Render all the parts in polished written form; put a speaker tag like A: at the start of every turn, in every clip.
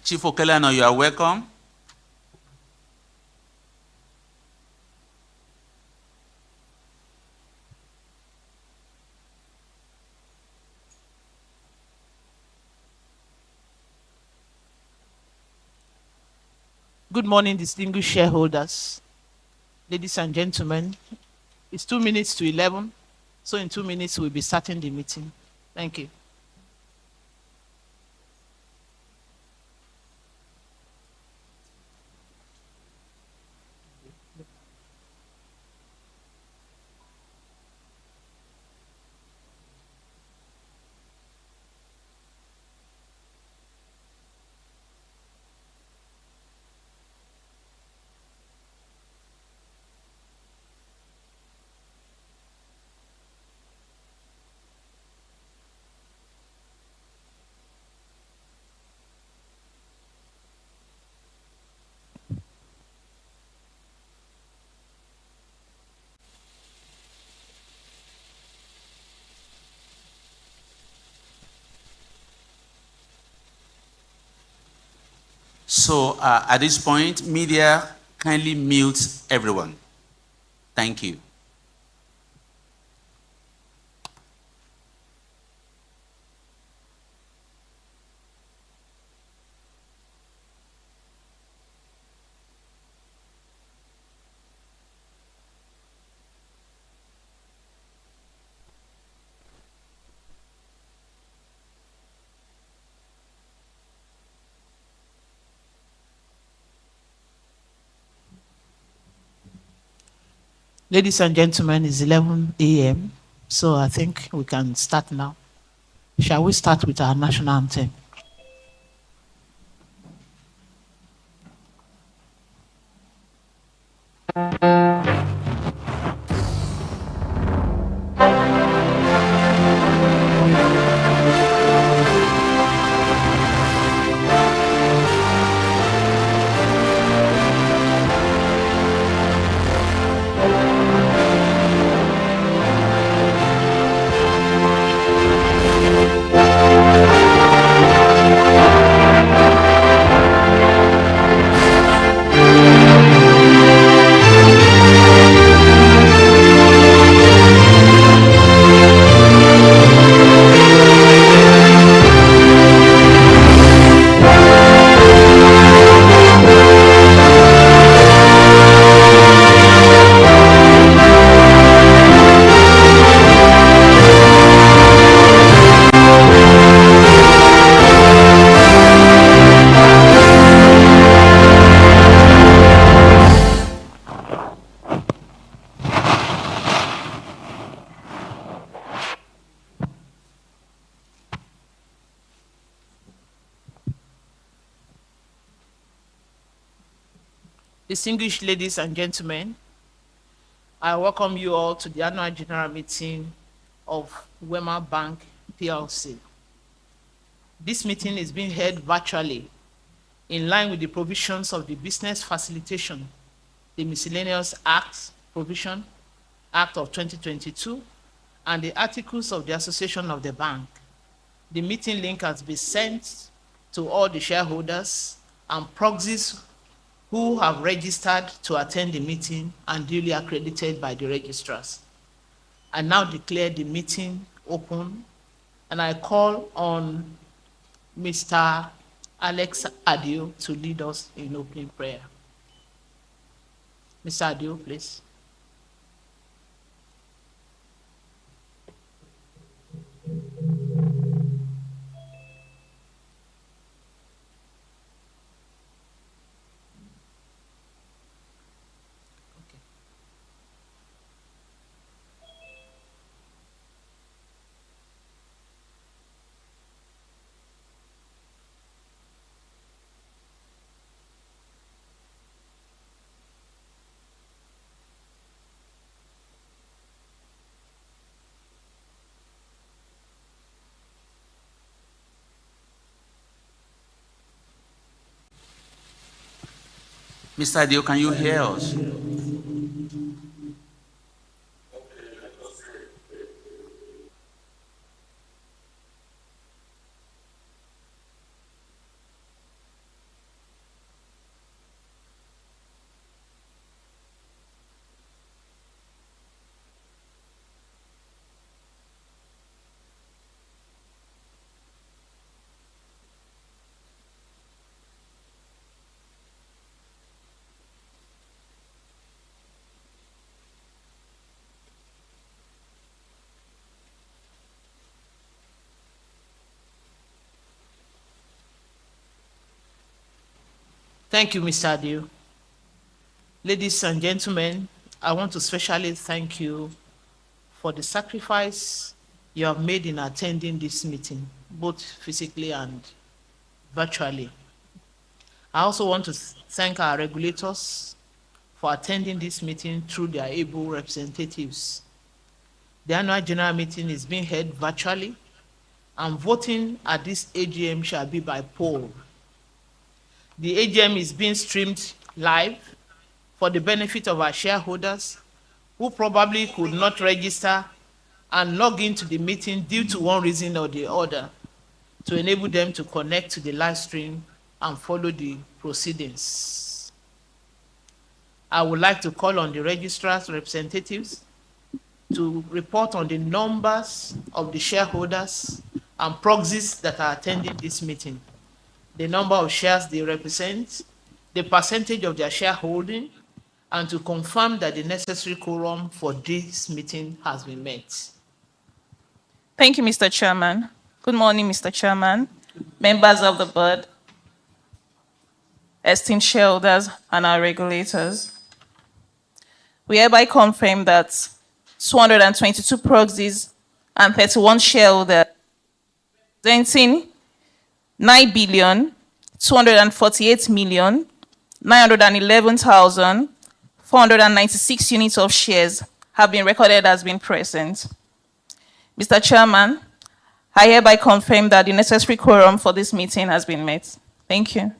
A: Chief Okelano, you are welcome.
B: Good morning, distinguished shareholders, ladies and gentlemen. It's 2 minutes to 11, so in 2 minutes we'll be starting the meeting. Thank you.
A: So at this point, media, kindly mute everyone. Thank you.
B: Ladies and gentlemen, it's 11 a.m., so I think we can start now. Shall we start with our national anthem? Distinguished ladies and gentlemen, I welcome you all to the annual general meeting of Wema Bank PLC. This meeting is being held virtually in line with the provisions of the Business Facilitation, the Miscellaneous Acts Provision, Act of 2022, and the Articles of the Association of the Bank. The meeting link has been sent to all the shareholders and proxies who have registered to attend the meeting and duly accredited by the registrars. I now declare the meeting open, and I call on Mr. Alex Adio to lead us in opening prayer. Mr. Adio, please.
A: Mr. Adio, can you hear us?
B: Thank you, Mr. Adio. Ladies and gentlemen, I want to specially thank you for the sacrifice you have made in attending this meeting, both physically and virtually. I also want to thank our regulators for attending this meeting through their able representatives. The annual general meeting is being held virtually, and voting at this AGM shall be by poll. The AGM is being streamed live for the benefit of our shareholders who probably could not register and log into the meeting due to one reason or the other, to enable them to connect to the live stream and follow the proceedings. I would like to call on the registrar's representatives to report on the numbers of the shareholders and proxies that are attending this meeting, the number of shares they represent, the percentage of their shareholding, and to confirm that the necessary quorum for this meeting has been met.
C: Thank you, Mr. Chairman. Good morning, Mr. Chairman, members of the board, esteemed shareholders, and our regulators. We hereby confirm that 222 proxies and 31 shareholders representing 9,248,911,496 units of shares have been recorded as being present. Mr. Chairman, I hereby confirm that the necessary quorum for this meeting has been met. Thank you.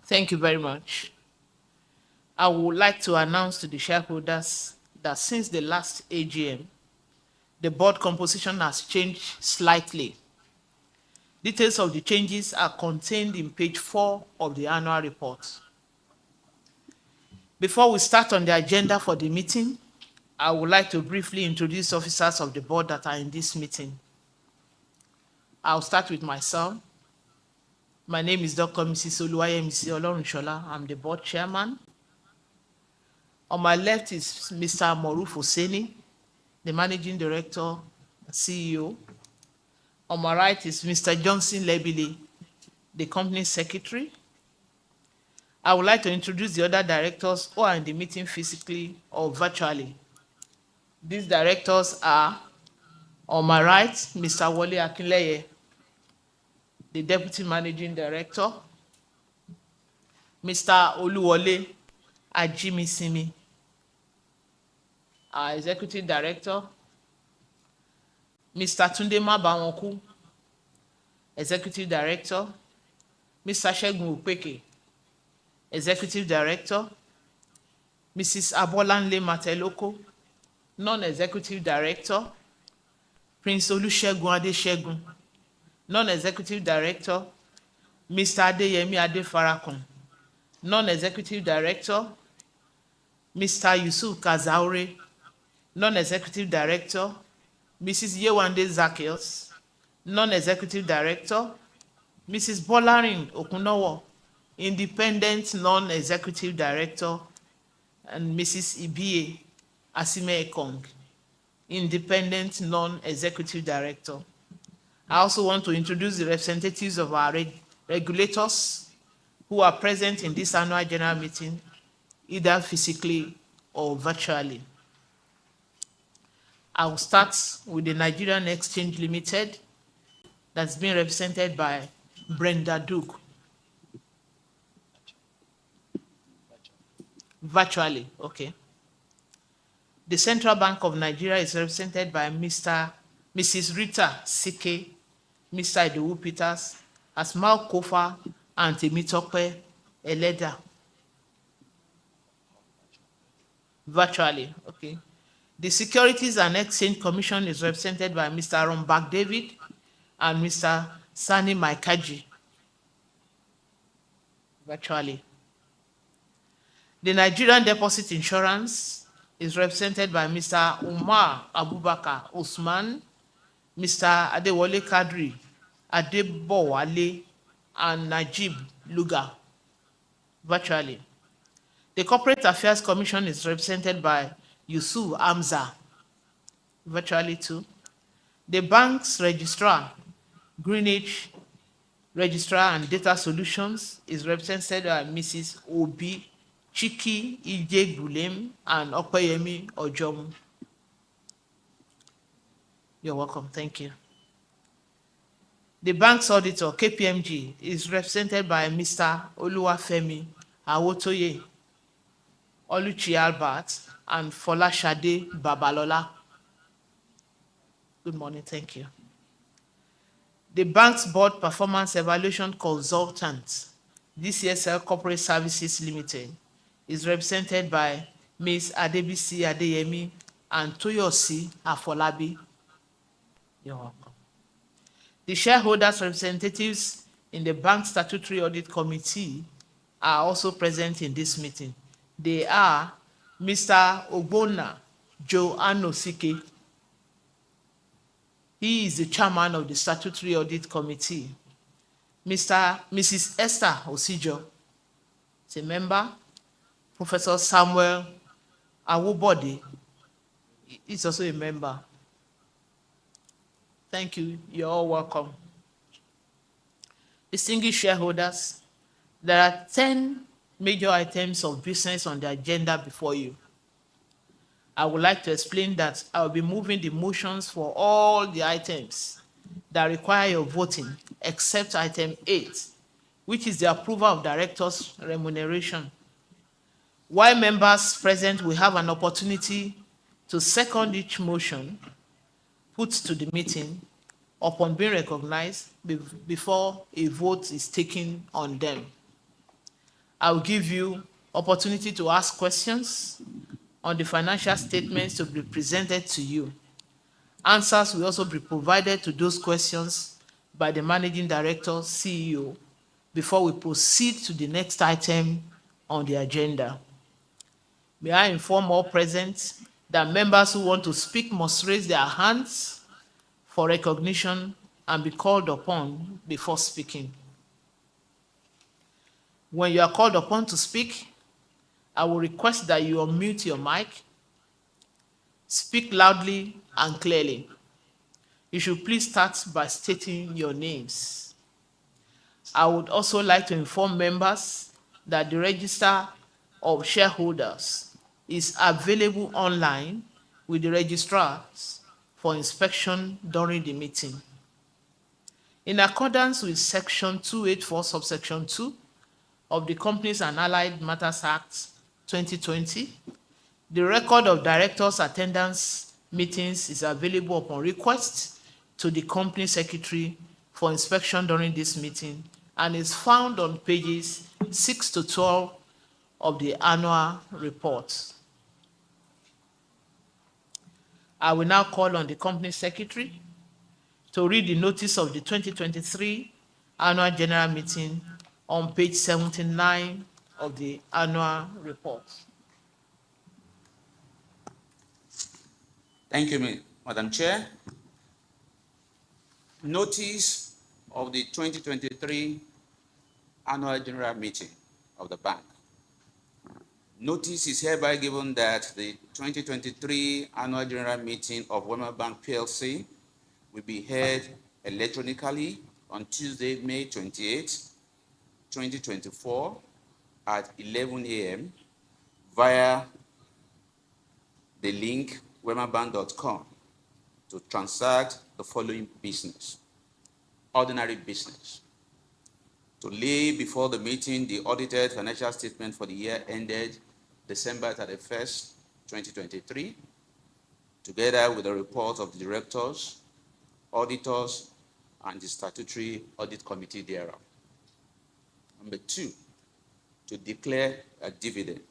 B: Thank you very much. I would like to announce to the shareholders that since the last AGM, the board composition has changed slightly. Details of the changes are contained in page 4 of the annual report. Before we start on the agenda for the meeting, I would like to briefly introduce officers of the board that are in this meeting. I'll start with myself. My name is Dr. Mrs. Oluwayemisi Olorunshola. I'm the board chairman. On my left is Mr. Moruf Hosseini, the managing director, CEO. On my right is Mr. Johnson Lebile, the company secretary. I would like to introduce the other directors who are in the meeting physically or virtually. These directors are, on my right, Mr. Wole Akinleye, the deputy managing director, Mr. Oluwole Ajimisimi, our executive director, Mr. Tunde Mabanwoku, executive director, Mr. Segun Upeke, executive director, Mrs. Abolanle Mateloko, non-executive director, Prince Olusegun Adesegun, non-executive director, Mr. Adeyemi Adefarakun, non-executive director, Mr. Yusuf Kazaure, non-executive director, Mrs. Yewande Zacchaeus, non-executive director, Mrs. Bolarin Okunowo, independent non-executive director, and Mrs. Ibie Asime Ekong, independent non-executive director. I also want to introduce the representatives of our regulators who are present in this annual general meeting, either physically or virtually. I will start with the Nigerian Exchange Limited, that's being represented by Brenda Duke. Virtually, okay. The Central Bank of Nigeria is represented by Mrs. Rita Sike, Mr. Idowu Peters, Asmau Kofa, and Temitope Eleda. Virtually, okay. The Securities and Exchange Commission is represented by Mr. Rombak David and Mr. Sani Maikaji. Virtually. The Nigerian Deposit Insurance is represented by Mr. Umar Abubakar Usman, Mr. Adewale Kadri, Adebowale, and Najib Luga. Virtually. The Corporate Affairs Commission is represented by Yusuf Amza. Virtually too. The bank's registrar, Greenwich Registrar and Data Solutions is represented by Mrs. Obi Chiki Ijegbulem and Opeyemi Ojomu. You're welcome. Thank you. The bank's auditor, KPMG, is represented by Mr. Oluwafemi Awotoye, Oluchi Albert, and Folashade Babalola. Good morning. Thank you. The bank's board performance evaluation consultant, DCSL Corporate Services Limited, is represented by Ms. Adebisi Adeyemi and Toyosi Afolabi. You're welcome. The shareholders' representatives in the bank statutory audit committee are also present in this meeting. They are Mr. Ogbonna Joe Anosike. He is the chairman of the statutory audit committee. Mrs. Esther Osijo is a member. Professor Samuel Awobode is also a member. Thank you. You're all welcome. Distinguished shareholders, there are 10 major items of business on the agenda before you. I would like to explain that I will be moving the motions for all the items that require your voting, except item 8, which is the approval of directors' remuneration. While members present will have an opportunity to second each motion put to the meeting upon being recognized before a vote is taken on them. I will give you opportunity to ask questions on the financial statements to be presented to you. Answers will also be provided to those questions by the Managing Director, CEO, before we proceed to the next item on the agenda. May I inform all present that members who want to speak must raise their hands for recognition and be called upon before speaking. When you are called upon to speak, I will request that you unmute your mic, speak loudly and clearly. You should please start by stating your names. I would also like to inform members that the register of shareholders is available online with the registrars for inspection during the meeting. In accordance with Section 284, subsection 2 of the Companies and Allied Matters Act 2020, the record of directors' attendance meetings is available upon request to the company secretary for inspection during this meeting and is found on pages 6 to 12 of the annual report. I will now call on the company secretary to read the notice of the 2023 annual general meeting on page 79 of the annual report.
A: Thank you, Madam Chair. Notice of the 2023 Annual General Meeting of the bank. Notice is hereby given that the 2023 Annual General Meeting of Wema Bank PLC will be held electronically on Tuesday, May 28, 2024 at 11 a.m. via the link wemabank.com to transact the following business. Ordinary business. To lay before the meeting the audited financial statement for the year ended December 31st, 2023, together with the report of the directors, auditors, and the statutory audit committee thereof. Number 2, to declare a dividend.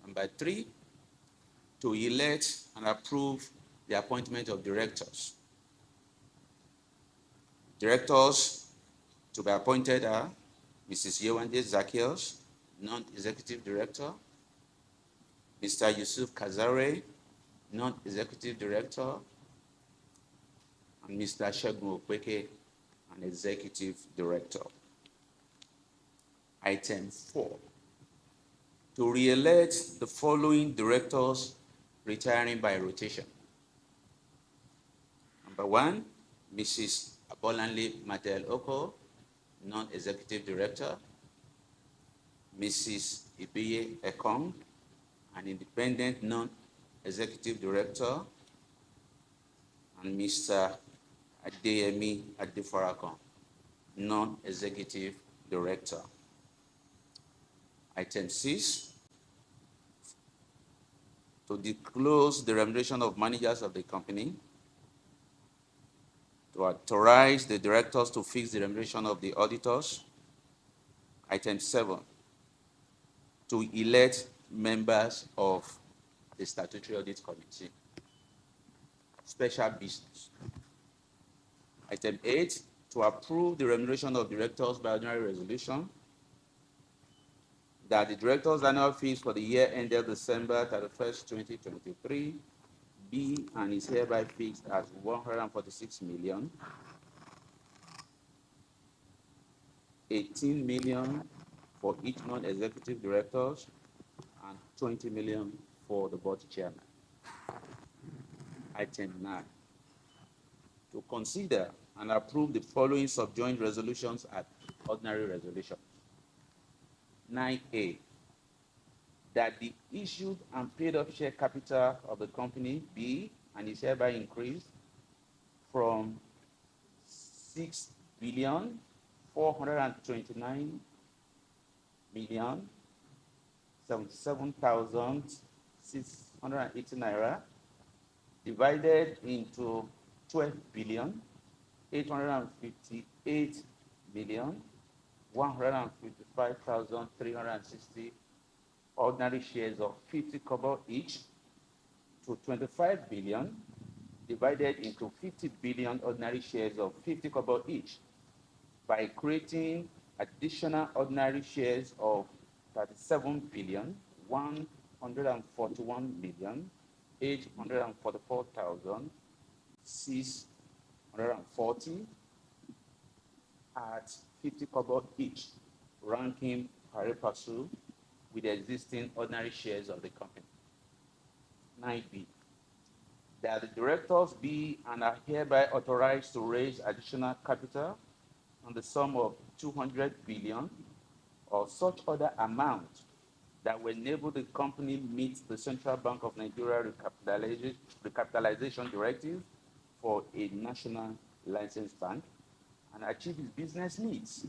A: Number 3, to elect and approve the appointment of directors. Directors to be appointed are Mrs. Yewande Zacchaeus, Non-Executive Director, Mr. Yusuf Kazare, Non-Executive Director, and Mr. Shegun Okweke, an Executive Director. Item 4, to re-elect the following directors retiring by rotation. Number 1, Mrs. Abolanle Matel Oko, non-executive director, Mrs. Ibiye Ekong, an independent non-executive director, and Mr. Adeyemi Adefarakon, non-executive director. Item 6, to disclose the remuneration of managers of the company, to authorize the directors to fix the remuneration of the auditors. Item 7, to elect members of the statutory audit committee. Special business. Item 8, to approve the remuneration of directors by ordinary resolution, that the directors' annual fees for the year ended December 31st, 2023 be and is hereby fixed as 146 million, 18 million for each non-executive directors, and 20 million for the board chairman. Item 9, to consider and approve the following subjoined resolutions as ordinary resolutions. 9A, that the issued and paid up share capital of the company be and is hereby increased from 6,429,077,680 naira divided into 12,858,155,360 ordinary shares of 50 kobo each to 25 billion divided into 50 billion ordinary shares of 50 kobo each by creating additional ordinary shares of 37 billion 141,844,640 at 50 kobo each, ranking pari passu with the existing ordinary shares of the company. 9B, that the directors be and are hereby authorized to raise additional capital on the sum of 200 billion or such other amount that will enable the company meet the Central Bank of Nigeria recapitalization directive for a national licensed bank and achieve its business needs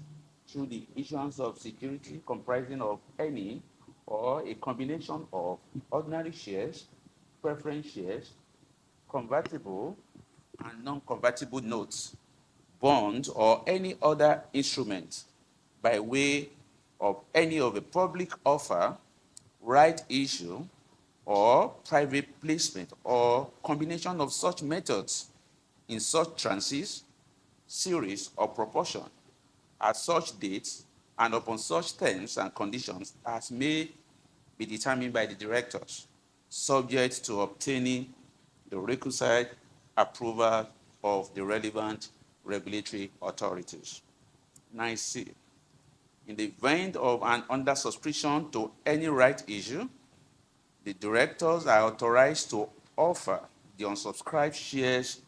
A: through the issuance of security comprising of any or a combination of ordinary shares, preference shares, convertible and non-convertible notes, bonds, or any other instrument by way of any of a public offer, right issue, or private placement, or combination of such methods in such tranches, series, or proportion at such dates and upon such terms and conditions as may be determined by the directors, subject to obtaining the requisite approval of the relevant regulatory authorities. 9C, in the event of an undersubscription to any right issue, the directors are authorized to offer the unsubscribed shares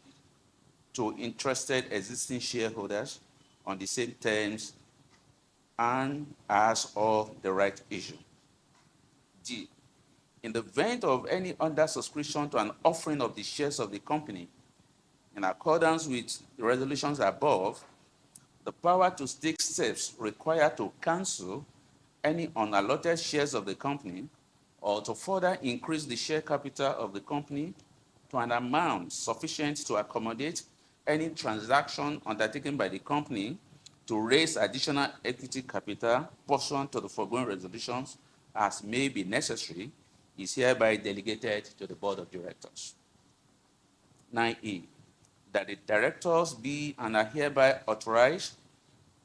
A: to interested existing shareholders on the same terms and as of the right issue. D, in the event of any undersubscription to an offering of the shares of the company, in accordance with the resolutions above, the power to take steps required to cancel any unallotted shares of the company or to further increase the share capital of the company to an amount sufficient to accommodate any transaction undertaken by the company to raise additional equity capital pursuant to the foregoing resolutions as may be necessary is hereby delegated to the board of directors. 9E, that the directors be and are hereby authorized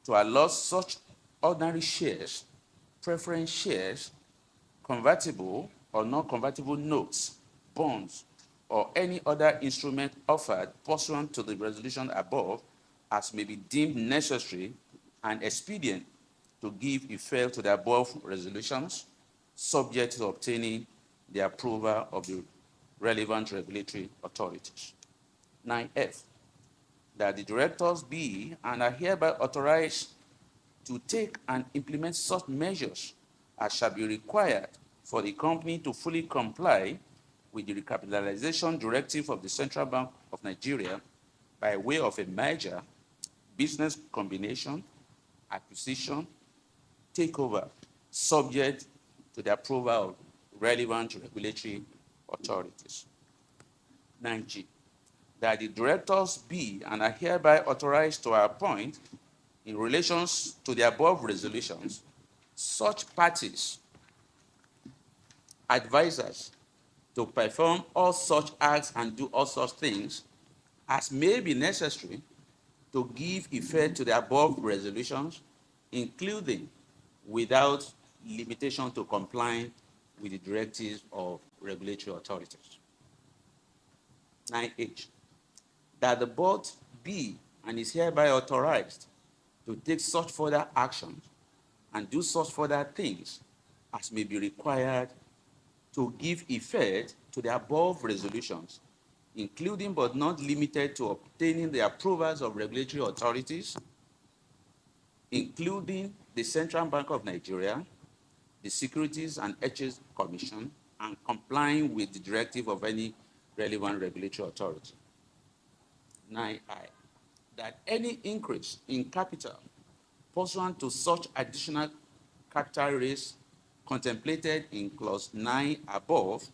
A: to allot such ordinary shares, preference shares, convertible or non-convertible notes, bonds, or any other instrument offered pursuant to the resolution above as may be deemed necessary and expedient to give effect to the above resolutions, subject to obtaining the approval of the relevant regulatory authorities. 9F, that the directors be and are hereby authorized to take and implement such measures as shall be required for the company to fully comply with the recapitalization directive of the Central Bank of Nigeria by way of a merger, business combination, acquisition, takeover, subject to the approval of relevant regulatory authorities. 9G, that the directors be and are hereby authorized to appoint, in relation to the above resolutions, such parties, advisors, to perform all such acts and do all such things as may be necessary to give effect to the above resolutions, including without limitation to complying with the directives of regulatory authorities. 9H, that the board be and is hereby authorized to take such further actions and do such further things as may be required to give effect to the above resolutions, including but not limited to obtaining the approvals of regulatory authorities, including the Central Bank of Nigeria, the Securities and Exchange Commission, and complying with the directive of any relevant regulatory authority. 9I, that any increase in capital pursuant to such additional capital raise contemplated in clause 9 above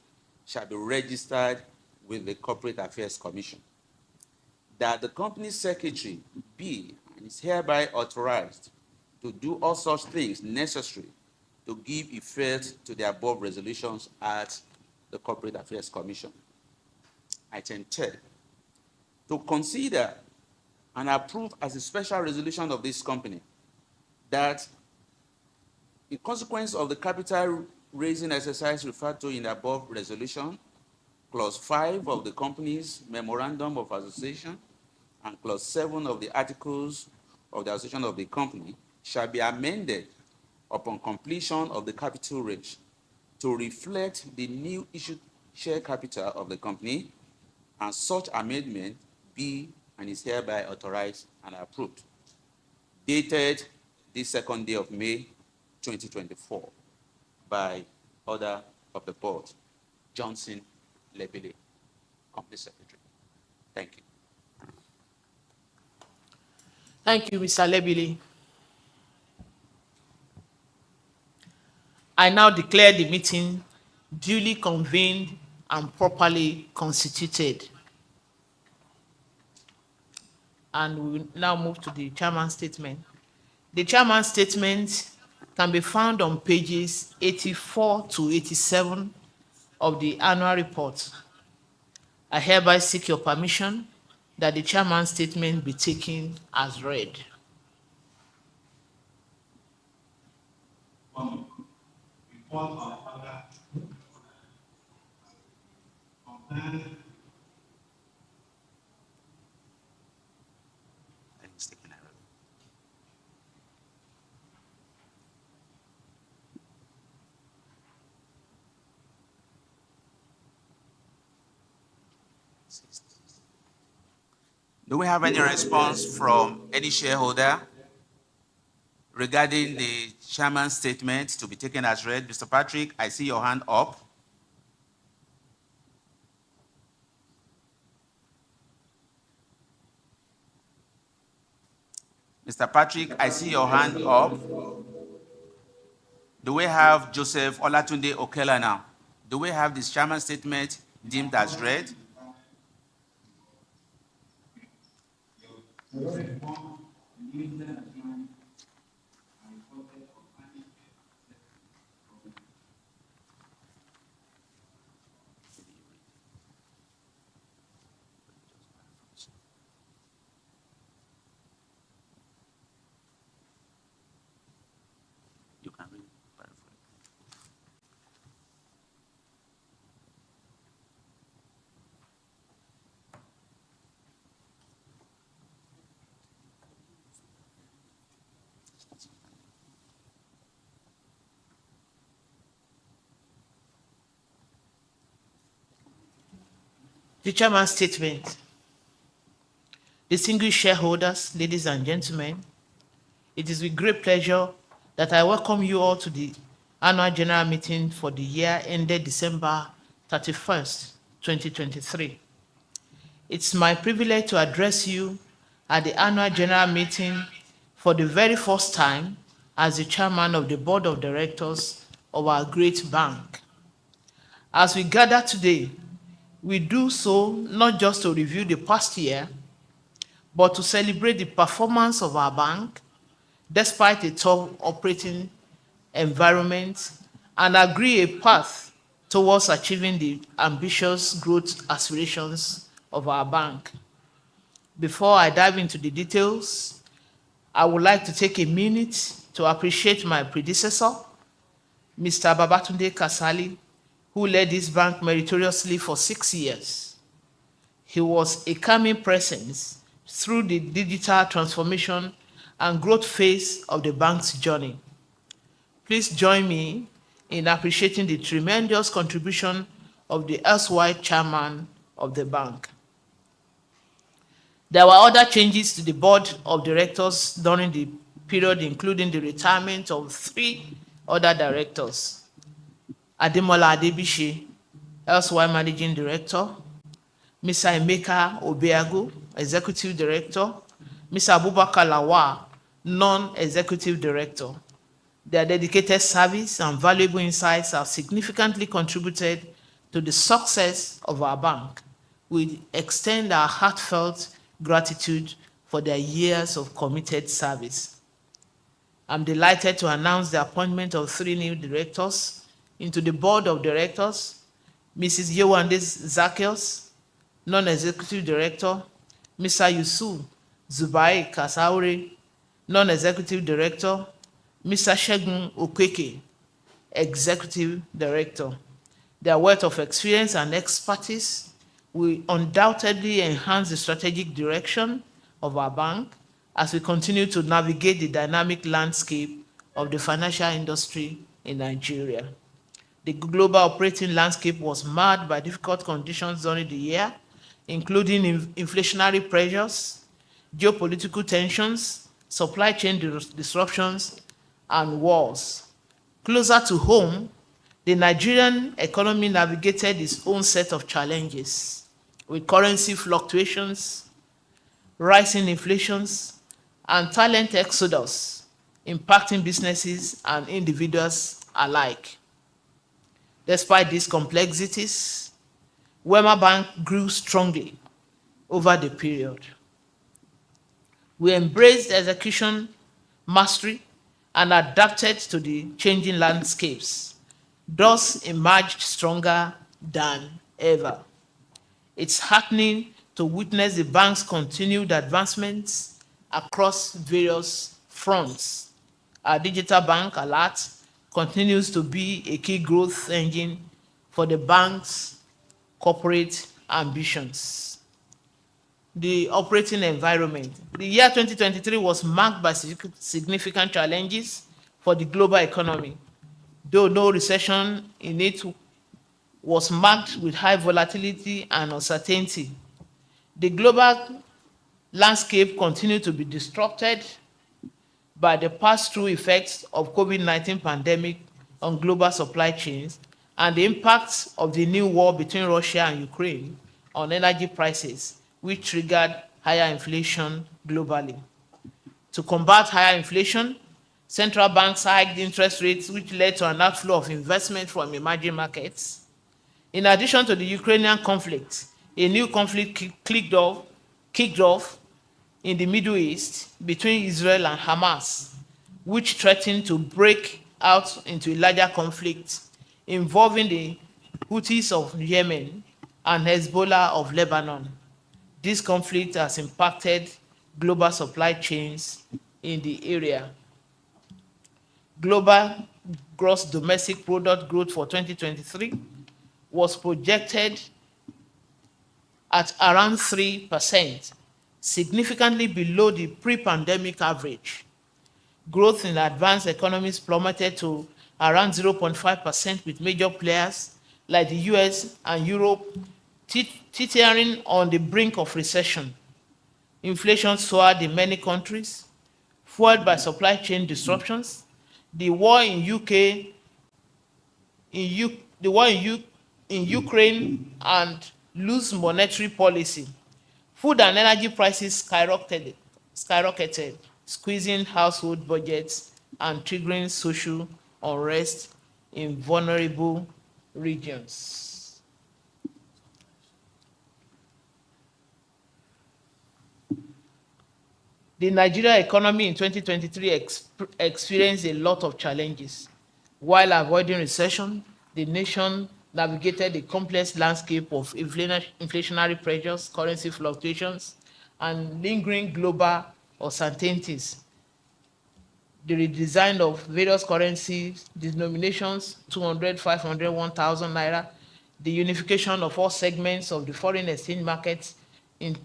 A: shall be registered with the Corporate Affairs Commission. That the company secretary be and is hereby authorized to do all such things necessary to give effect to the above resolutions at the Corporate Affairs Commission. Item 10, to consider and approve as a special resolution of this company that in consequence of the capital raising exercise referred to in the above resolution, clause 5 of the company's memorandum of association and clause 7 of the articles of the association of the company shall be amended upon completion of the capital raise to reflect the new issued share capital of the company, and such amendment be and is hereby authorized and approved. Dated this 2nd day of May, 2024, by order of the board, Johnson Lebele, Company Secretary. Thank you.
B: Thank you, Mr. Lebele. I now declare the meeting duly convened and properly constituted. And we will now move to the chairman's statement. The chairman's statement can be found on pages 84 to 87 of the annual report. I hereby seek your permission that the chairman's statement be taken as read.
A: Do we have any response from any shareholder regarding the chairman's statement to be taken as read? Mr. Patrick, I see your hand up. Mr. Patrick, I see your hand up. Do we have Joseph Olatunde Okela now? Do we have this chairman's statement deemed as read? You can read.
B: The chairman's statement. Distinguished shareholders, ladies and gentlemen, It is with great pleasure that I welcome you all to the annual general meeting for the year ended December 31st, 2023. It's my privilege to address you at the annual general meeting for the very first time as the chairman of the board of directors of our great bank. As we gather today, we do so not just to review the past year, but to celebrate the performance of our bank despite a tough operating environment and agree a path towards achieving the ambitious growth aspirations of our bank. Before I dive into the details, I would like to take a minute to appreciate my predecessor, Mr. Babatunde Kasali, who led this bank meritoriously for 6 years. He was a calming presence through the digital transformation and growth phase of the bank's journey. Please join me in appreciating the tremendous contribution of the erstwhile chairman of the bank. There were other changes to the board of directors during the period, including the retirement of 3 other directors. Ademola Adebishi, erstwhile managing director, Mr. Emeka Obiago, executive director, Mr. Abubakar Lawal, non-executive director. Their dedicated service and valuable insights have significantly contributed to the success of our bank. We extend our heartfelt gratitude for their years of committed service. I'm delighted to announce the appointment of 3 new directors into the board of directors: Mrs. Yewande Zaccheus, non-executive director, Mr. Yusuf Zubai Kasaure, non-executive director, Mr. Shegun Okweke, executive director. Their wealth of experience and expertise will undoubtedly enhance the strategic direction of our bank as we continue to navigate the dynamic landscape of the financial industry in Nigeria. The global operating landscape was marred by difficult conditions during the year, including inflationary pressures, geopolitical tensions, supply chain disruptions, and wars. Closer to home, the Nigerian economy navigated its own set of challenges, with currency fluctuations, rising inflations, and talent exodus impacting businesses and individuals alike. Despite these complexities, Wema Bank grew strongly over the period. We embraced execution mastery and adapted to the changing landscapes, thus emerged stronger than ever. It's heartening to witness the bank's continued advancements across various fronts. Our digital bank, Alert, continues to be a key growth engine for the bank's corporate ambitions. The operating environment. The year 2023 was marked by significant challenges for the global economy. Though no recession in it was marked with high volatility and uncertainty, the global landscape continued to be disrupted by the pass-through effects of COVID-19 pandemic on global supply chains and the impacts of the new war between Russia and Ukraine on energy prices, which triggered higher inflation globally. To combat higher inflation, central banks hiked interest rates, which led to an outflow of investment from emerging markets. In addition to the Ukrainian conflict, a new conflict kicked off in the Middle East between Israel and Hamas, which threatened to break out into a larger conflict involving the Houthis of Yemen and Hezbollah of Lebanon. This conflict has impacted global supply chains in the area. Global gross domestic product growth for 2023 was projected at around 3%, significantly below the pre-pandemic average. Growth in advanced economies plummeted to around 0.5%, with major players like the US and Europe teetering on the brink of recession. Inflation soared in many countries, fueled by supply chain disruptions, the war in UK, the war in Ukraine, and loose monetary policy. Food and energy prices skyrocketed, squeezing household budgets and triggering social unrest in vulnerable regions. The Nigeria economy in 2023 experienced a lot of challenges. While avoiding recession, the nation navigated a complex landscape of inflationary pressures, currency fluctuations, and lingering global uncertainties. The redesign of various currencies, denominations, 200, 500, 1,000 naira, the unification of all segments of the foreign exchange market in,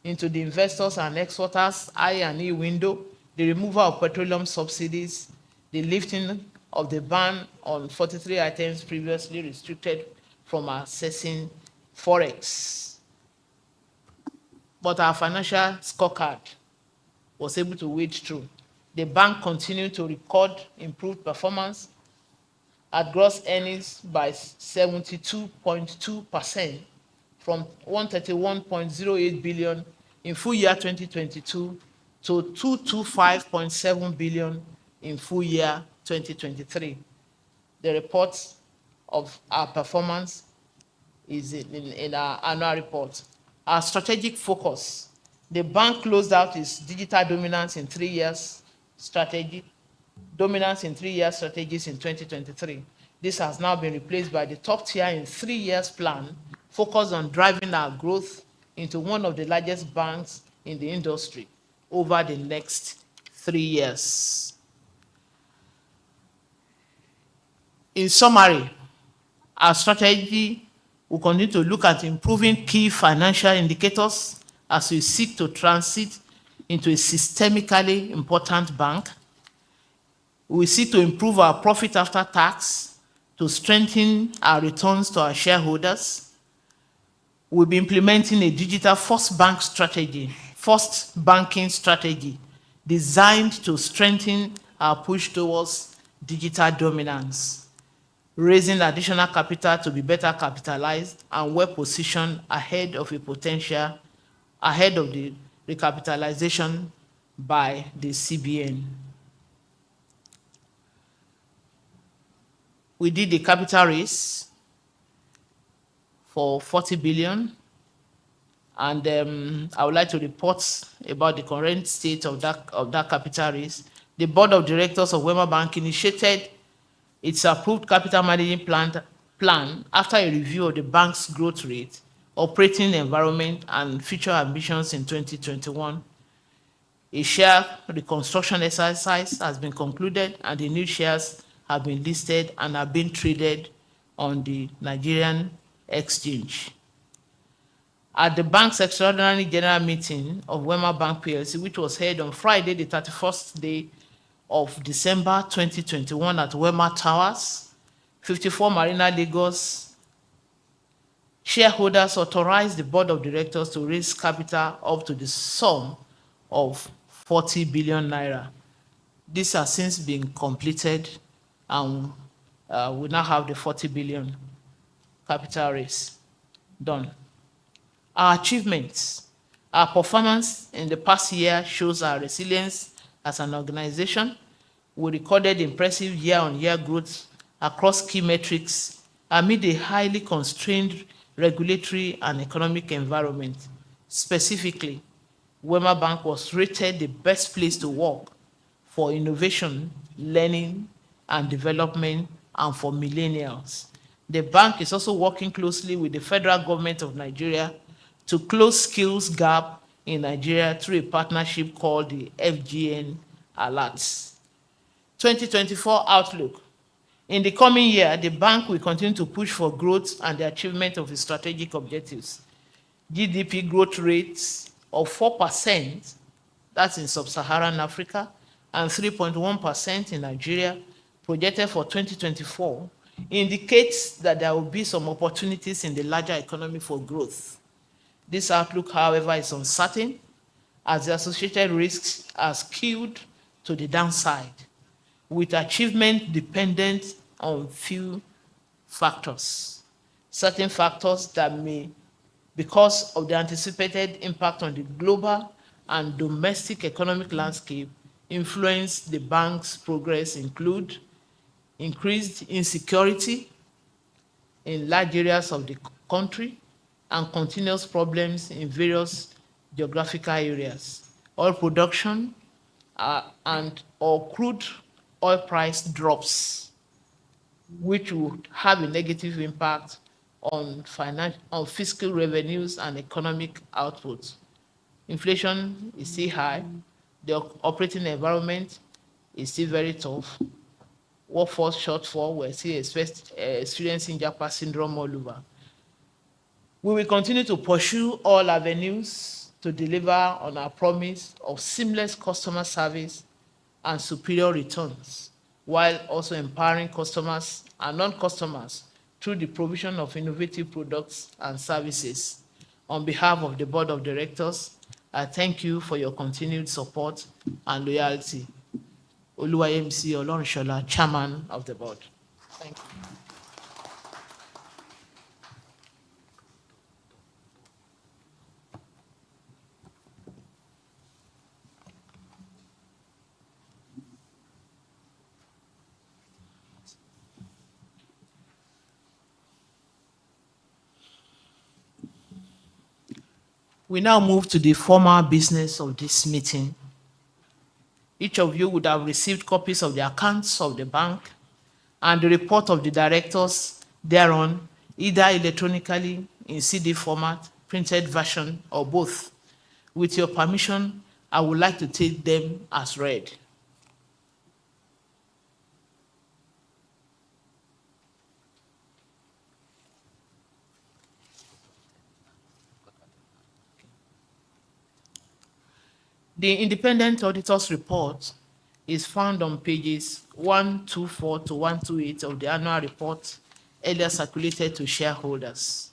B: into the investors and exporters I and E window, the removal of petroleum subsidies, the lifting of the ban on 43 items previously restricted from accessing forex. But our financial scorecard was able to wade through. The bank continued to record improved performance at gross earnings by 72.2% from 131.08 billion in full year 2022 to 225.7 billion in full year 2023. The report of our performance is in our annual report. Our strategic focus: the bank closed out its digital dominance in 3 years strategies in 2023. This has now been replaced by the top tier in 3 years plan, focused on driving our growth into one of the largest banks in the industry over the next 3 years. In summary, our strategy will continue to look at improving key financial indicators as we seek to transit into a systemically important bank. We seek to improve our profit after tax to strengthen our returns to our shareholders. We'll be implementing a digital first banking strategy designed to strengthen our push towards digital dominance, raising additional capital to be better capitalized and well positioned ahead of the recapitalization by the CBN. We did a capital raise for 40 billion, and I would like to report about the current state of that capital raise. The board of directors of Wema Bank initiated its approved capital management plan after a review of the bank's growth rate, operating environment, and future ambitions in 2021. A share reconstruction exercise has been concluded, and the new shares have been listed and are being traded on the Nigerian exchange. At the bank's extraordinary general meeting of Wema Bank PLC, which was held on Friday, the 31st day of December 2021 at Wema Towers, 54 Marina Lagos, shareholders authorized the board of directors to raise capital up to the sum of 40 billion naira. This has since been completed, and we now have the 40 billion capital raise done. Our achievements, our performance in the past year shows our resilience as an organization. We recorded impressive year-on-year growth across key metrics amid a highly constrained regulatory and economic environment. Specifically, Wema Bank was rated the best place to work for innovation, learning, and development, and for millennials. The bank is also working closely with the federal government of Nigeria to close skills gap in Nigeria through a partnership called the FGN Alerts. 2024 outlook. In the coming year, the bank will continue to push for growth and the achievement of its strategic objectives. GDP growth rates of 4%, that's in sub-Saharan Africa, and 3.1% in Nigeria, projected for 2024, indicates that there will be some opportunities in the larger economy for growth. This outlook, however, is uncertain, as the associated risks are skewed to the downside, with achievement dependent on few factors. Certain factors that may, because of the anticipated impact on the global and domestic economic landscape, influence the bank's progress include increased insecurity in large areas of the country and continuous problems in various geographical areas. Oil production and or crude oil price drops, which would have a negative impact on fiscal revenues and economic output. Inflation is still high. The operating environment is still very tough. Workforce shortfall, we're still experiencing Japa syndrome all over. We will continue to pursue all avenues to deliver on our promise of seamless customer service and superior returns, while also empowering customers and non-customers through the provision of innovative products and services. On behalf of the Board of Directors, I thank you for your continued support and loyalty. Oluwayemisi Olorunshola, Chairman of the Board. Thank you. We now move to the formal business of this meeting. Each of you would have received copies of the accounts of the bank and the report of the directors thereon, either electronically in CD format, printed version, or both. With your permission, I would like to take them as read. The independent auditor's report is found on pages 124 to 128 of the annual report earlier circulated to shareholders.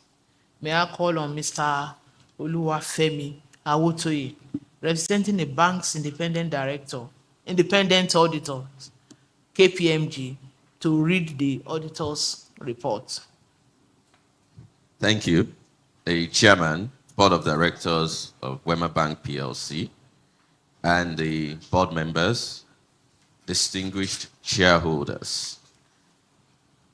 B: May I call on Mr. Oluwafemi Awotoye, representing the bank's independent auditor, KPMG, to read the auditor's report.
D: Thank you. The Chairman, Board of Directors of Wema Bank PLC, and the board members, distinguished shareholders.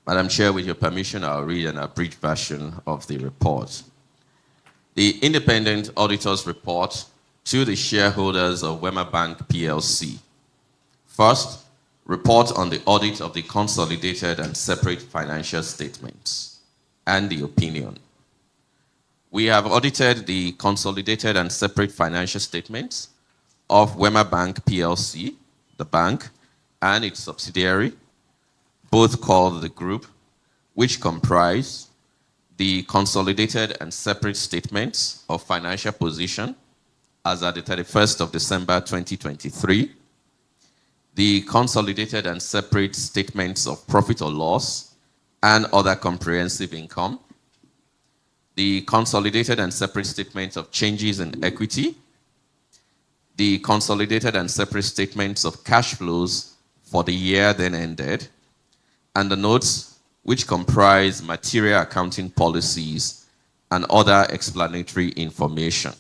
D: Madam Chair, with your permission, I'll read an abridged version of the report. The independent auditor's report to the shareholders of Wema Bank PLC. First, report on the audit of the consolidated and separate financial statements and the opinion. We have audited the consolidated and separate financial statements of Wema Bank PLC, the bank, and its subsidiary, both called the group, which comprise the consolidated and separate statements of financial position as at the 31st of December 2023, the consolidated and separate statements of profit or loss and other comprehensive income, the consolidated and separate statements of changes in equity, the consolidated and separate statements of cash flows for the year then ended, and the notes which comprise material accounting policies and other explanatory information.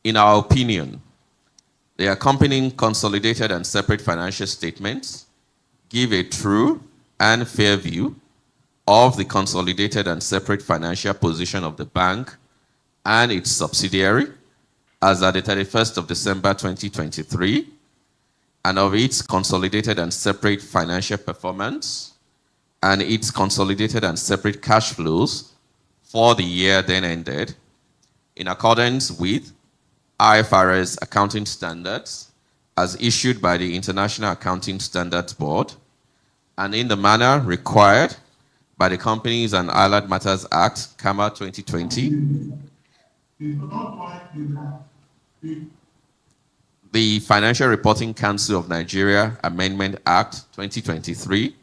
D: In our opinion, the accompanying consolidated and separate financial statements give a true and fair view of the consolidated and separate financial position of the bank and its subsidiary as at the 31st of December 2023, and of its consolidated and separate financial performance and its consolidated and separate cash flows for the year then ended, in accordance with IFRS accounting standards as issued by the International Accounting Standards Board, and in the manner required by the Companies and Allied Matters Act, CAMA 2020, the Financial Reporting Council of Nigeria Amendment Act 2023,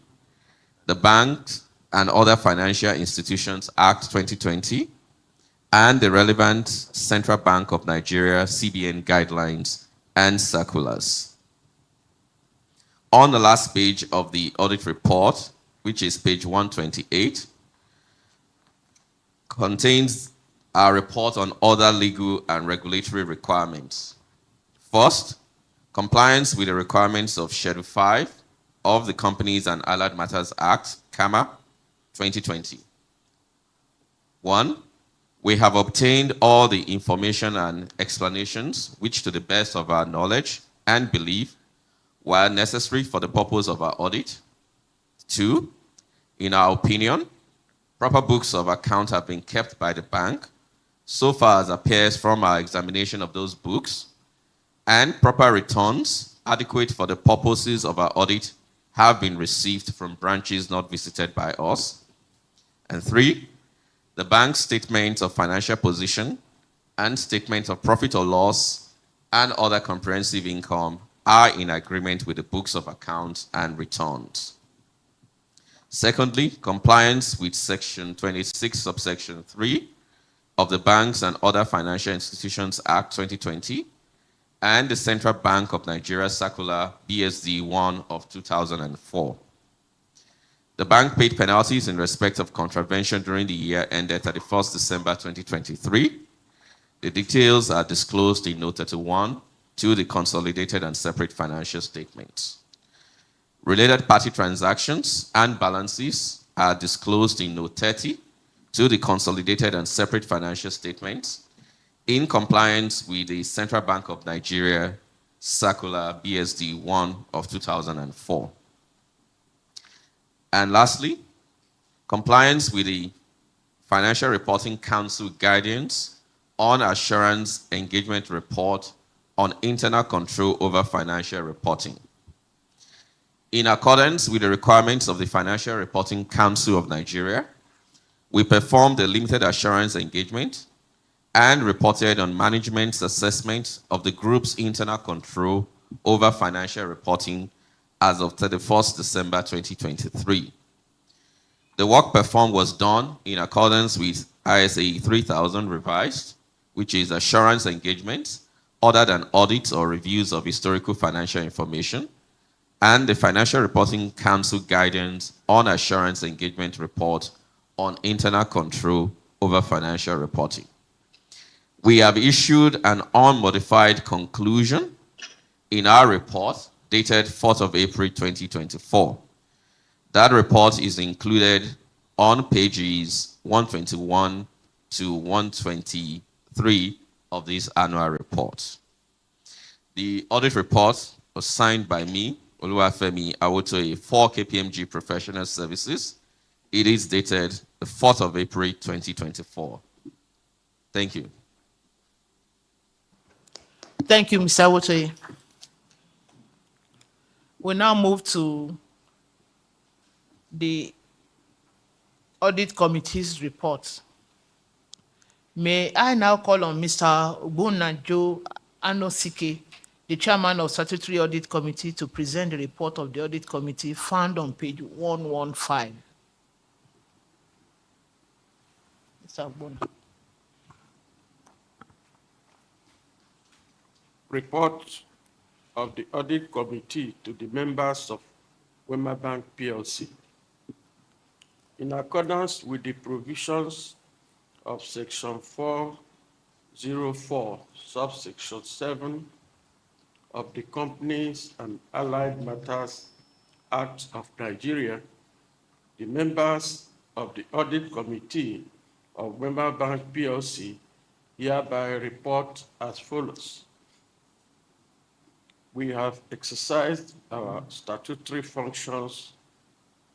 D: the Banks and Other Financial Institutions Act 2020, and the relevant Central Bank of Nigeria CBN Guidelines and circulars. On the last page of the audit report, which is page 128, contains our report on other legal and regulatory requirements. First, compliance with the requirements of Schedule 5 of the Companies and Allied Matters Act, CAMA, 2020. 1. We have obtained all the information and explanations which, to the best of our knowledge and belief, were necessary for the purpose of our audit. 2. In our opinion, proper books of account have been kept by the bank, so far as appears from our examination of those books, and proper returns adequate for the purposes of our audit have been received from branches not visited by us. And 3, the bank's statement of financial position and statement of profit or loss and other comprehensive income are in agreement with the books of accounts and returns. Secondly, compliance with Section 26, subsection 3 of the Banks and Other Financial Institutions Act 2020 and the Central Bank of Nigeria Circular BSD 1 of 2004. The bank paid penalties in respect of contravention during the year ended 31st December 2023. The details are disclosed in Note 31 to the consolidated and separate financial statements. Related party transactions and balances are disclosed in Note 30 to the consolidated and separate financial statements in compliance with the Central Bank of Nigeria Circular BSD 1 of 2004. And lastly, compliance with the Financial Reporting Council guidance on assurance engagement report on internal control over financial reporting. In accordance with the requirements of the Financial Reporting Council of Nigeria, we performed a limited assurance engagement and reported on management's assessment of the group's internal control over financial reporting as of 31st December 2023. The work performed was done in accordance with ISA 3000 revised, which is assurance engagement other than audits or reviews of historical financial information, and the Financial Reporting Council guidance on assurance engagement report on internal control over financial reporting. We have issued an unmodified conclusion in our report dated 4th of April 2024. That report is included on pages 121 to 123 of this annual report. The audit report was signed by me, Oluwafemi Awotoye, for KPMG Professional Services. It is dated the 4th of April 2024. Thank you.
B: Thank you, Mr. Awotoye. We now move to the Audit Committee's report. May I now call on Mr. Ogbonajo Anosike, the Chairman of Statutory Audit Committee, to present the report of the Audit Committee found on page 115. Mr. Ogbona.
E: Report of the Audit Committee to the members of Wema Bank PLC. In accordance with the provisions of Section 404, subsection 7 of the Companies and Allied Matters Act of Nigeria, the members of the Audit Committee of Wema Bank PLC hereby report as follows. We have exercised our statutory functions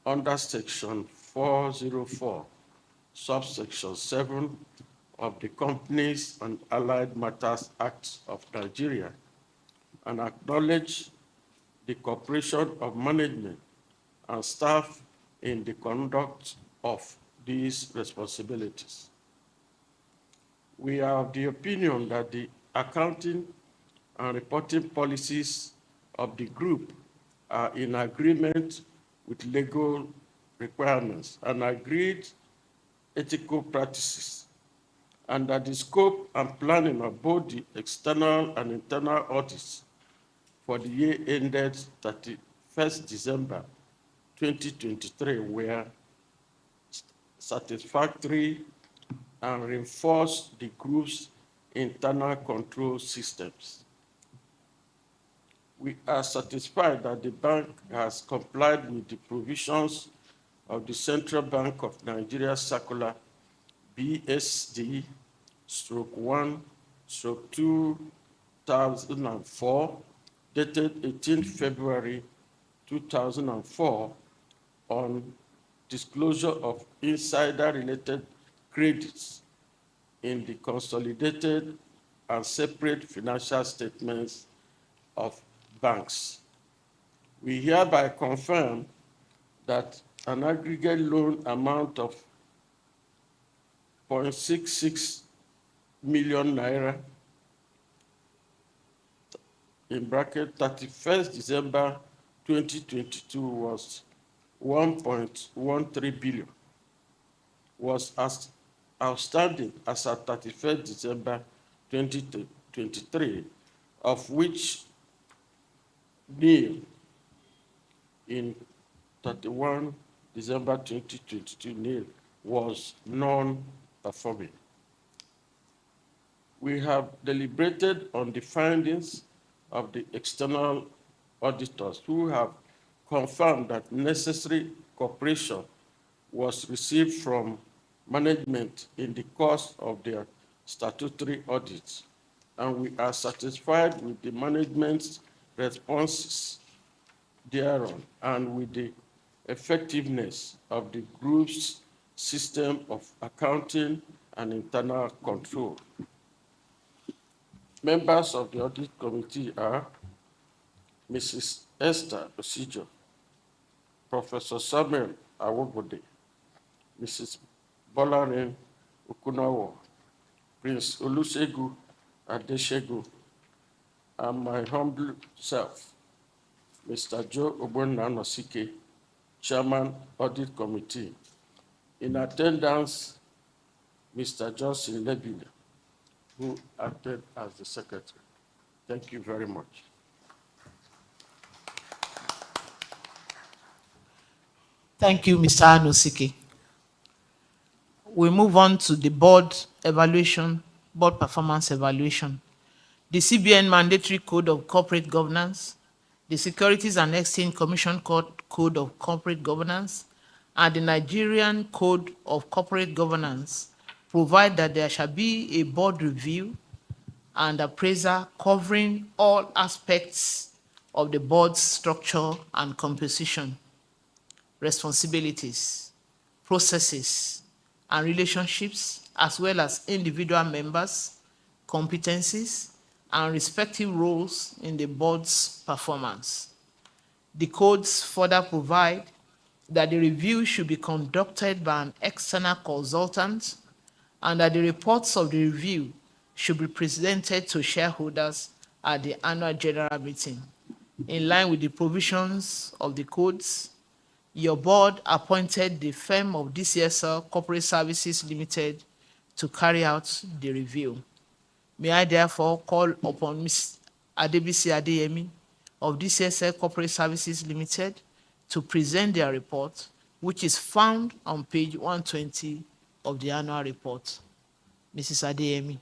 E: under Section 404, subsection 7 of the Companies and Allied Matters Act of Nigeria, and acknowledge the cooperation of management and staff in the conduct of these responsibilities. We are of the opinion that the accounting and reporting policies of the group are in agreement with legal requirements and agreed ethical practices, and that the scope and planning of both the external and internal audits for the year ended 31st December 2023 were satisfactory and reinforced the group's internal control systems. We are satisfied that the bank has complied with the provisions of the Central Bank of Nigeria Circular BSD/1/2004, dated 18 February 2004, on disclosure of insider-related credits in the consolidated and separate financial statements of banks. We hereby confirm that an aggregate loan amount of 0.66 million naira in bracket 31st December 2022 was 1.13 billion was outstanding as at 31st December 2023, of which nil in 31 December 2022 nil was non-performing. We have deliberated on the findings of the external auditors who have confirmed that necessary cooperation was received from management in the course of their statutory audits, and we are satisfied with the management's responses thereon and with the effectiveness of the group's system of accounting and internal control. Members of the audit committee are Mrs. Esther Osijo, Professor Samuel Awobode, Mrs. Bolarin Okunawo, Prince Olusegun Adeshegu, and my humble self, Mr. Joe Ogbonnanosike, Chairman, Audit Committee. In attendance, Mr. Johnson Lebile, who acted as the Secretary. Thank you very much.
B: Thank you, Mr. Anosike. We move on to the board evaluation, board performance evaluation. The CBN Mandatory Code of Corporate Governance, the Securities and Exchange Commission Code of Corporate Governance, and the Nigerian Code of Corporate Governance provide that there shall be a board review and appraisal covering all aspects of the board's structure and composition, responsibilities, processes, and relationships, as well as individual members, competencies, and respective roles in the board's performance. The codes further provide that the review should be conducted by an external consultant and that the reports of the review should be presented to shareholders at the annual general meeting. In line with the provisions of the codes, your board appointed the firm of DCSL Corporate Services Limited to carry out the review. May I therefore call upon Ms. Adebisi Adeyemi of DCSL Corporate Services Limited to present their report, which is found on page 120 of the annual report. Mrs. Adeyemi.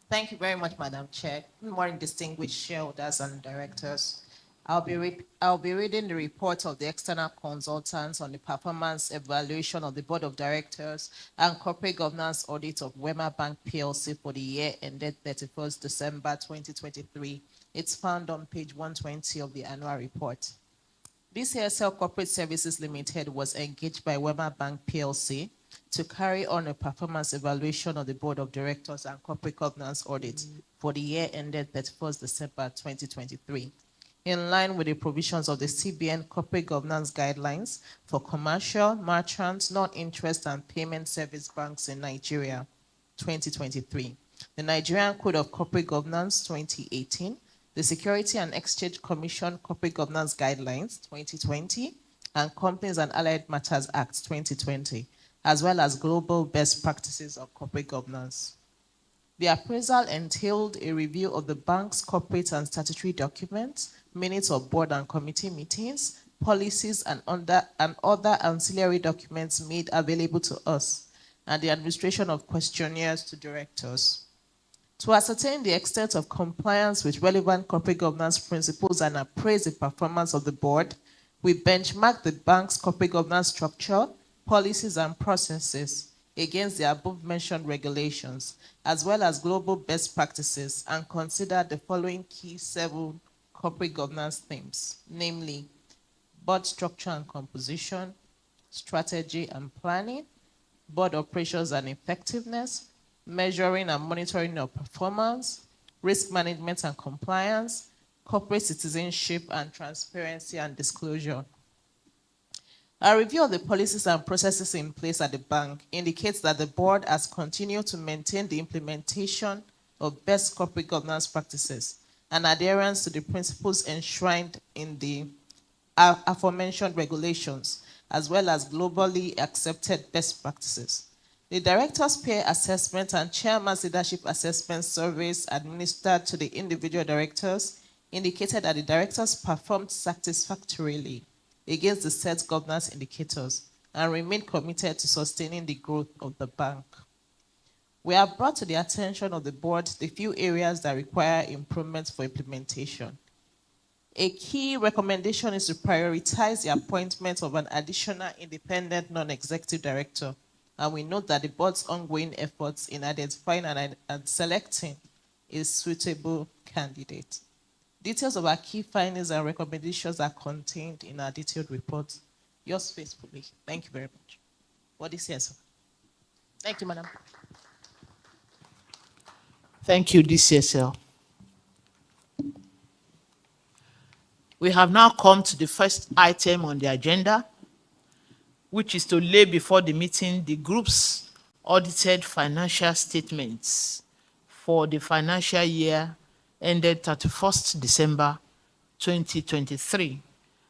C: Thank you very much, Madam Chair. Good morning, distinguished shareholders and directors. I'll be reading the report of the external consultants on the performance evaluation of the Board of Directors and Corporate Governance Audit of Wema Bank PLC for the year ended 31st December 2023. It's found on page 120 of the annual report. DCSL Corporate Services Limited was engaged by Wema Bank PLC to carry on a performance evaluation of the Board of Directors and Corporate Governance Audit for the year ended 31st December 2023. In line with the provisions of the CBN Corporate Governance Guidelines for commercial, merchant, non-interest, and payment service banks in Nigeria, 2023, the Nigerian Code of Corporate Governance, 2018, the Security and Exchange Commission Corporate Governance Guidelines, 2020, and Companies and Allied Matters Act, 2020, as well as Global Best Practices of Corporate Governance.
B: The appraisal entailed a review of the bank's corporate and statutory documents, minutes of board and committee meetings, policies, and other ancillary documents made available to us, and the administration of questionnaires to directors. To ascertain the extent of compliance with relevant corporate governance principles and appraise the performance of the board, we benchmarked the bank's corporate governance structure, policies, and processes against the above-mentioned regulations, as well as global best practices, and considered the following key 7 corporate governance themes, namely board structure and composition, strategy and planning, board operations and effectiveness, measuring and monitoring of performance, risk management and compliance, corporate citizenship, and transparency and disclosure. A review of the policies and processes in place at the bank indicates that the board has continued to maintain the implementation of best corporate governance practices and adherence to the principles enshrined in the aforementioned regulations, as well as globally accepted best practices. The director's peer assessment and chairman's leadership assessment surveys administered to the individual directors indicated that the directors performed satisfactorily against the set governance indicators and remained committed to sustaining the growth of the bank. We have brought to the attention of the board the few areas that require improvement for implementation. A key recommendation is to prioritize the appointment of an additional independent non-executive director, and we note that the board's ongoing efforts in identifying and selecting a suitable candidate. Details of our key findings and recommendations are contained in our detailed report. Yours faithfully. Thank you very much. What is here, sir? Thank you, madam.
F: Thank you, DCSL. We have now come to the first item on the agenda, which is to lay before the meeting the group's audited financial statements for the financial year ended 31st December 2023,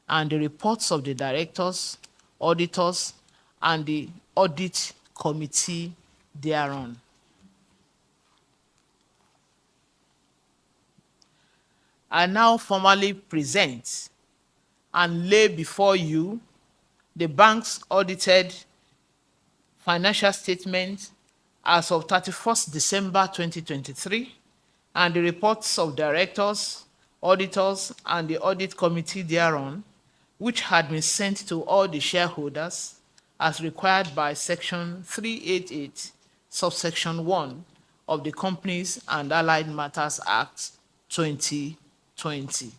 F: and the reports of the directors, auditors, and the audit committee thereon. I now formally present and lay before you the bank's audited financial statement as of 31st December 2023, and the reports of directors, auditors, and the audit committee thereon, which had been sent to all the shareholders as required by Section 388, subsection 1 of the Companies and Allied Matters Act 2020.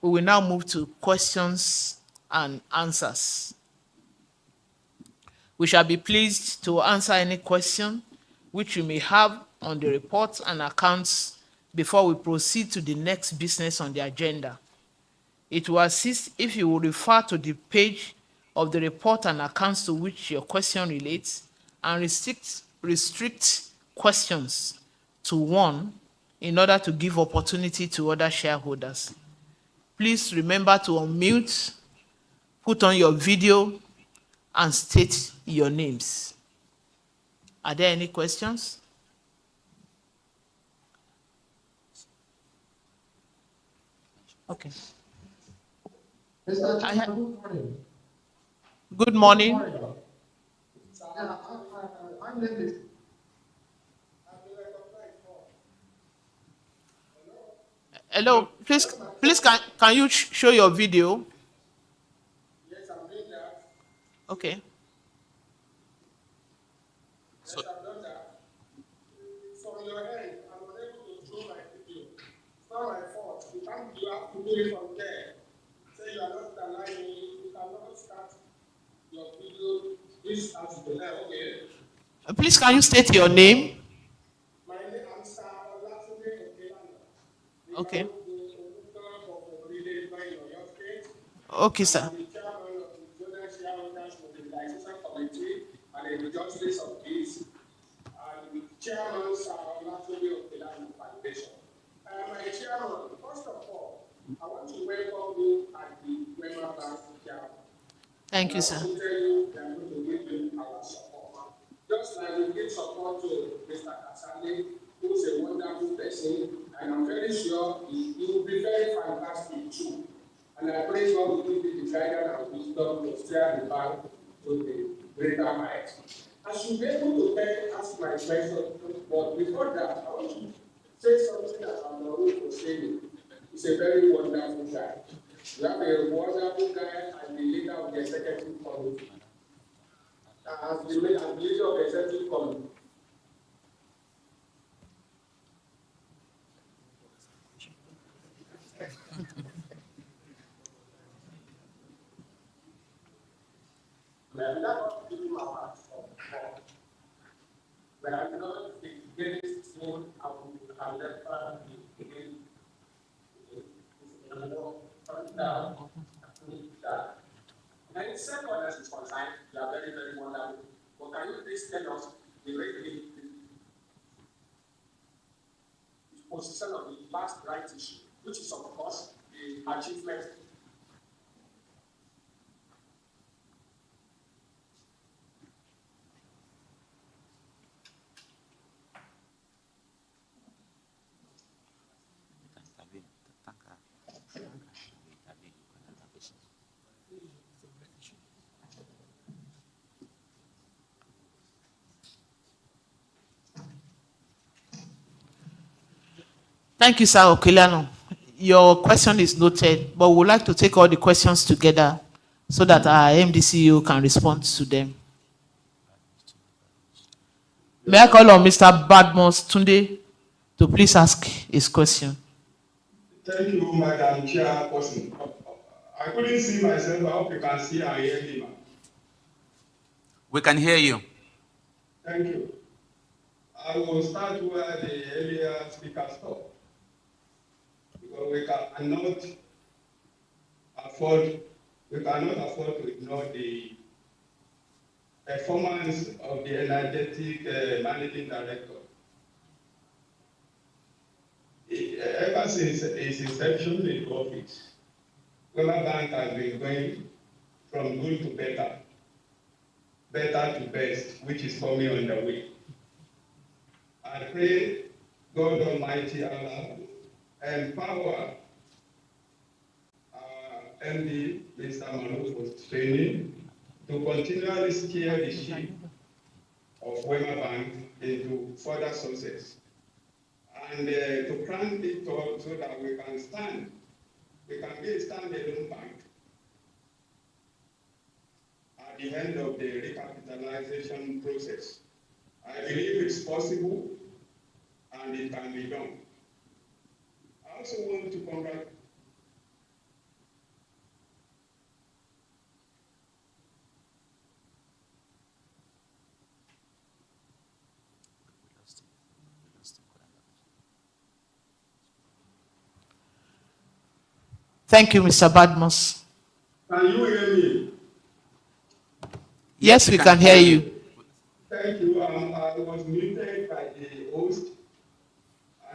F: We will now move to questions and answers. We shall be pleased to answer any question which you may have on the reports and accounts before we proceed to the next business on the agenda. It will assist if you will refer to the page of the report and accounts to which your question relates, and restrict questions to one in order to give opportunity to other shareholders. Please remember to unmute, put on your video, and state your names. Are there any questions? Okay.
G: Mr. Chairman, good morning.
F: Good morning.
G: Yeah, my name is.
F: Hello, please can you show your video?
G: Yes, I'm doing that.
F: Okay.
G: Yes, I've done that. From your end, I'm unable to show my video. It's not my fault. You have to do it from there. Say you are not allowing me. You cannot start your video. This has to be there. Okay.
F: Please can you state your name?
G: My name is Sir Olatunde Okelana.
F: Okay.
G: Okay,
F: Okay, sir.
G: I'm the chairman of the Zonal Shareholders Mobilization Committee and the justice of peace, and the chairman of Olatunde Okelana Foundation. My chairman, first of all,
F: Thank you, sir.
G: I also tell you, we are going to give him our support. Just like we give support to Mr. Kasane, who's a wonderful person, and I'm very sure he will be very fantastic too. And I pray God will give you the guidance and wisdom to steer the bank to the greater height. I should be able to ask my question, but before that, I want to say something that I'm not going to say. He's a very wonderful guy. You have a wonderful guy as the leader of the executive committee. As the leader of the executive committee. We are not giving our hearts for. We are not the greatest thing I will never be again. And second, as is concerned, you are very, very wonderful. But can you please tell us the position of the last right issue, which is, of course, the achievement?
F: Thank you, Sir Okeliano. Your question is noted, but we would like to take all the questions together so that our MDCU can respond to them. May I call on Mr. Badmus Tunde to please ask his question?
H: Thank you, Madam Chairperson. I couldn't see myself. I hope you can see and hear me, ma'am.
A: We can hear you.
H: Thank you. I will start where the earlier speaker stopped. Because we cannot afford to ignore the performance of the energetic managing director. Ever since his inception in office, Wema Bank has been going from good to better to best, which is coming on the way. I pray God Almighty Allah empower MD Mr. Manu for training to continually steer the ship of Wema Bank into further success, and to crank it up so that we can be a standalone bank at the end of the recapitalization process. I believe it's possible and it can be done. I also want to congratulate.
F: Thank you, Mr. Badmus.
H: Can you hear me?
F: Yes, we can hear you.
H: Thank you. I was muted by the host,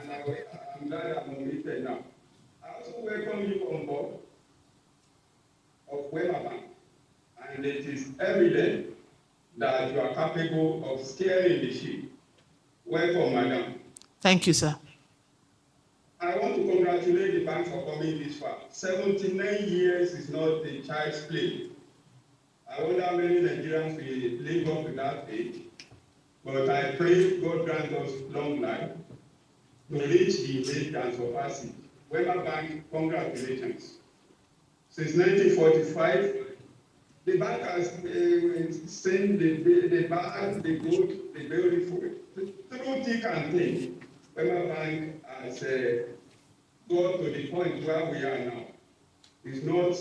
H: and I'm glad I'm unmuted now. I also welcome you on board of Wema Bank, and it is evident that you are capable of steering the ship. Welcome, madam.
F: Thank you, sir.
H: I want to congratulate the bank for coming this far. 79 years is not a child's play. I wonder how many Nigerians will live up to that age. But I pray God grant us long life to reach the age and surpass it. Wema Bank, congratulations. Since 1945, the bank has seen the bad, the good, the beautiful. Through thick and thin, Wema Bank has got to the point where we are now. It's not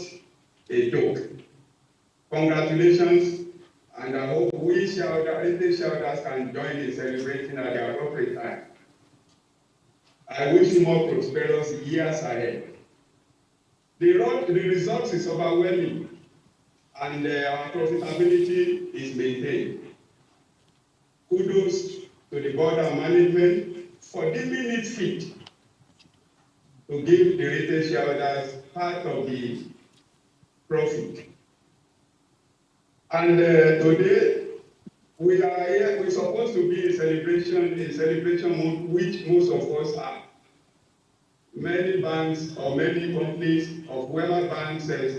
H: a joke. Congratulations, and I hope we shareholders can join in celebrating at the appropriate time. I wish you more prosperous years ahead. The results is overwhelming, and our profitability is maintained. Kudos to the board and management for deeming it fit to give the retail shareholders part of the profit. And today, we are here, we're supposed to be in celebration month, which most of us are. Many banks or many companies of Wema Bank's status,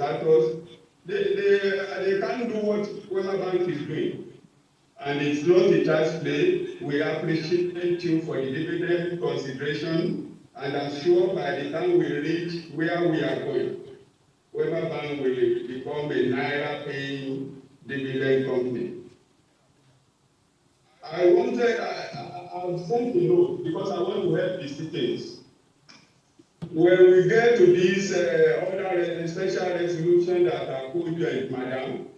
H: they can't do what Wema Bank is doing. And it's not a child's play. We appreciate you for the dividend consideration, and I'm sure by the time we reach where we are going, Wema Bank will become a naira paying dividend company. I've sent a note because I want to help the citizens. When we get to this other special resolution that I put you and Madam,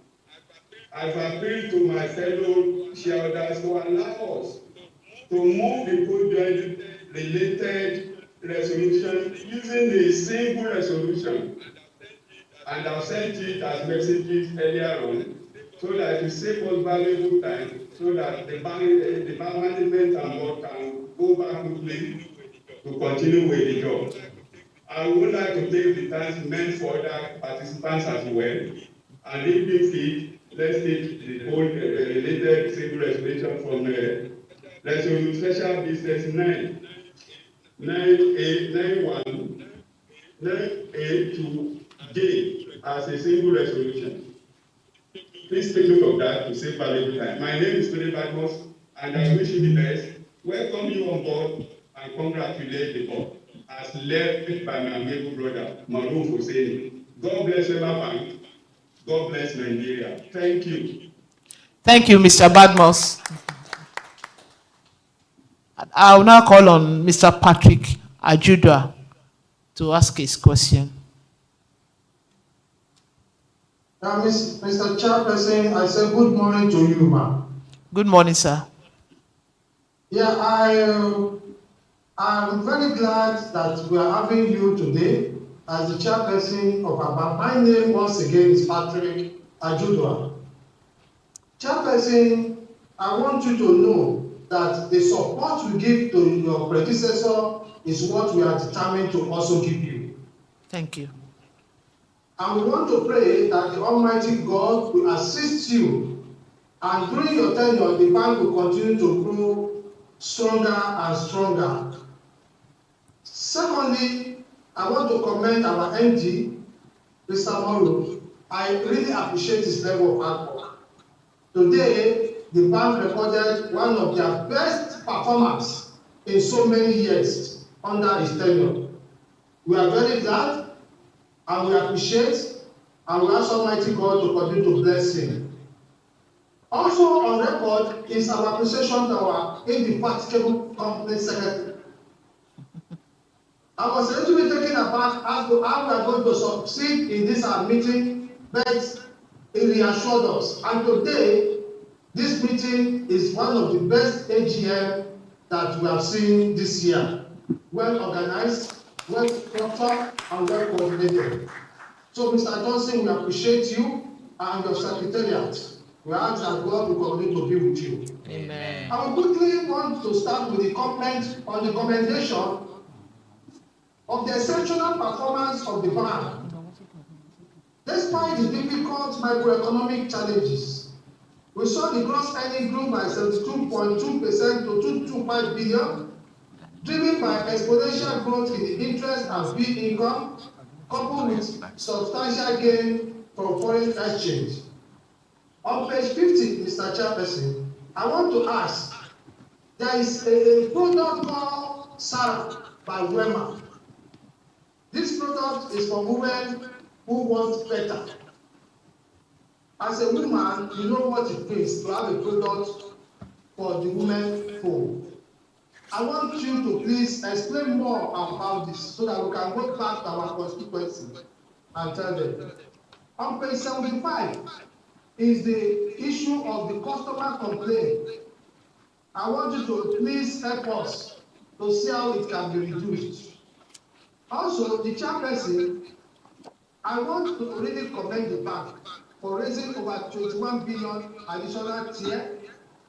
H: I've appealed to my fellow shareholders to allow us to move the project related resolution using a single resolution. And I've sent it as messages earlier on so that it save us valuable time so that the bank management and board can go back quickly to continue with the job. I would like to take the time meant for other participants as well. And if you fit, let's take the whole related single resolution from resolution special business 9A to J as a single resolution. Please take note of that to save valuable time. My name is Philip Badmos, and I wish you the best. Welcome you on board and congratulate the board as led by my amiable brother, Maruf Hussein. God bless Wema Bank. God bless Nigeria. Thank you.
F: Thank you, Mr. Badmos. I will now call on Mr. Patrick Ajudua to ask his question.
G: Mr. Chairperson, I say good morning to you, ma'am.
F: Good morning, sir.
G: Yeah, I'm very glad that we are having you today as the chairperson of our bank. My name once again is Patrick Ajudua. Chairperson, I want you to know that the support we give to your predecessor is what we are determined to also give you.
F: Thank you.
G: And we want to pray that the Almighty God will assist you, and during your tenure, the bank will continue to grow stronger and stronger. Secondly, I want to commend our MD, Mr. Moro. I really appreciate his level of hard work. Today, the bank recorded one of their best performances in so many years under his tenure. We are very glad and we appreciate, and we ask Almighty God to continue to bless him. Also on record is our appreciation to our indefatigable company secretary. I was a little bit taken aback as to how we are going to succeed in this meeting, but he reassured us. And today, this meeting is one of the best AGM that we have seen this year. Well organized, well structured, and well coordinated. So, Mr. Johnson, we appreciate you and your secretariat. We ask that God will continue to be with you.
F: Amen.
G: I will quickly want to start with the comment on the commendation of the exceptional performance of the bank. Despite the difficult microeconomic challenges, we saw the gross earnings grew by 72.2% to 225 billion, driven by exponential growth in the interest and fee income, coupled with substantial gain from foreign exchange. On page 50, Mr. Chairperson, I want to ask, there is a product called Sarah by Wema. This product is for women who want better. As a woman, you know what it means to have a product for the women fold. I want you to please explain more about this so that we can go back to our constituency and tell them. On page 75 is the issue of the customer complaint. I want you to please help us to see how it can be reduced. Also, the chairperson, I want to really commend the bank for raising over 21 billion additional tier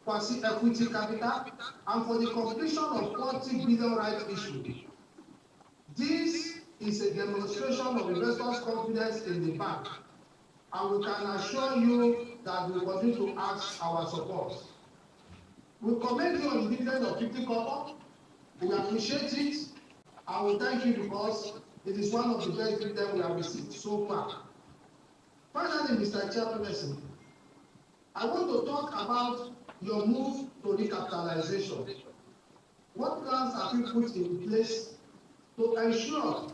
G: quasi equity capital and for the completion of 40 billion rights issue. This is a demonstration of investors' confidence in the bank. and we can assure you that we continue to ask our support. We commend you on the dividend of 50 kobo. We appreciate it, and we thank you because it is one of the best dividends we have received so far. Finally, Mr. Chairperson, I want to talk about your move to recapitalization. What plans have you put in place to ensure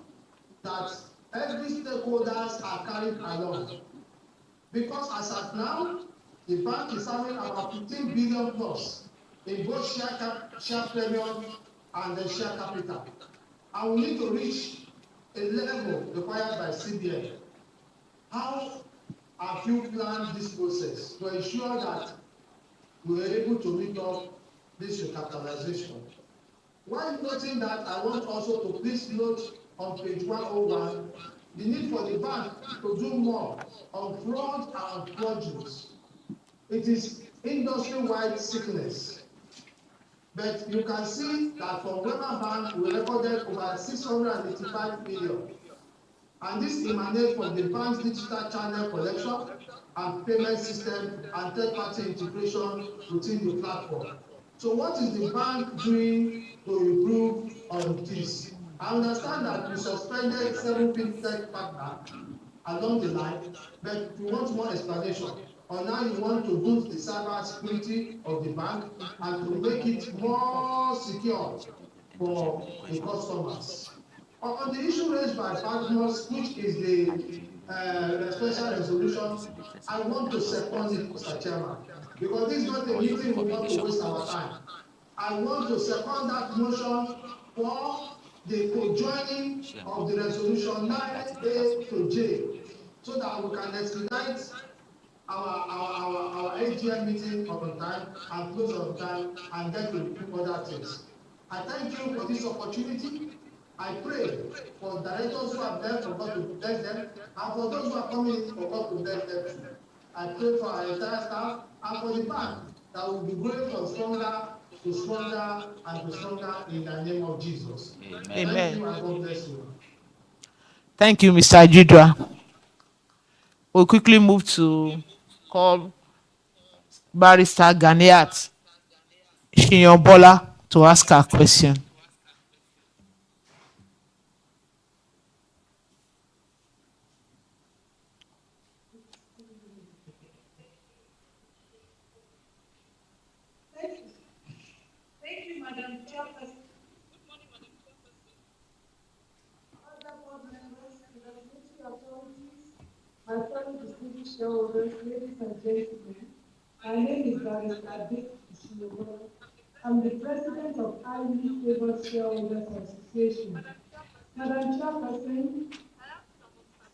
G: that every stakeholders are carried along? Because as at now, the bank is having about 15 billion plus in both share premium and the share capital. And we need to reach a level required by CBN. How have you planned this process to ensure that we are able to meet up this recapitalization? While noting that, I want also to please note on page 101 the need for the bank to do more on fraud and fraudulence. It is industry-wide sickness. But you can see that for Wema Bank, we recorded over 685 million. And this emanates from the bank's digital channel collection and payment system and third-party integration within the platform. So what is the bank doing to improve on this? I understand that you suspended 7 fintech partners along the line, but you want more explanation on how you want to boost the cyber security of the bank and to make it more secure for the customers. On the issue raised by Badmus, which is the special resolution, I want to second it, Mr. Chairman, because this is not a meeting we want to waste our time. I want to second that motion for the co-joining of the resolution 9A to J, so that we can expedite our AGM meeting on time and close on time and get to do other things. I thank you for this opportunity. I pray for directors who have left for God to bless them, and for those who are coming in for God to bless them too. I pray for our entire staff and for the bank that will be going from stronger to stronger and to stronger in the name of Jesus.
F: Amen.
G: Thank you and God bless you.
F: Thank you, Mr. Jidra. We'll quickly move to call Barrister Ganiat Shiyonbola to ask her question.
I: Thank you, Madam Chairperson. Other board members, regulatory authorities, my fellow distinguished shareholders, ladies and gentlemen, my name is Barrister Dick Ishinobu. I'm the president of Highly Favored Shareholders Association. Madam Chairperson,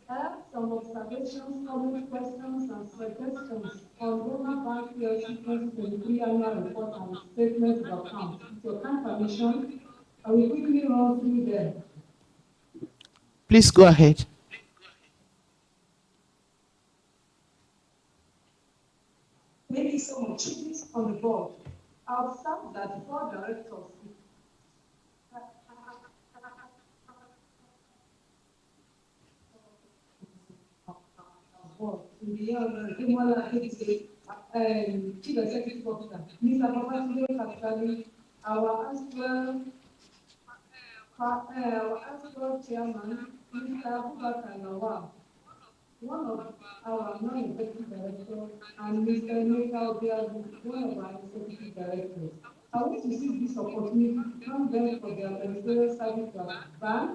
I: I have some observations, comments, questions, and suggestions on Wema Bank PLC 2023 annual report and statement of account. With your kind permission, I will quickly run through them.
F: Please go ahead.
I: Thank you so much. Please on the board. I observed that the board directors in the Chief Executive Officer, Mr. Babatunde Kasali, our actual chairman, Mr. Abubakar Lawal, one of our non-executive directors, and Mr. Emeka Obiagu, one of our executive directors. I want to seize this opportunity to thank them for their ministerial service to our bank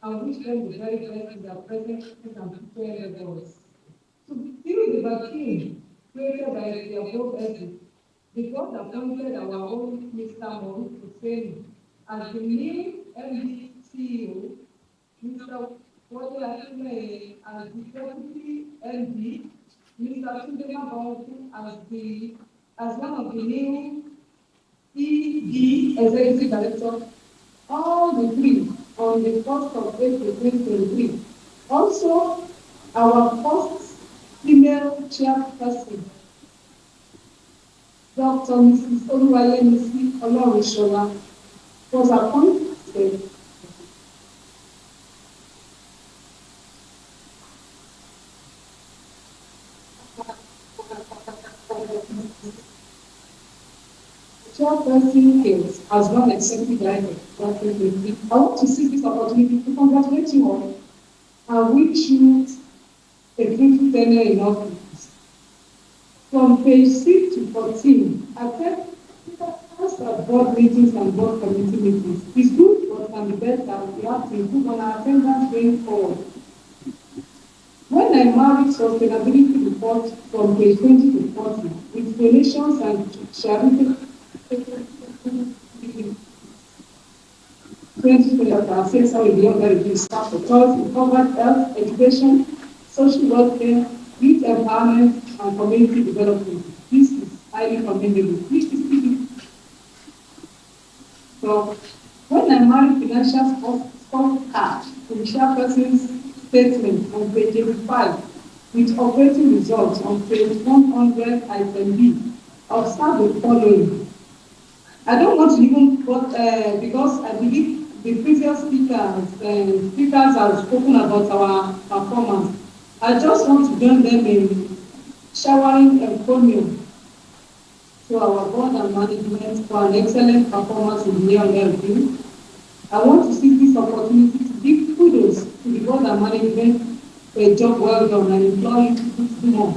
I: and wish them the very best in their present and future endeavors. To fill the vacuum created by the above exit, the board appointed our own Mr. Maureen Hussein as the new MD CEO, Mr. Wale Akinwumi as the deputy MD, Mr. Tunde Mabaoku as one of the new ED executive director, all agreed on the 1st of April 2023. Also, our first female chairperson, Dr. Mrs. Oluwayemisi Olorishola, was appointed chairperson Hills as one executive director. I want to seize this opportunity to congratulate you all and wish you a fruitful tenure in office. From page 6 to 14, attend at board meetings and board committee meetings. It's good, but can be better. We have to improve on our attendance going forward. When I married sustainability report from page 20 to 40, with donations and charity 2020 our sales are beyond the review staff because it covered health, education, social welfare, youth empowerment, and community development. This is highly commendable. So when I married financial scorecard to the chairperson's statement on page 85 with operating results on page 100 item B, observe the following. I don't want to even, because I believe the previous speakers have spoken about our performance. I just want to join them in showering encomium to our board and management for an excellent performance in the year under review. I want to seize this opportunity to give kudos to the board and management for a job well done and implore you to do more.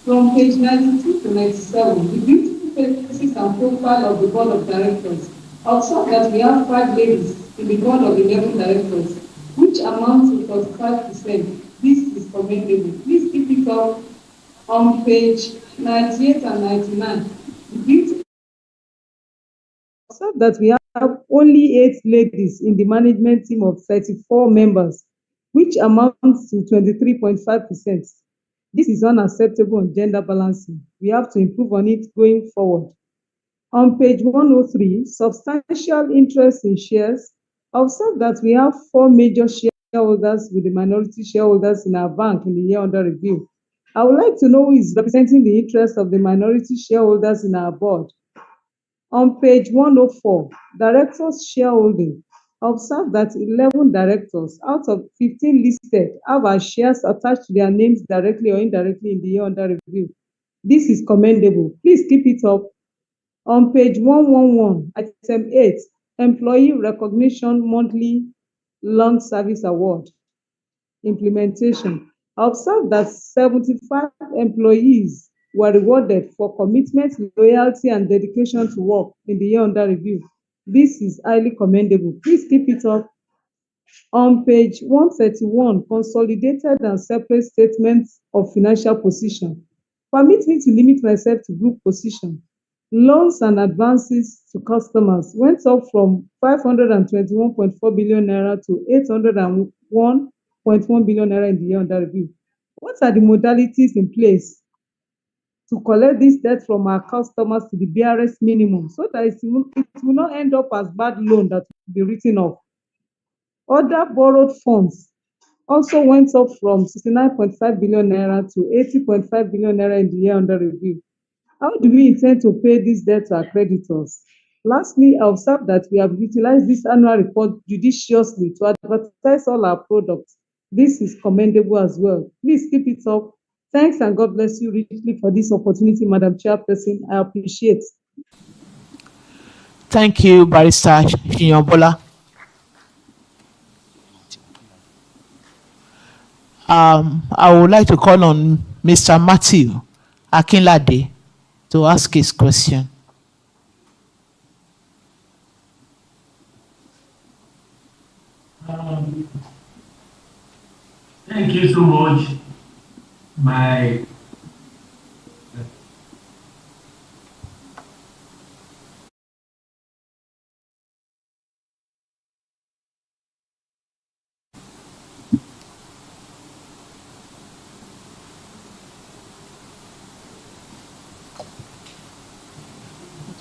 I: From page 92 to 97, the beautiful faces and profile of the board of directors. Observe that we have 5 ladies in the board of 11 directors, which amounts to 45%. This is commendable. Please keep it up. On page 98 and 99, the beautiful observe that we have only 8 ladies in the management team of 34 members, which amounts to 23.5%. This is unacceptable on gender balancing. We have to improve on it going forward. On page 103, substantial interest in shares. Observe that we have 4 major shareholders with the minority shareholders in our bank in the year under review. I would like to know who is representing the interest of the minority shareholders in our board. On page 104, directors' shareholding. Observe that 11 directors out of 15 listed have our shares attached to their names directly or indirectly in the year under review. This is commendable. Please keep it up. On page 111, item 8, employee recognition monthly long service award implementation. Observe that 75 employees were rewarded for commitment, loyalty, and dedication to work in the year under review. This is highly commendable. Please keep it up. On page 131, consolidated and separate statements of financial position. Permit me to limit myself to group position. Loans and advances to customers went up from 521.4 billion naira to 801.1 billion naira in the year under review. What are the modalities in place to collect this debt from our customers to the BRS minimum so that it will not end up as bad loan that will be written off? Other borrowed funds also went up from 69.5 billion naira to 80.5 billion naira in the year under review. How do we intend to pay this debt to our creditors? Lastly, I observe that we have utilized this annual report judiciously to advertise all our products. This is commendable as well. Please keep it up. Thanks and God bless you richly for this opportunity, Madam Chairperson. I appreciate.
F: Thank you, Barrister Shinyonbola. I would like to call on Mr. Matthew Akinlade to ask his question.
J: Thank you so much, my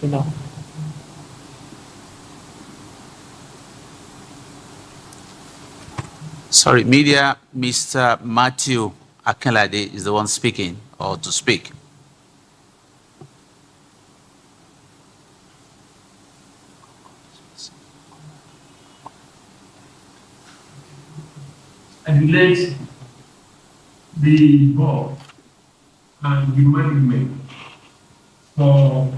F: No.
A: Sorry, media, Mr. Matthew Akinlade is the one speaking or to speak.
J: congratulate the board and the management for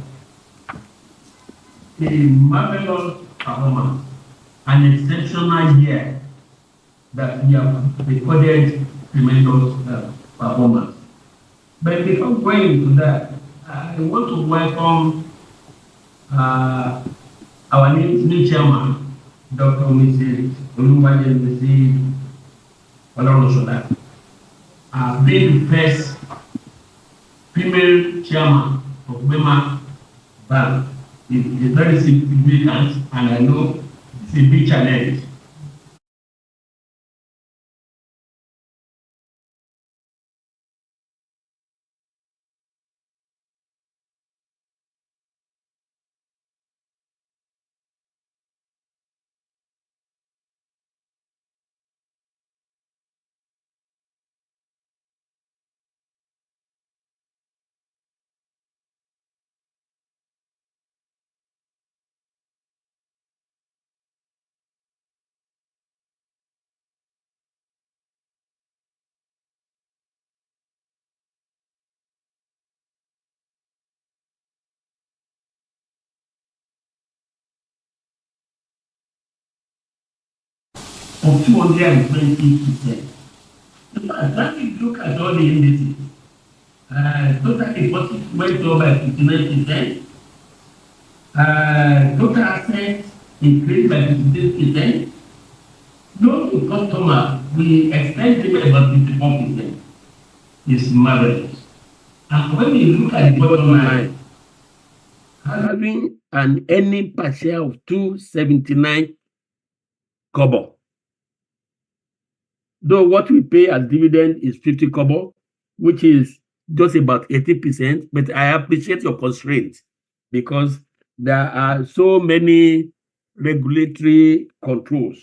J: a marvelous performance, an exceptional year that we have recorded tremendous performance. But before going into that, I want to welcome our new chairman, Dr. Mrs. Oluwaje Mrs. Olorunsola, being the first female chairman of Wema Bank is very significant, and I know it's a big challenge. Of 220%. In fact, when you look at all the indices, total deposits went up by 59%, total assets increased by 58%, loan to customer, we extend them about 54%. It's marvelous. And when you look at the bottom line, having an earning per share of 279 kobo, though what we pay as dividend is 50 kobo, which is just about 80%, but I appreciate your constraints because there are so many regulatory controls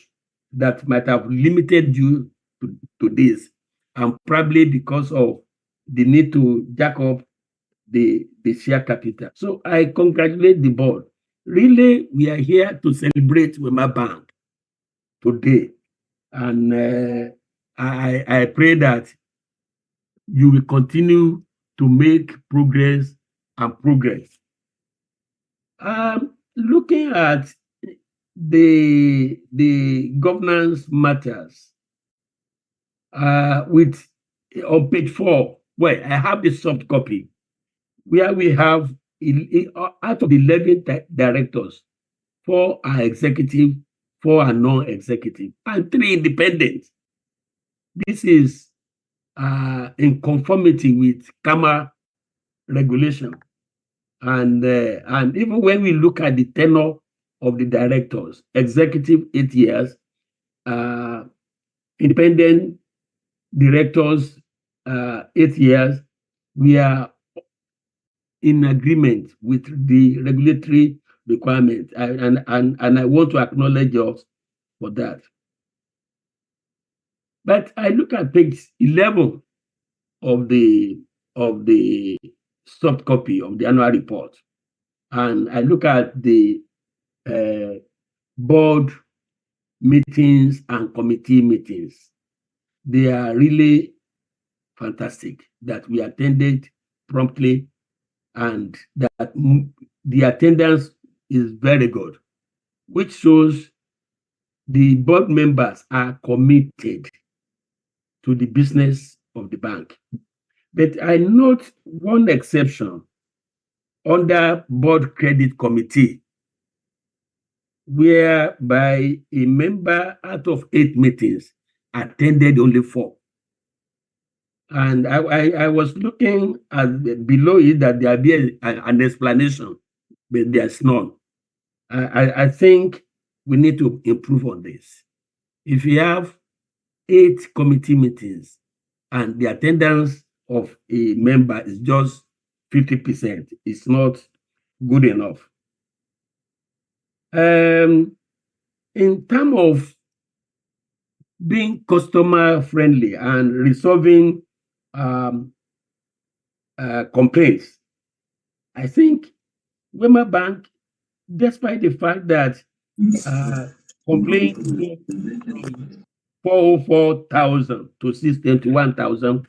J: that might have limited you to this, and probably because of the need to jack up the share capital. So I congratulate the board. Really, we are here to celebrate Wema Bank today. And I pray that you will continue to make progress and progress. Looking at the governance matters, with on page 4, well, I have the soft copy where we have out of the 11 directors, 4 are executive, 4 are non-executive, and 3 independent. This is in conformity with CAMA regulation. And even when we look at the tenure of the directors, executive 8 years, independent directors 8 years, we are in agreement with the regulatory requirement. And I want to acknowledge us for that. But I look at page 11 of the soft copy of the annual report, and I look at the board meetings and committee meetings. They are really fantastic that we attended promptly, and that the attendance is very good, which shows the board members are committed to the business of the bank. But I note one exception under board credit committee, whereby a member out of 8 meetings attended only 4. And I was looking at below it that there be an explanation, but there's none. I think we need to improve on this. If you have 8 committee meetings and the attendance of a member is just 50%, it's not good enough. In terms of being customer friendly and resolving complaints, I think Wema Bank, despite the fact that complaints from 404,000 to 621,000,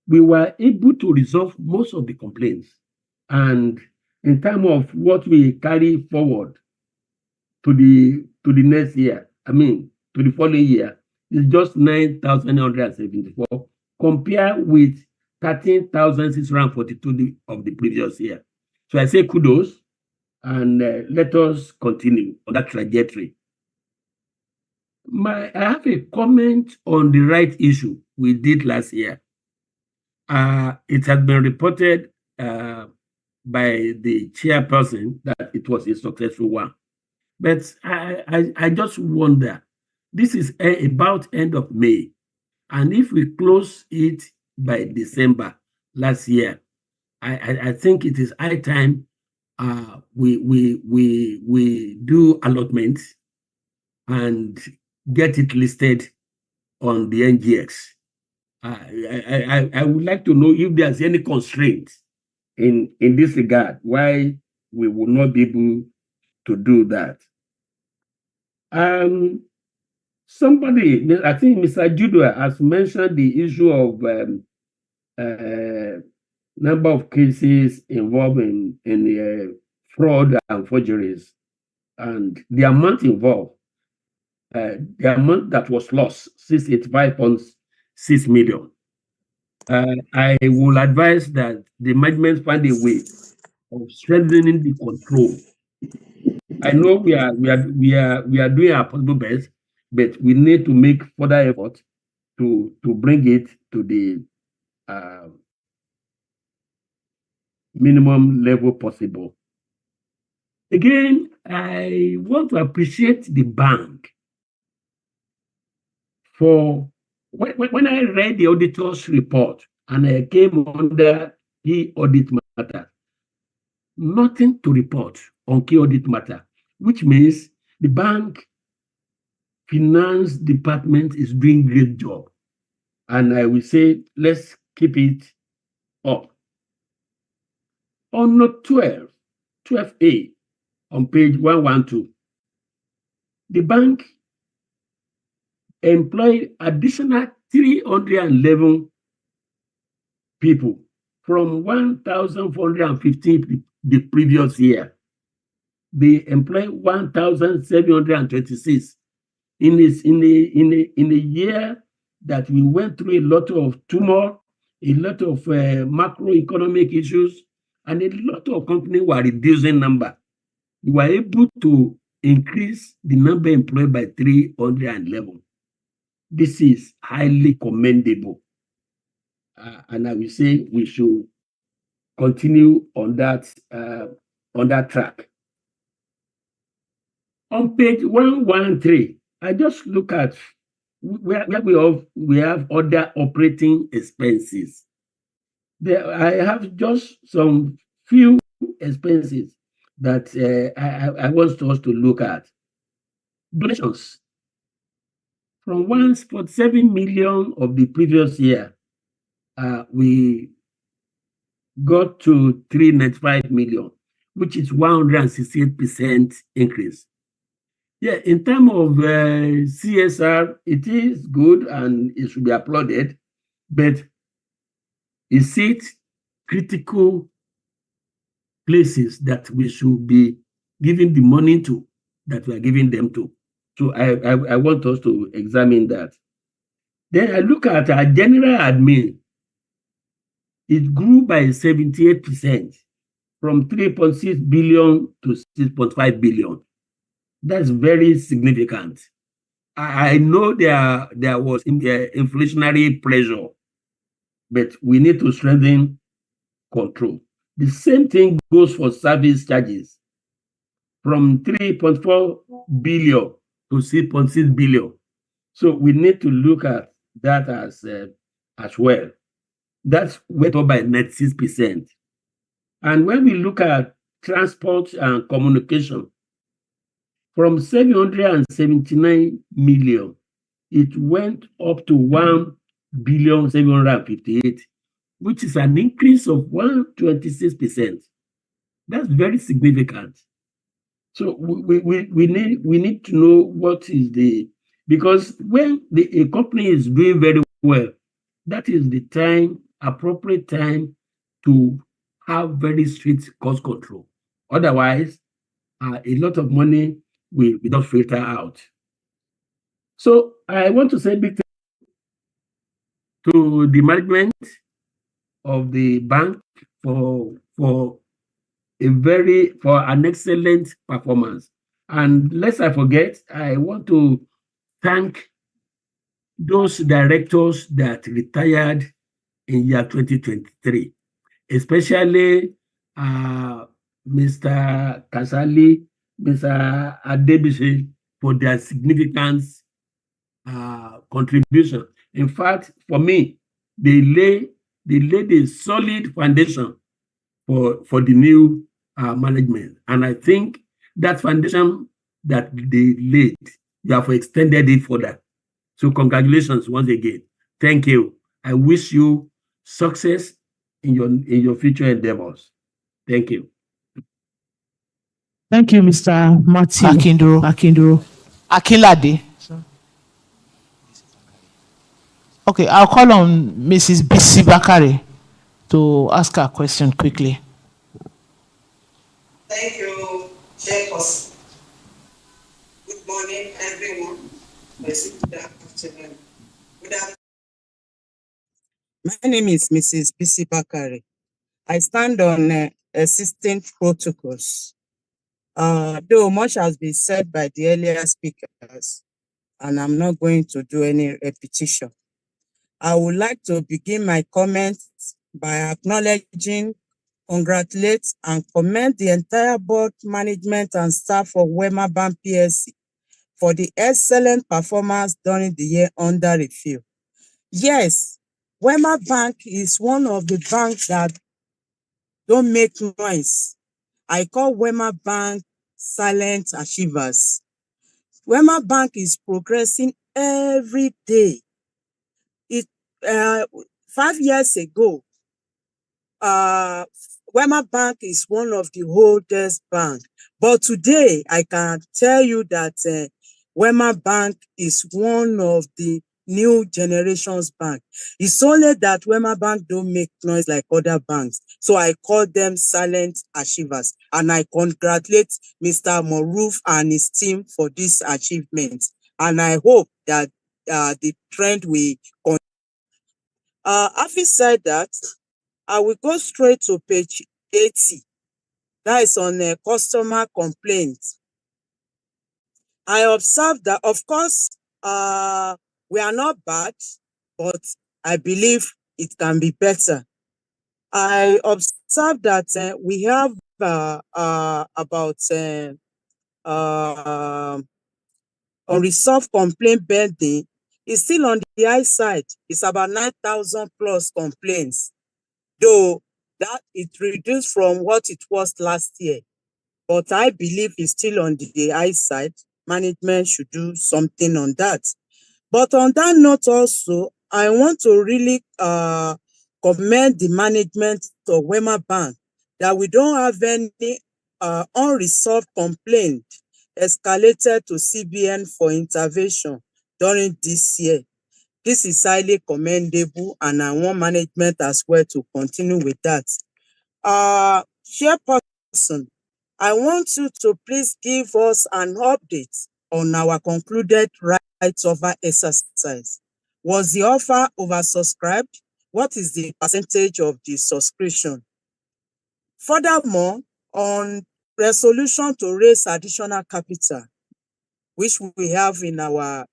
J: we were able to resolve most of the complaints. And in terms of what we carry forward to the next year, I mean, to the following year, is just 9,174, compared with 13,642 of the previous year. So I say kudos, and let us continue on that trajectory. I have a comment on the right issue we did last year. It has been reported by the chairperson that it was a successful one. But I just wonder, this is about end of May, and if we close it by December last year, I think it is high time we do allotment and get it listed on the NGX. I would like to know if there's any constraint in this regard, why we will not be able to do that. Somebody, I think Mr. Judua has mentioned the issue of number of cases involving in fraud and forgeries, and the amount involved, the amount that was lost, 685.6 million. I will advise that the management find a way of strengthening the control. I know we are doing our possible best, but we need to make further effort to bring it to the minimum level possible. Again, I want to appreciate the bank for when I read the auditor's report and I came under key audit matter, nothing to report on key audit matter, which means the bank finance department is doing great job. And I will say, let's keep it up. On note 12A, on page 112, the bank employed additional 311 people from 1,415 the previous year. They employed 1,726 in a year that we went through a lot of turmoil, a lot of macroeconomic issues, and a lot of companies were reducing number. We were able to increase the number employed by 311. This is highly commendable. And I will say we should continue on that track. On page 113, I just look at where we have other operating expenses. There, I have just some few expenses that I want us to look at. Donations from 1.7 million of the previous year, we got to 395 million, which is 168% increase. Yeah, in terms of CSR, it is good and it should be applauded, but is it critical places that we should be giving the money to, that we are giving them to? So I want us to examine that. Then I look at our general admin. It grew by 78% from 3.6 billion to 6.5 billion. That's very significant. I know there was inflationary pressure, but we need to strengthen control. The same thing goes for service charges, from 3.4 billion to 6.6 billion. So we need to look at that as well. That's went up by 96%. And when we look at transport and communication, from 779 million, it went up to 1,758,000,000, which is an increase of 126%. That's very significant. So we need to know what is because when a company is doing very well, that is the appropriate time to have very strict cost control. Otherwise, a lot of money will not filter out. So I want to say big thank to the management of the bank for an excellent performance. And lest I forget, I want to thank those directors that retired in year 2023, especially Mr. Kasali, Mr. Adebisi, for their significant contribution. In fact, for me, they laid a solid foundation for the new management. And I think that foundation that they laid, you have extended it further. So congratulations once again. Thank you. I wish you success in your future endeavors. Thank you.
F: Thank you, Mr. Matthew Akinduro. Akinlade. Okay, I'll call on Mrs. Bisi Bakare to ask her question quickly.
K: Thank you, Chairperson. Good morning, everyone. Good afternoon. My name is Mrs. Bisi Bakare. I stand on existing protocols. Though much has been said by the earlier speakers, and I'm not going to do any repetition. I would like to begin my comments by acknowledging, congratulate, and commend the entire board, management, and staff of Wema Bank PLC for the excellent performance during the year under review. Yes, Wema Bank is one of the banks that don't make noise. I call Wema Bank silent achievers. Wema Bank is progressing every day. 5 years ago, Wema Bank is one of the oldest banks. But today, I can tell you that Wema Bank is one of the new generations bank. It's only that Wema Bank don't make noise like other banks. So I call them silent achievers. And I congratulate Mr. Moruf and his team for this achievement. And I hope that the trend will continue. Having said that, I will go straight to page 80. That is on a customer complaint. I observed that, of course, we are not bad, but I believe it can be better. I observed that we have about unresolved complaint pending. It's still on the high side. It's about 9,000 plus complaints, though that it reduced from what it was last year. But I believe it's still on the high side. Management should do something on that. But on that note also, I want to really commend the management of Wema Bank that we don't have any unresolved complaint escalated to CBN for intervention during this year. This is highly commendable, and I want management as well to continue with that. Chairperson, I want you to please give us an update on our concluded rights offer exercise. Was the offer oversubscribed? What is the percentage of the subscription? Furthermore, on resolution to raise additional capital, which we have in our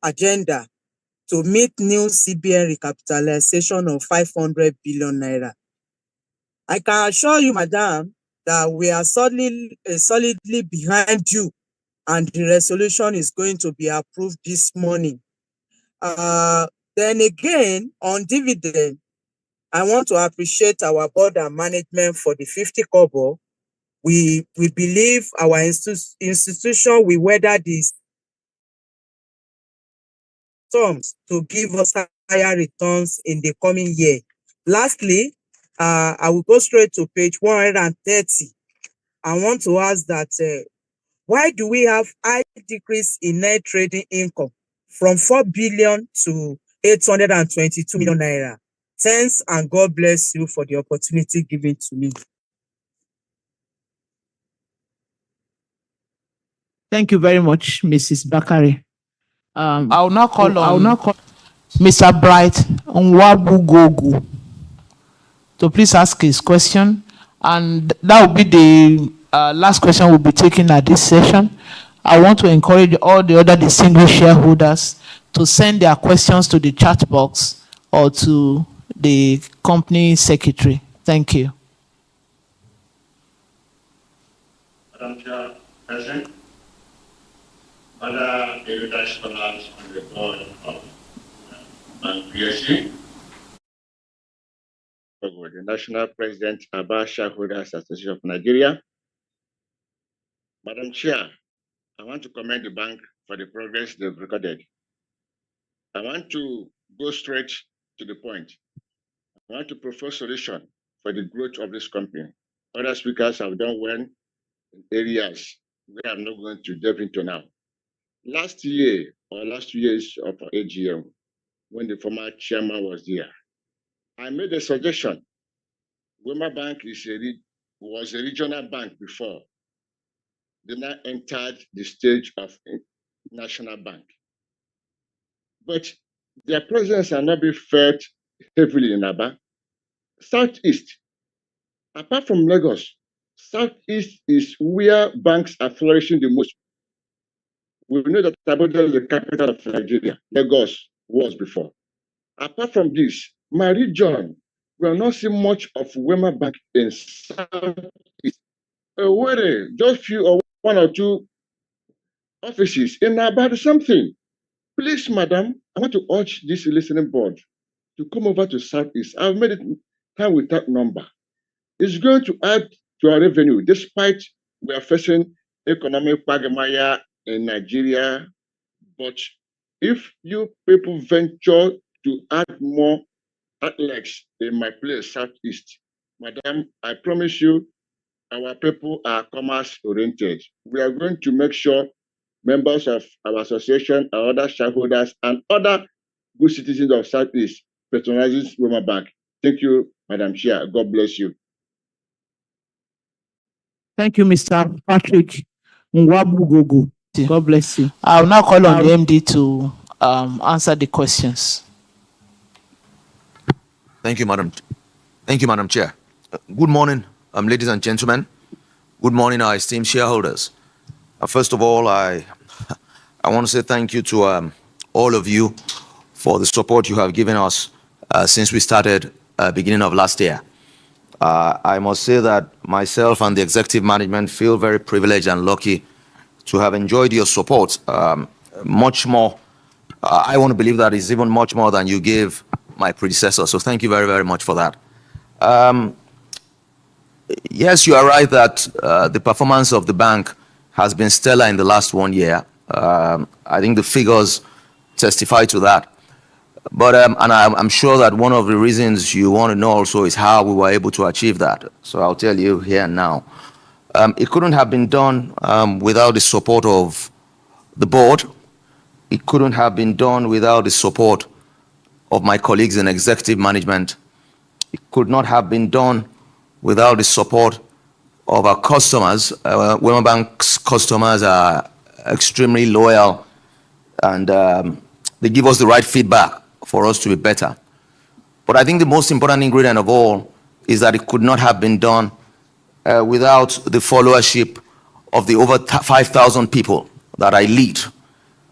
K: agenda to meet new CBN recapitalization of 500 billion naira. I can assure you, madam, that we are solidly behind you, and the resolution is going to be approved this morning. Then again, on dividend, I want to appreciate our board and management for the 50 kobo. We believe our institution will weather these storms to give us higher returns in the coming year. Lastly, I will go straight to page 130. I want to ask that why do we have high decrease in net trading income from 4 billion to 822 million naira? Thanks and God bless you for the opportunity given to me.
F: Thank you very much, Mrs. Bakari. I'll now call Mr. Bright Nwabugogu to please ask his question. And that will be the last question we'll be taking at this session. I want to encourage all the other distinguished shareholders to send their questions to the chat box or to the company secretary. Thank you.
L: Madam Chair, present. Other heritage scholars on the board of PSC. The National President, Aba Shareholders Association of Nigeria. Madam Chair, I want to commend the bank for the progress they've recorded. I want to go straight to the point. I want to propose solution for the growth of this company. Other speakers have done well in areas where I'm not going to delve into now. Last year or last 2 years of AGM, when the former chairman was there, I made a suggestion. Wema Bank was a regional bank before. They now entered the stage of national bank. But their presence are not being felt heavily in Aba. Southeast, apart from Lagos, Southeast is where banks are flourishing the most. We know that Abuja is the capital of Nigeria. Lagos was before. Apart from this, my region will not see much of Wema Bank in Southeast. Just few or one or two offices in about something. Please, madam, I want to urge this listening board to come over to Southeast. I've made it time without number. It's going to add to our revenue, despite we are facing economic quagmire in Nigeria. But if you people venture to add more outlets in my place, Southeast, madam, I promise you, our people are commerce oriented. We are going to make sure members of our association, our other shareholders, and other good citizens of Southeast patronizes Wema Bank. Thank you, Madam Chair. God bless you.
F: Thank you, Mr. Patrick Nwabugogu. God bless you. I'll now call on the MD to answer the questions.
M: Thank you, Madam Chair. Good morning, ladies and gentlemen. Good morning, our esteemed shareholders. First of all, I want to say thank you to all of you for the support you have given us since we started beginning of last year. I must say that myself and the executive management feel very privileged and lucky to have enjoyed your support much more. I want to believe that is even much more than you gave my predecessor. So thank you very, very much for that. Yes, you are right that the performance of the bank has been stellar in the last 1 year. I think the figures testify to that. But and I'm sure that one of the reasons you want to know also is how we were able to achieve that. So I'll tell you here and now. It couldn't have been done without the support of the board. It couldn't have been done without the support of my colleagues in executive management. It could not have been done without the support of our customers. Wema Bank's customers are extremely loyal, and they give us the right feedback for us to be better. But I think the most important ingredient of all is that it could not have been done without the followership of the over 5,000 people that I lead.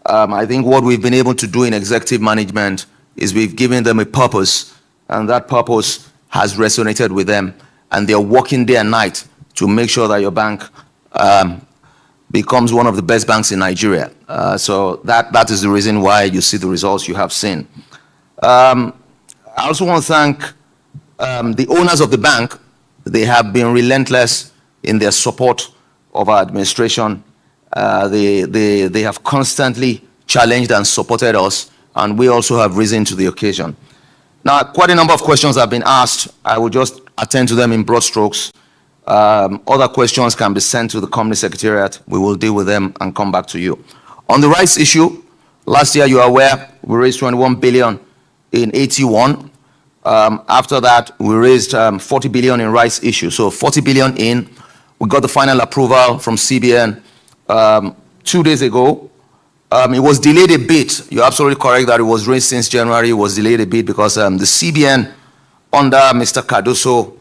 M: I think what we've been able to do in executive management is we've given them a purpose, and that purpose has resonated with them, and they're working day and night to make sure that your bank becomes one of the best banks in Nigeria. So that is the reason why you see the results you have seen. I also want to thank the owners of the bank. They have been relentless in their support of our administration. They have constantly challenged and supported us, and we also have risen to the occasion. Now, quite a number of questions have been asked. I will just attend to them in broad strokes. Other questions can be sent to the company secretariat. We will deal with them and come back to you. On the rights issue, last year, you are aware, we raised 21 billion in 81. After that, we raised 40 billion in rights issue. So 40 billion in. We got the final approval from CBN 2 days ago. It was delayed a bit. You're absolutely correct that it was raised since January. It was delayed a bit because the CBN under Mr. Cardoso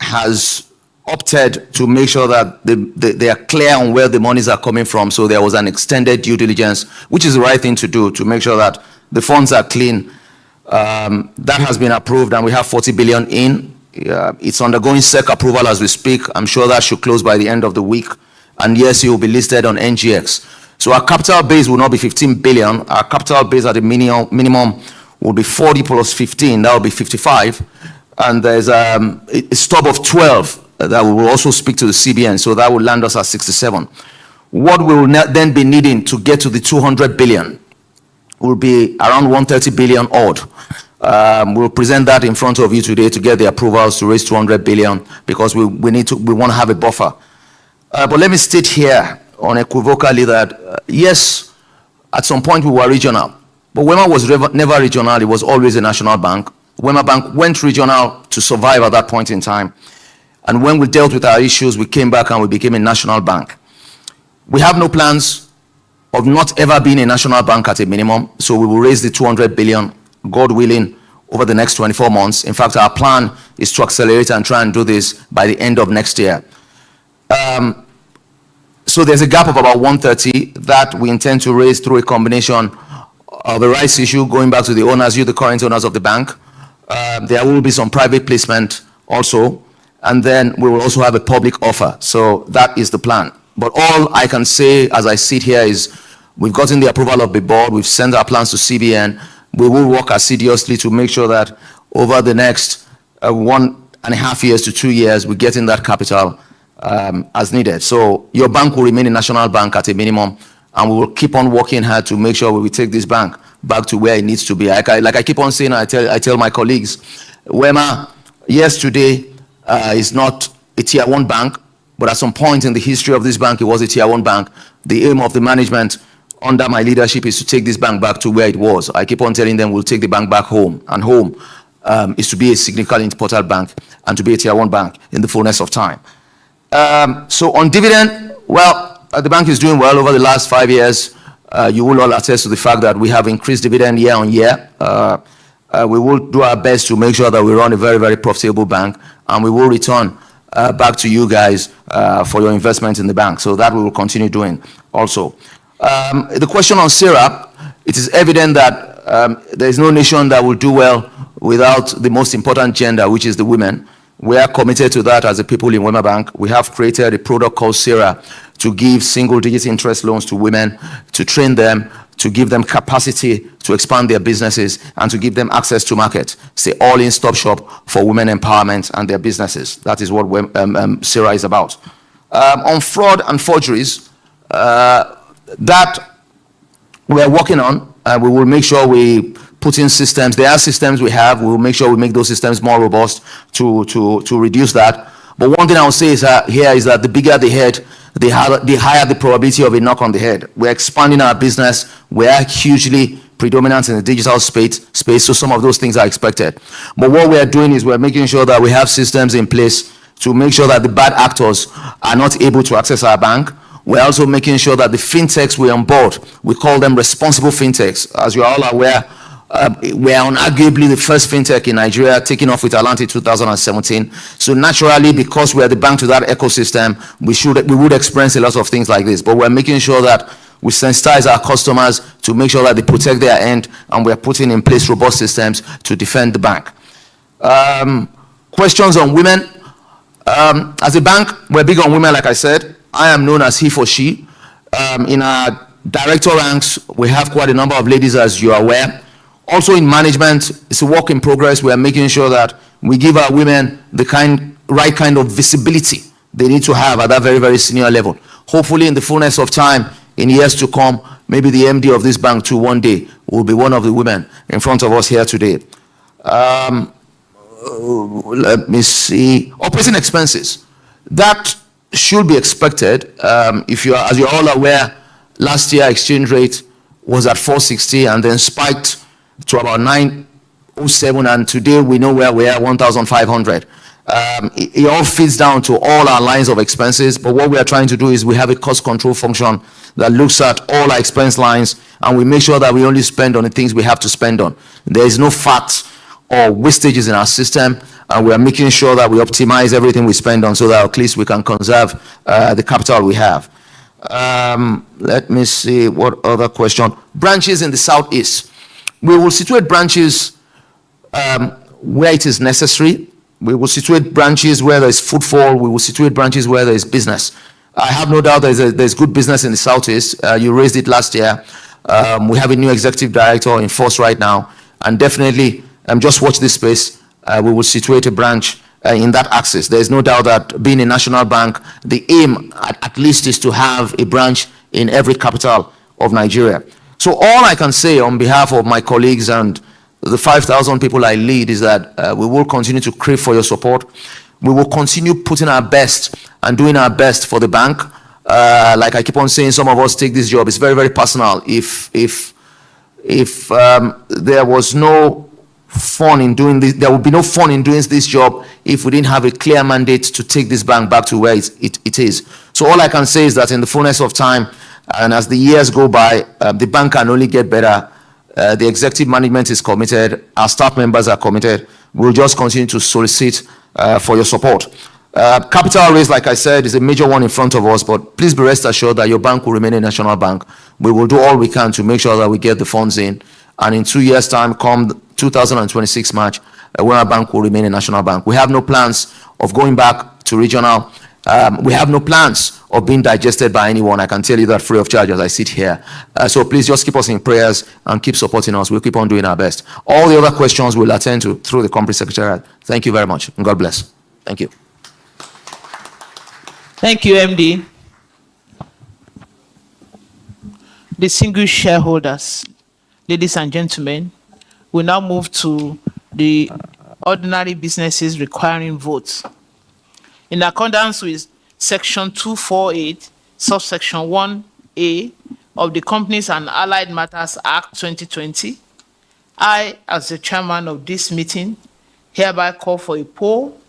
M: has opted to make sure that they are clear on where the monies are coming from. So there was an extended due diligence, which is the right thing to do to make sure that the funds are clean. That has been approved and we have 40 billion in. It's undergoing SEC approval as we speak. I'm sure that should close by the end of the week. And yes, it will be listed on NGX. So our capital base will not be 15 billion. Our capital base at the minimum will be 40 plus 15. That will be 55. And there's a stub of 12 that we will also speak to the CBN. So that will land us at 67. What we will then be needing to get to the 200 billion will be around 130 billion odd. We'll present that in front of you today to get the approvals to raise 200 billion because we want to have a buffer. But let me state here unequivocally that yes, at some point we were regional, but Wema was never regional. It was always a national bank. Wema Bank went regional to survive at that point in time. And when we dealt with our issues, we came back and we became a national bank. We have no plans of not ever being a national bank at a minimum. So we will raise the 200 billion, God willing, over the next 24 months. In fact, our plan is to accelerate and try and do this by the end of next year. So there's a gap of about 130 that we intend to raise through a combination of a rights issue going back to the owners, the current owners of the bank. There will be some private placement also. And then we will also have a public offer. So that is the plan. But all I can say as I sit here is we've gotten the approval of the board. We've sent our plans to CBN. We will work assiduously to make sure that over the next 1.5 years to 2 years, we get in that capital as needed. So your bank will remain a national bank at a minimum, and we will keep on working hard to make sure we take this bank back to where it needs to be. Like I keep on saying, I tell my colleagues, Wema, yes, today is not a tier 1 bank, but at some point in the history of this bank, it was a tier 1 bank. The aim of the management under my leadership is to take this bank back to where it was. I keep on telling them we'll take the bank back home, and home is to be a significantly important bank and to be a tier 1 bank in the fullness of time. So on dividend, well, the bank is doing well over the last 5 years. You will all attest to the fact that we have increased dividend year on year. We will do our best to make sure that we run a very, very profitable bank, and we will return back to you guys for your investment in the bank. So that we will continue doing also. The question on SIRA, it is evident that there is no nation that will do well without the most important gender, which is the women. We are committed to that as a people in Wema Bank. We have created a product called SIRA to give single-digit interest loans to women, to train them, to give them capacity to expand their businesses, and to give them access to market. It's the all-in-stop shop for women empowerment and their businesses. That is what SIRA is about. On fraud and forgeries, that we are working on, we will make sure we put in systems. There are systems we have. We will make sure we make those systems more robust to reduce that. But one thing I will say is that the bigger the head, the higher the probability of a knock on the head. We're expanding our business. We are hugely predominant in the digital space, so some of those things are expected. But what we are doing is we're making sure that we have systems in place to make sure that the bad actors are not able to access our bank. We're also making sure that the fintechs we onboard, we call them responsible fintechs. As you're all aware, we are unarguably the first fintech in Nigeria, taking off with Atlanta in 2017. So naturally, because we are the bank to that ecosystem, we would experience a lot of things like this. But we're making sure that we sensitize our customers to make sure that they protect their end, and we're putting in place robust systems to defend the bank. Questions on women. As a bank, we're big on women, like I said. I am known as he for she. In our director ranks, we have quite a number of ladies, as you are aware. Also in management, it's a work in progress. We are making sure that we give our women the right kind of visibility they need to have at that very, very senior level. Hopefully in the fullness of time, in years to come, maybe the MD of this bank too one day will be one of the women in front of us here today. Let me see. Operating expenses. That should be expected. As you're all aware, last year exchange rate was at 460 and then spiked to about 07, and today we know where we are, 1,500. It all feeds down to all our lines of expenses, but what we are trying to do is we have a cost control function that looks at all our expense lines, and we make sure that we only spend on the things we have to spend on. There is no fat or wastages in our system, and we are making sure that we optimize everything we spend on so that at least we can conserve the capital we have. Let me see, what other question? Branches in the southeast. We will situate branches where it is necessary. We will situate branches where there is footfall. We will situate branches where there is business. I have no doubt there's good business in the southeast. You raised it last year. We have a new executive director in force right now, and definitely just watch this space. We will situate a branch in that axis. There is no doubt that being a national bank, the aim at least is to have a branch in every capital of Nigeria. So all I can say on behalf of my colleagues and the 5,000 people I lead is that we will continue to crave for your support. We will continue putting our best and doing our best for the bank. Like I keep on saying, some of us take this job. It's very, very personal. If there was no fun in doing this, there would be no fun in doing this job if we didn't have a clear mandate to take this bank back to where it is. So all I can say is that in the fullness of time, and as the years go by, the bank can only get better. The executive management is committed. Our staff members are committed. We'll just continue to solicit for your support. Capital raise, like I said, is a major one in front of us, but please be rest assured that your bank will remain a national bank. We will do all we can to make sure that we get the funds in. And in 2 years' time, come 2026 March, Wema Bank will remain a national bank. We have no plans of going back to regional. We have no plans of being digested by anyone. I can tell you that free of charge as I sit here. So please just keep us in prayers and keep supporting us. We'll keep on doing our best. All the other questions we'll attend to through the company secretariat. Thank you very much, and God bless. Thank you.
F: Thank you, MD. Distinguished shareholders, ladies and gentlemen, we now move to the ordinary businesses requiring votes. In accordance with Section 248, subsection 1A of the Companies and Allied Matters Act 2020, I, as the chairman of this meeting, hereby call for a poll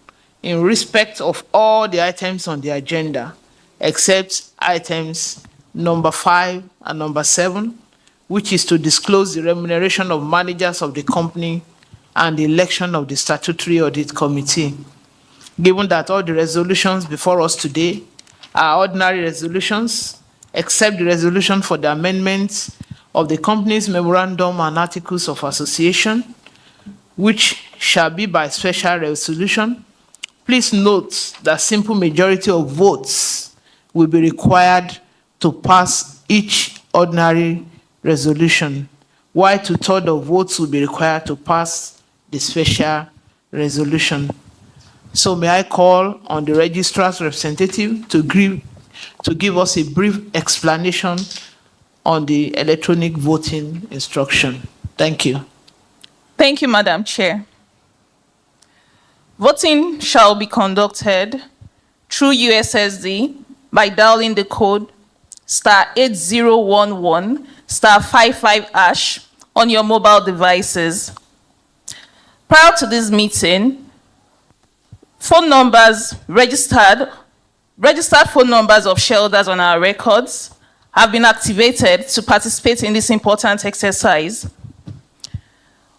F: in respect of all the items on the agenda, except items number 5 and number 7, which is to disclose the remuneration of managers of the company and the election of the statutory audit committee. Given that all the resolutions before us today are ordinary resolutions, except the resolution for the amendments of the company's memorandum and articles of association, which shall be by special resolution, please note that simple majority of votes will be required to pass each ordinary resolution, while 2/3 of votes will be required to pass the special resolution. So may I call on the registrar's representative to give us a brief explanation on the electronic voting instruction. Thank you.
C: Thank you, Madam Chair. Voting shall be conducted through USSD by dialing the code *8011 *55# on your mobile devices. Prior to this meeting, phone numbers registered phone numbers of shareholders on our records have been activated to participate in this important exercise.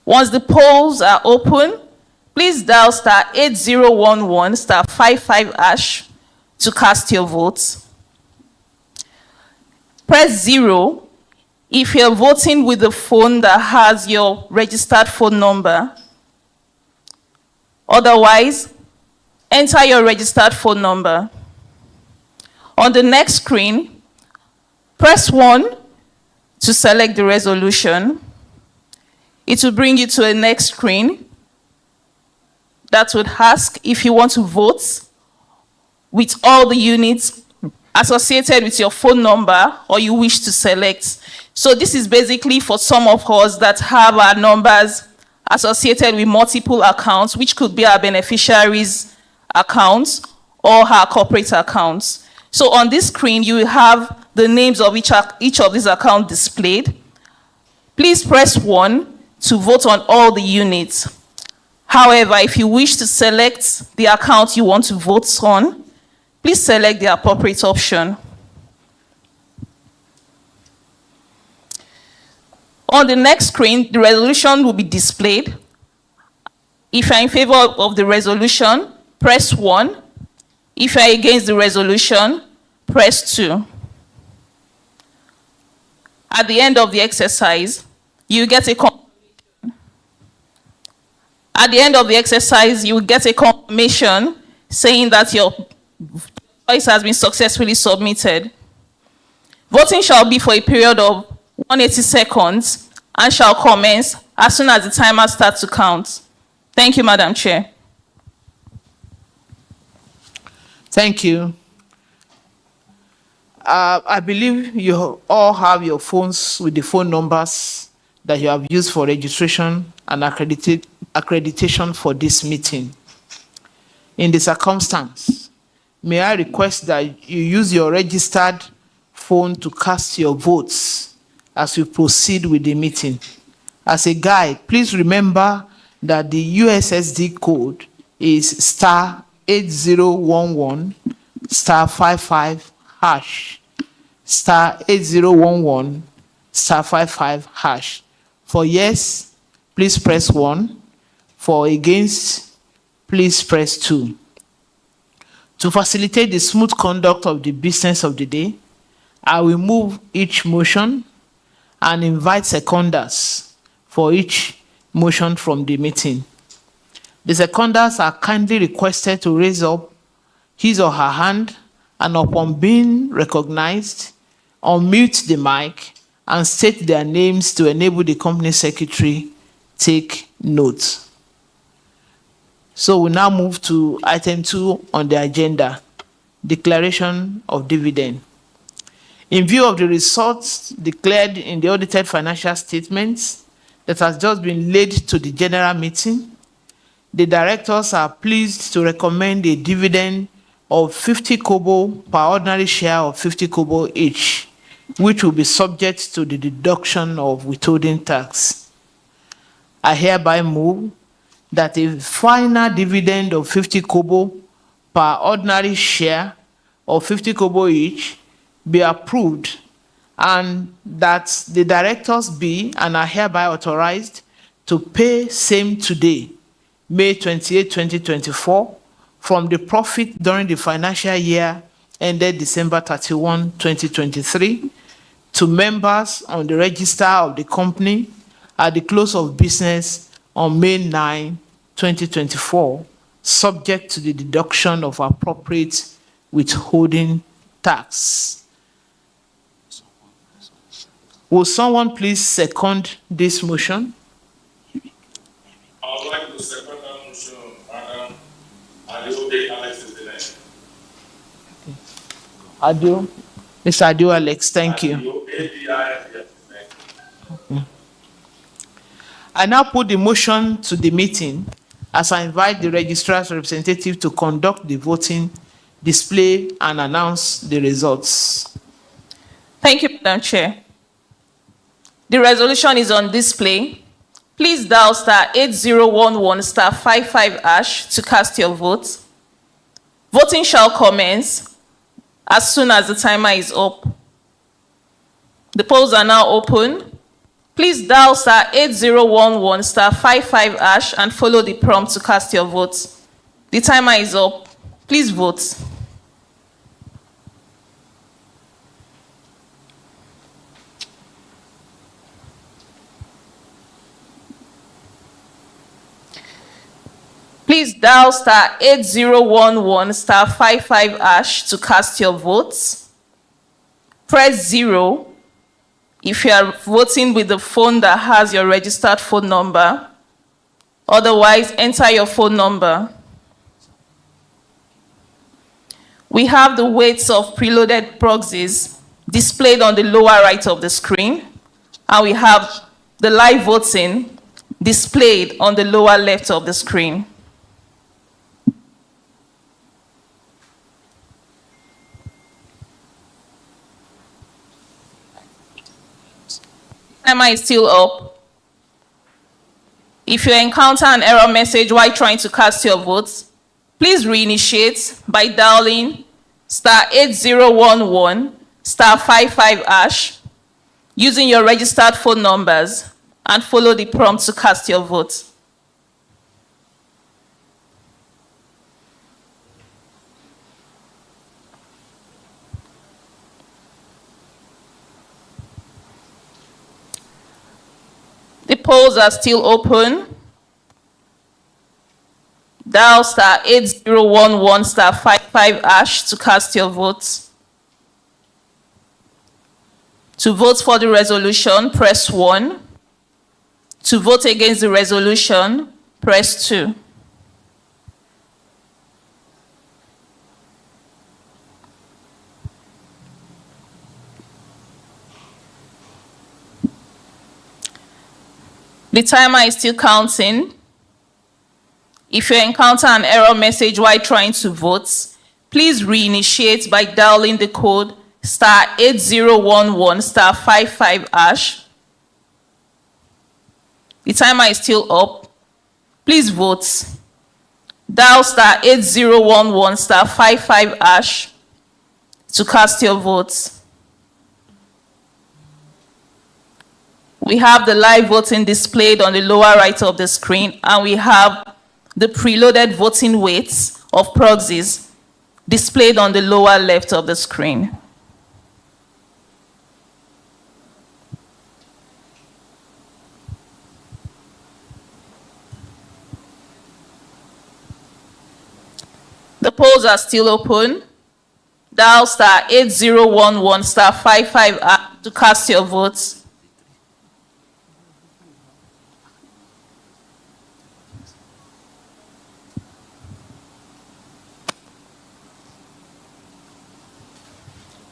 C: Once the polls are open, please dial *8011 *55# to cast your votes. Press 0 if you're voting with the phone that has your registered phone number. Otherwise, enter your registered phone number. On the next screen, press 1 to select the resolution. It will bring you to a next screen that would ask if you want to vote with all the units associated with your phone number or you wish to select. So this is basically for some of us that have our numbers associated with multiple accounts, which could be our beneficiaries' accounts or our corporate accounts. So on this screen, you will have the names of each of these accounts displayed. Please press 1 to vote on all the units. However, if you wish to select the account you want to vote on, please select the appropriate option. On the next screen, the resolution will be displayed. If you are in favor of the resolution, press 1. If you are against the resolution, press 2. At the end of the exercise, you get a confirmation saying that your voice has been successfully submitted. Voting shall be for a period of 180 seconds and shall commence as soon as the timer starts to count. Thank you, Madam Chair.
F: Thank you. I believe you all have your phones with the phone numbers that you have used for registration and accreditation for this meeting. In the circumstance, may I request that you use your registered phone to cast your votes as we proceed with the meeting. As a guide, please remember that the USSD code is *8011 *55# *8011 *55#. For yes, please press 1. For against, please press 2. To facilitate the smooth conduct of the business of the day, I will move each motion and invite seconders for each motion from the meeting. The seconders are kindly requested to raise up his or her hand and upon being recognized, unmute the mic and state their names to enable the company secretary take note. So we now move to item 2 on the agenda, declaration of dividend. In view of the results declared in the audited financial statements that has just been laid to the general meeting, the directors are pleased to recommend a dividend of 50 kobo per ordinary share of 50 kobo each, which will be subject to the deduction of withholding tax. I hereby move that a final dividend of 50 kobo per ordinary share of 50 kobo each be approved, and that the directors be and are hereby authorized to pay same today, May 28, 2024, from the profit during the financial year ended December 31, 2023, to members on the register of the company at the close of business on May 9, 2024, subject to the deduction of appropriate withholding tax. Will someone please second this motion?
G: I would like to second that motion, Madam Adeoke Alex is the next.
F: Adio, Mr. Adio Alex, thank you. I now put the motion to the meeting as I invite the registrar's representative to conduct the voting, display, and announce the results.
C: Thank you, Madam Chair. The resolution is on display. Please dial *8011 *55# to cast your vote. Voting shall commence as soon as the timer is up. The polls are now open. Please dial *8011 *55# and follow the prompt to cast your vote. The timer is up. Please vote. Please dial *8011 *55# to cast your votes. Press 0 if you are voting with the phone that has your registered phone number. Otherwise, enter your phone number. We have the weights of preloaded proxies displayed on the lower right of the screen, and we have the live voting displayed on the lower left of the screen. Timer is still up. If you encounter an error message while trying to cast your votes, please reinitiate by dialing *8011 *55# using your registered phone numbers and follow the prompt to cast your vote. The polls are still open. Dial *8011 *55# to cast your vote. To vote for the resolution, press 1. To vote against the resolution, press 2. The timer is still counting. If you encounter an error message while trying to vote, please reinitiate by dialing the code *8011 *55#. The timer is still up. Please vote. Dial *8011 *55# to cast your vote. We have the live voting displayed on the lower right of the screen, and we have the preloaded voting weights of proxies displayed on the lower left of the screen. The polls are still open. Dial *8011 *55# to cast your votes.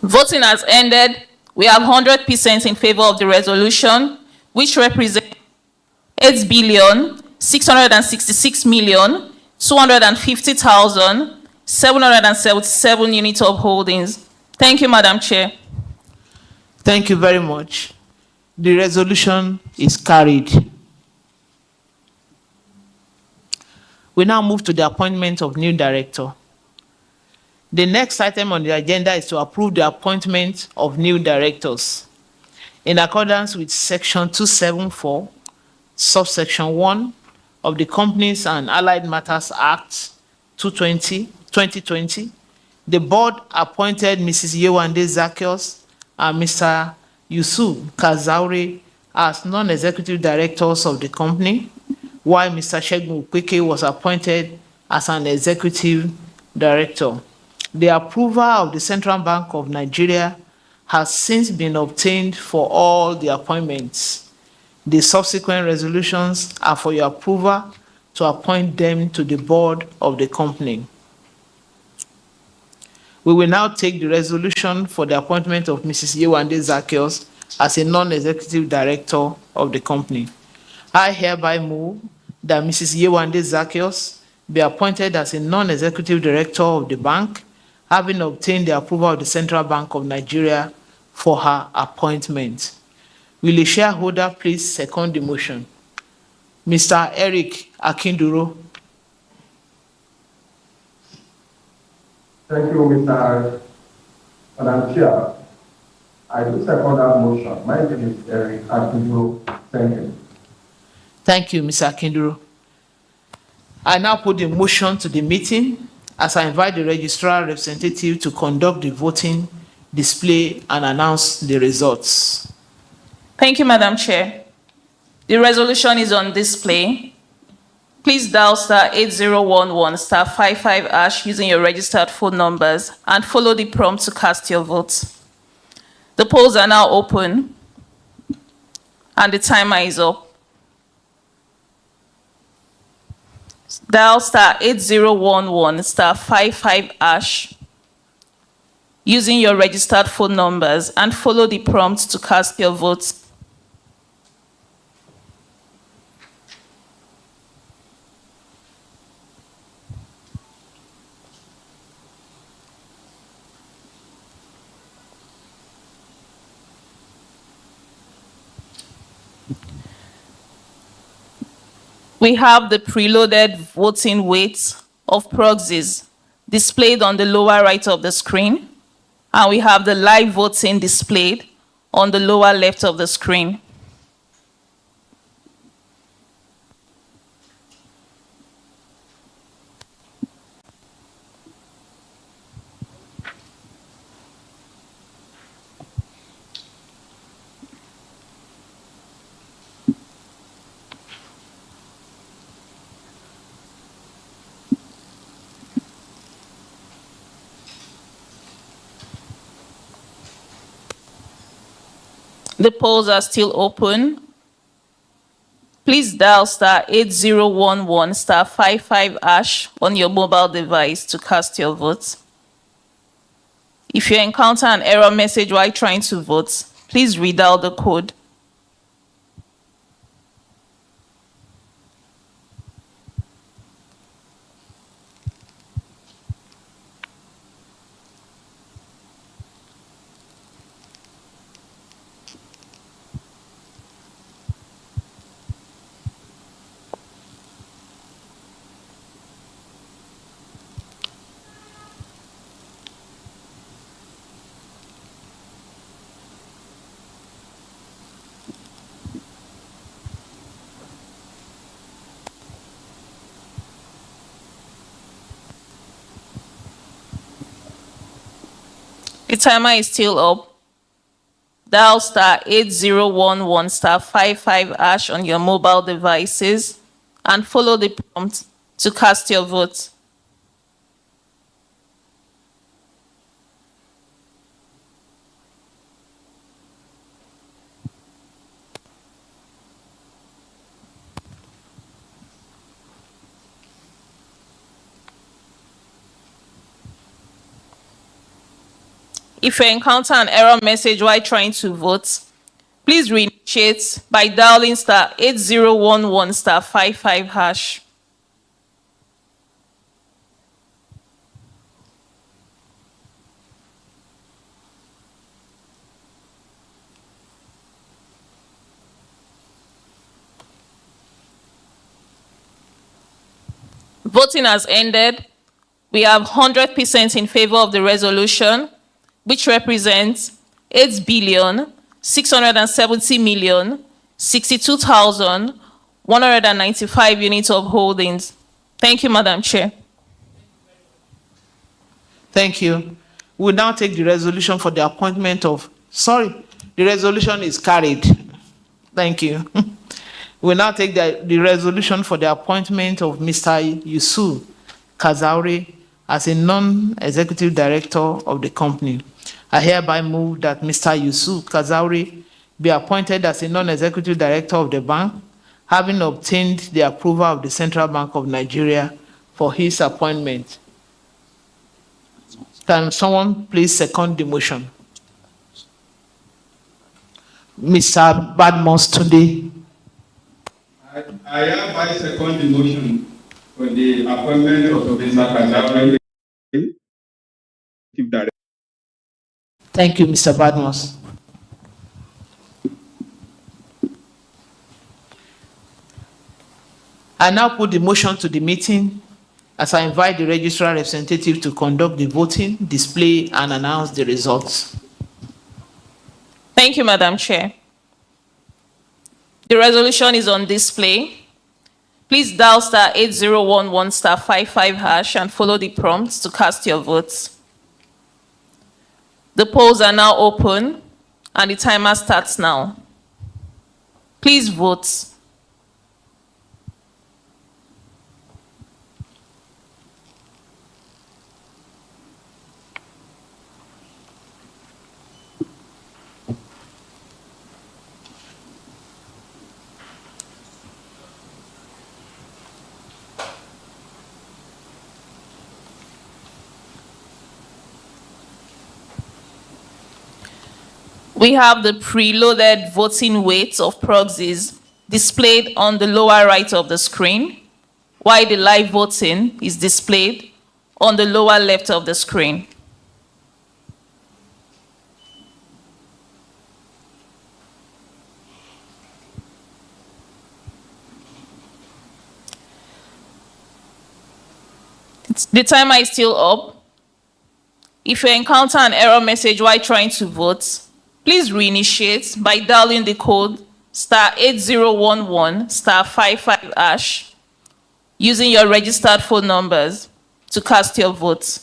C: Voting has ended. We have 100% in favor of the resolution, which represents 8,666,250,777 units of holdings. Thank you, Madam Chair.
F: Thank you very much. The resolution is carried. We now move to the appointment of new director. The next item on the agenda is to approve the appointment of new directors. In accordance with Section 274, subsection 1 of the Companies and Allied Matters Act 2020, the board appointed Mrs. Yewande Zaccheaus and Mr. Yusuf Kazaure as non-executive directors of the company, while Mr. Segun Upeke was appointed as an executive director. The approval of the Central Bank of Nigeria has since been obtained for all the appointments. The subsequent resolutions are for your approval to appoint them to the board of the company. We will now take the resolution for the appointment of Mrs. Yewande Zaccheaus as a non-executive director of the company. I hereby move that Mrs. Yewande Zaccheaus be appointed as a non-executive director of the bank, having obtained the approval of the Central Bank of Nigeria for her appointment. Will the shareholder please second the motion? Mr. Eric Akinduro.
H: Thank you, Madam Chair. I do second that motion. My name is Eric Akinduro. Thank you.
F: Thank you, Mr. Akinduro. I now put the motion to the meeting as I invite the registrar representative to conduct the voting, display, and announce the results.
C: Thank you, Madam Chair. The resolution is on display. Please dial *8011 *55# using your registered phone numbers and follow the prompt to cast your votes. The polls are now open and the timer is up. Dial *8011 *55# using your registered phone numbers and follow the prompt to cast your votes. We have the preloaded voting weights of proxies displayed on the lower right of the screen, and we have the live voting displayed on the lower left of the screen. The polls are still open. Please dial star 8011 star 55 hash on your mobile device to cast your vote. If you encounter an error message while trying to vote, please redial the code. The timer is still up. Dial star 8011 star 55 hash on your mobile devices and follow the prompt to cast your vote. If you encounter an error message while trying to vote, please reinitiate by dialing star 8011 star 55 hash. Voting has ended. We have 100% in favor of the resolution, which represents 8,670,062,195 units of holdings. Thank you, Madam Chair.
F: Thank you. We'll now take the resolution for the appointment of, the resolution is carried. Thank you. We'll now take the resolution for the appointment of Mr. Yusuf Kazauri as a non-executive director of the company. I hereby move that Mr. Yusuf Kazauri be appointed as a non-executive director of the bank, having obtained the approval of the Central Bank of Nigeria for his appointment. Can someone please second the motion? Mr. Badmus Tunde.
H: I hereby second the motion for the appointment of Mr. Kazauri.
F: Thank you, Mr. Badmus. I now put the motion to the meeting as I invite the registrar representative to conduct the voting, display, and announce the results.
C: Thank you, Madam Chair. The resolution is on display. Please dial star 8011 star 55 hash and follow the prompts to cast your votes. The polls are now open and the timer starts now. Please vote. We have the preloaded voting weights of proxies displayed on the lower right of the screen, while the live voting is displayed on the lower left of the screen. The timer is still up. If you encounter an error message while trying to vote, please reinitiate by dialing the code *8011 *55# using your registered phone numbers to cast your vote.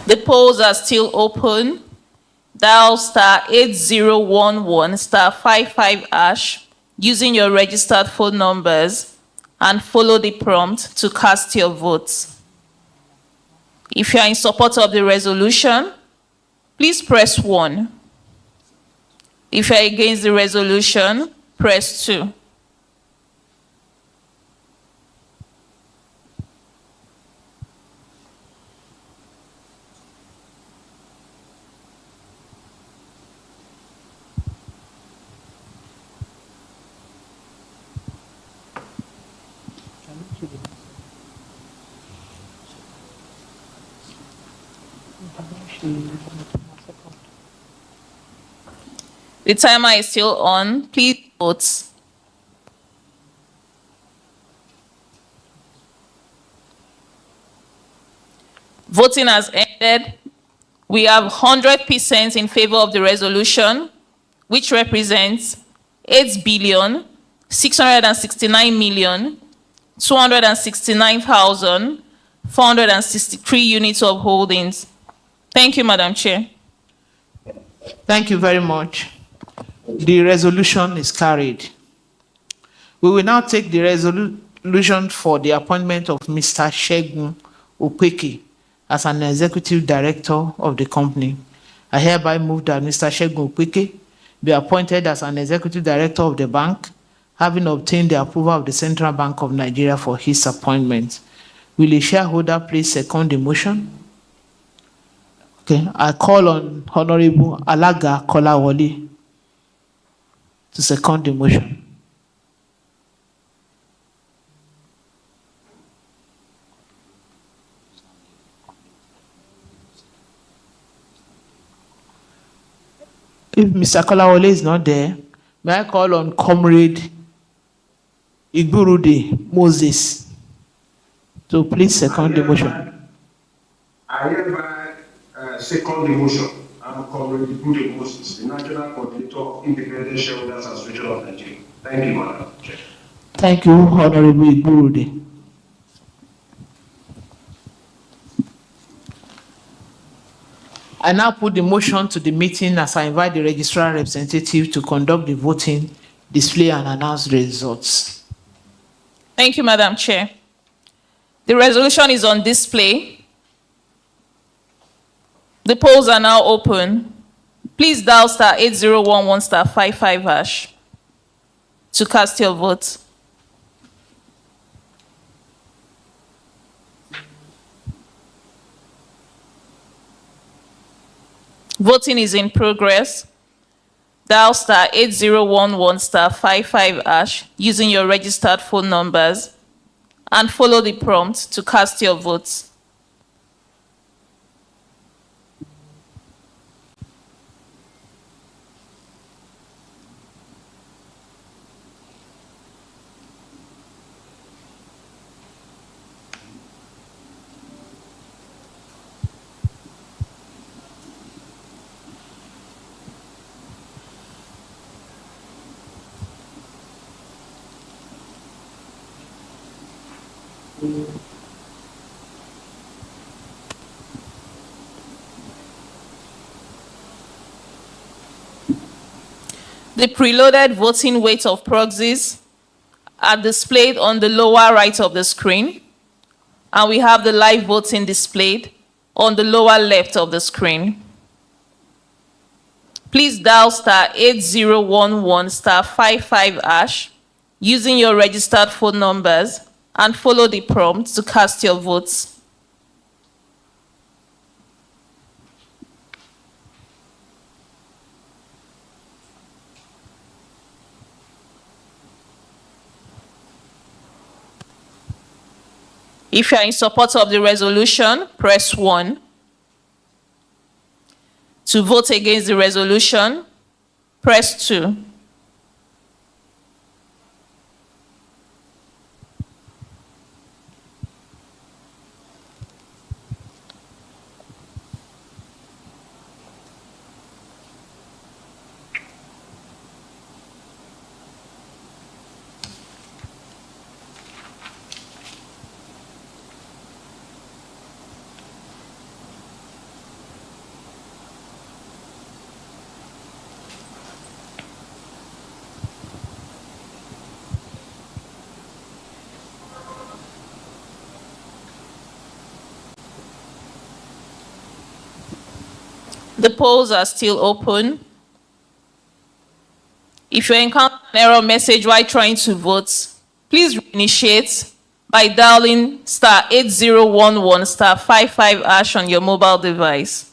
C: The polls are still open. Dial *8011 *55# using your registered phone numbers and follow the prompt to cast your votes. If you are in support of the resolution, please press 1. If you are against the resolution, press 2. The timer is still on. Please vote. Voting has ended. We have 100% in favor of the resolution, which represents 8,669,269,463 units of holdings. Thank you, Madam Chair.
F: Thank you very much. The resolution is carried. We will now take the resolution for the appointment of Mr. Segun Opeke as an executive director of the company. I hereby move that Mr. Segun Opeke be appointed as an executive director of the bank, having obtained the approval of the Central Bank of Nigeria for his appointment. Will a shareholder please second the motion? Okay, I call on Honorable Alaga Kolawole to second the motion. If Mr. Kolawole is not there, may I call on Comrade Igburude Moses to please second the motion.
G: I hereby second the motion. I'm Comrade Igburude Moses, the National Coordinator of Independent Shareholders Association of Nigeria. Thank you, Madam Chair.
F: Thank you, Honorable Igburude. I now put the motion to the meeting as I invite the registrar representative to conduct the voting, display and announce the results.
C: Thank you, Madam Chair. The resolution is on display. The polls are now open. Please dial *8011 *55# to cast your vote. Voting is in progress. Dial *8011 *55# using your registered phone numbers and follow the prompt to cast your votes. The preloaded voting weight of proxies are displayed on the lower right of the screen, and we have the live voting displayed on the lower left of the screen. Please dial star 8011 star 55 hash using your registered phone numbers and follow the prompt to cast your votes. If you are in support of the resolution, press 1. To vote against the resolution, press 2. The polls are still open. If you encounter an error message while trying to vote, please reinitiate by dialing star 8011 star 55 hash on your mobile device.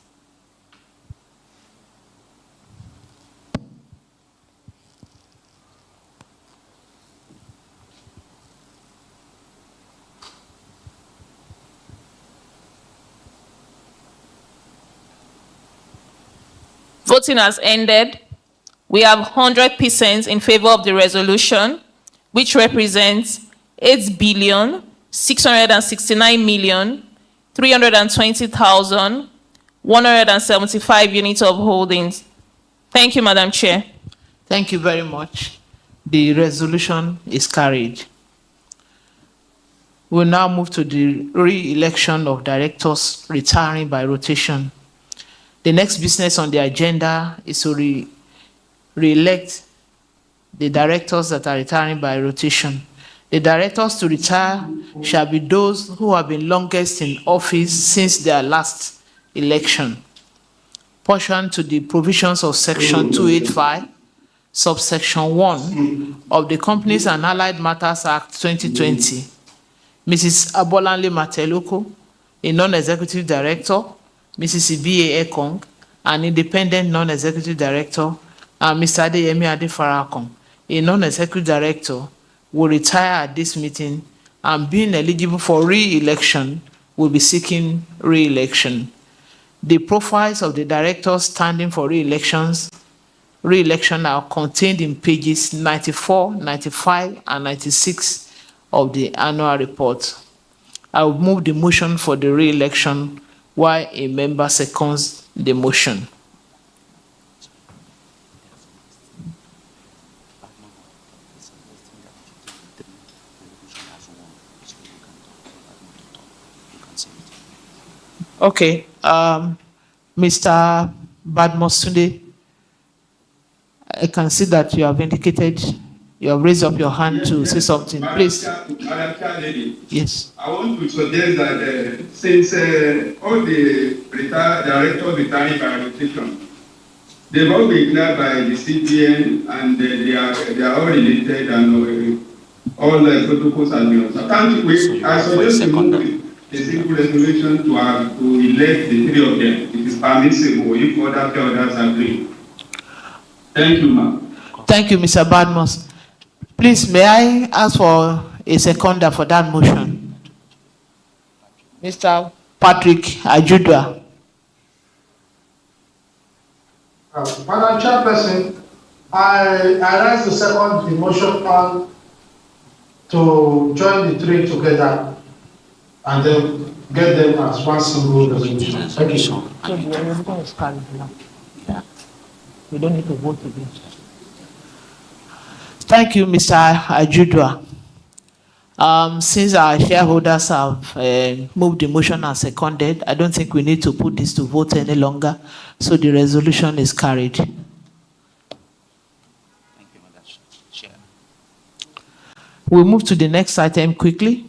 C: Voting has ended. We have 100% in favor of the resolution, which represents 8,669,320,175 units of holdings. Thank you, Madam Chair.
F: Thank you very much. The resolution is carried. We'll now move to the re-election of directors retiring by rotation. The next business on the agenda is to re-elect the directors that are retiring by rotation. The directors to retire shall be those who have been longest in office since their last election. Pursuant to the provisions of Section 285, subsection 1 of the Companies and Allied Matters Act 2020, Mrs. Abolanle Mateluko, a non-executive director, Mrs. Ibiye Ekong, an independent non-executive director, and Mr. Adeyemi Adefarakon, a non-executive director, will retire at this meeting and being eligible for re-election will be seeking re-election. The profiles of the directors standing for re-election are contained in pages 94, 95, and 96 of the annual report. I will move the motion for the re-election while a member seconds the motion. Okay, Mr. Badmosunde, I can see that you have indicated, you have raised up your hand to say something. Please.
H: Madam Chair Lady.
F: Yes.
H: I want to suggest that since all the retired directors retiring by rotation, they've all been declared by the CPN and they are all related and all the protocols have been observed. Can't we? I suggest to move a simple resolution to elect the three of them. It is permissible if others agree. Thank you, ma'am.
F: Thank you, Mr. Badmos. Please, may I ask for a seconder for that motion? Mr. Patrick Ajudua.
G: Madam Chairperson, I rise to second the motion to join the three together and then get them as one single resolution. Thank you.
F: So the resolution is carried now. Yeah. We don't need to vote again. Thank you, Mr. Ajudua. Since our shareholders have moved the motion and seconded, I don't think we need to put this to vote any longer. So the resolution is carried. We'll move to the next item quickly.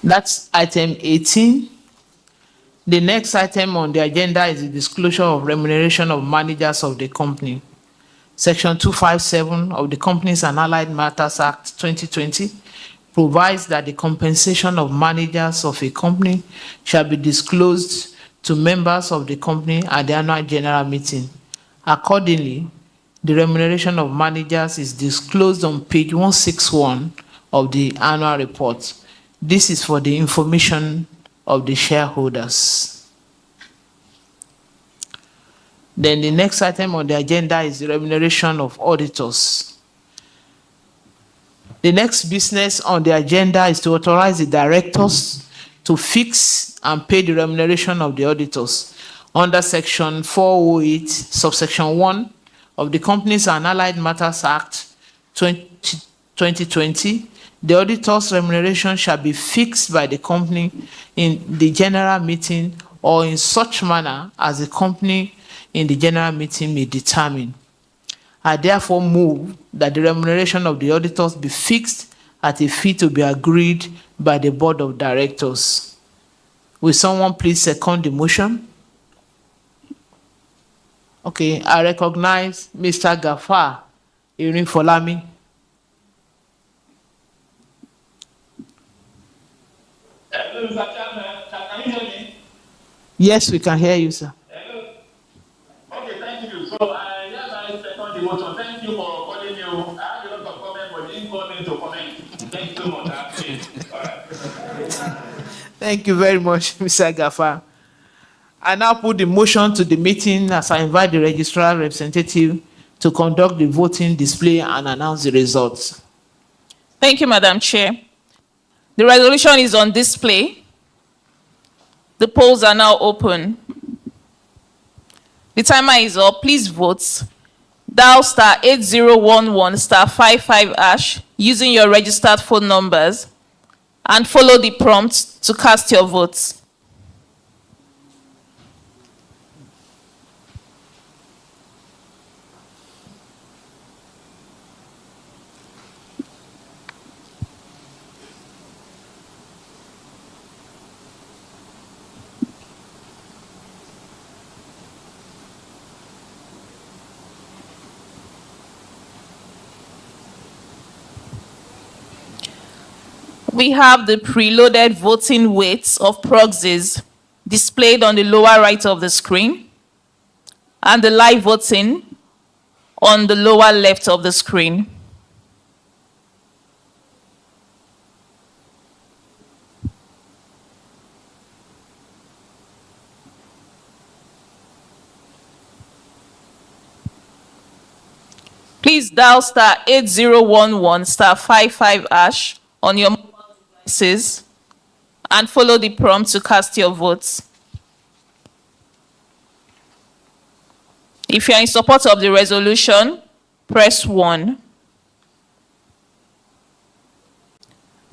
F: That's item 18. The next item on the agenda is the disclosure of remuneration of managers of the company. Section 257 of the Companies and Allied Matters Act 2020 provides that the compensation of managers of a company shall be disclosed to members of the company at the annual general meeting. Accordingly, the remuneration of managers is disclosed on page 161 of the annual report. This is for the information of the shareholders. Then the next item on the agenda is the remuneration of auditors. The next business on the agenda is to authorize the directors to fix and pay the remuneration of the auditors under section 408, subsection 1 of the Companies and Allied Matters Act 2020. The auditor's remuneration shall be fixed by the company in the general meeting or in such manner as the company in the general meeting may determine. I therefore move that the remuneration of the auditors be fixed at a fee to be agreed by the board of directors. Will someone please second the motion? Okay, I recognize Mr. Gafar Irinfolami.
N: Hello, Mr. Chairman. Can you hear me?
F: Yes, we can hear you, sir.
N: Hello. Okay, thank you. So I hereby second the motion. Thank you for calling me. I have a lot of comments, but you didn't call me to comment. Thank you so much. I appreciate it. All right.
F: Thank you very much, Mr. Gafar. I now put the motion to the meeting as I invite the registrar representative to conduct the voting display and announce the results.
C: Thank you, Madam Chair. The resolution is on display. The polls are now open. The timer is up. Please vote. Dial star 8011 star 55 hash using your registered phone numbers and follow the prompt to cast your votes. We have the preloaded voting weights of proxies displayed on the lower right of the screen and the live voting on the lower left of the screen. Please dial star 8011 star 55 hash on your mobile devices and follow the prompt to cast your votes. If you are in support of the resolution, press 1.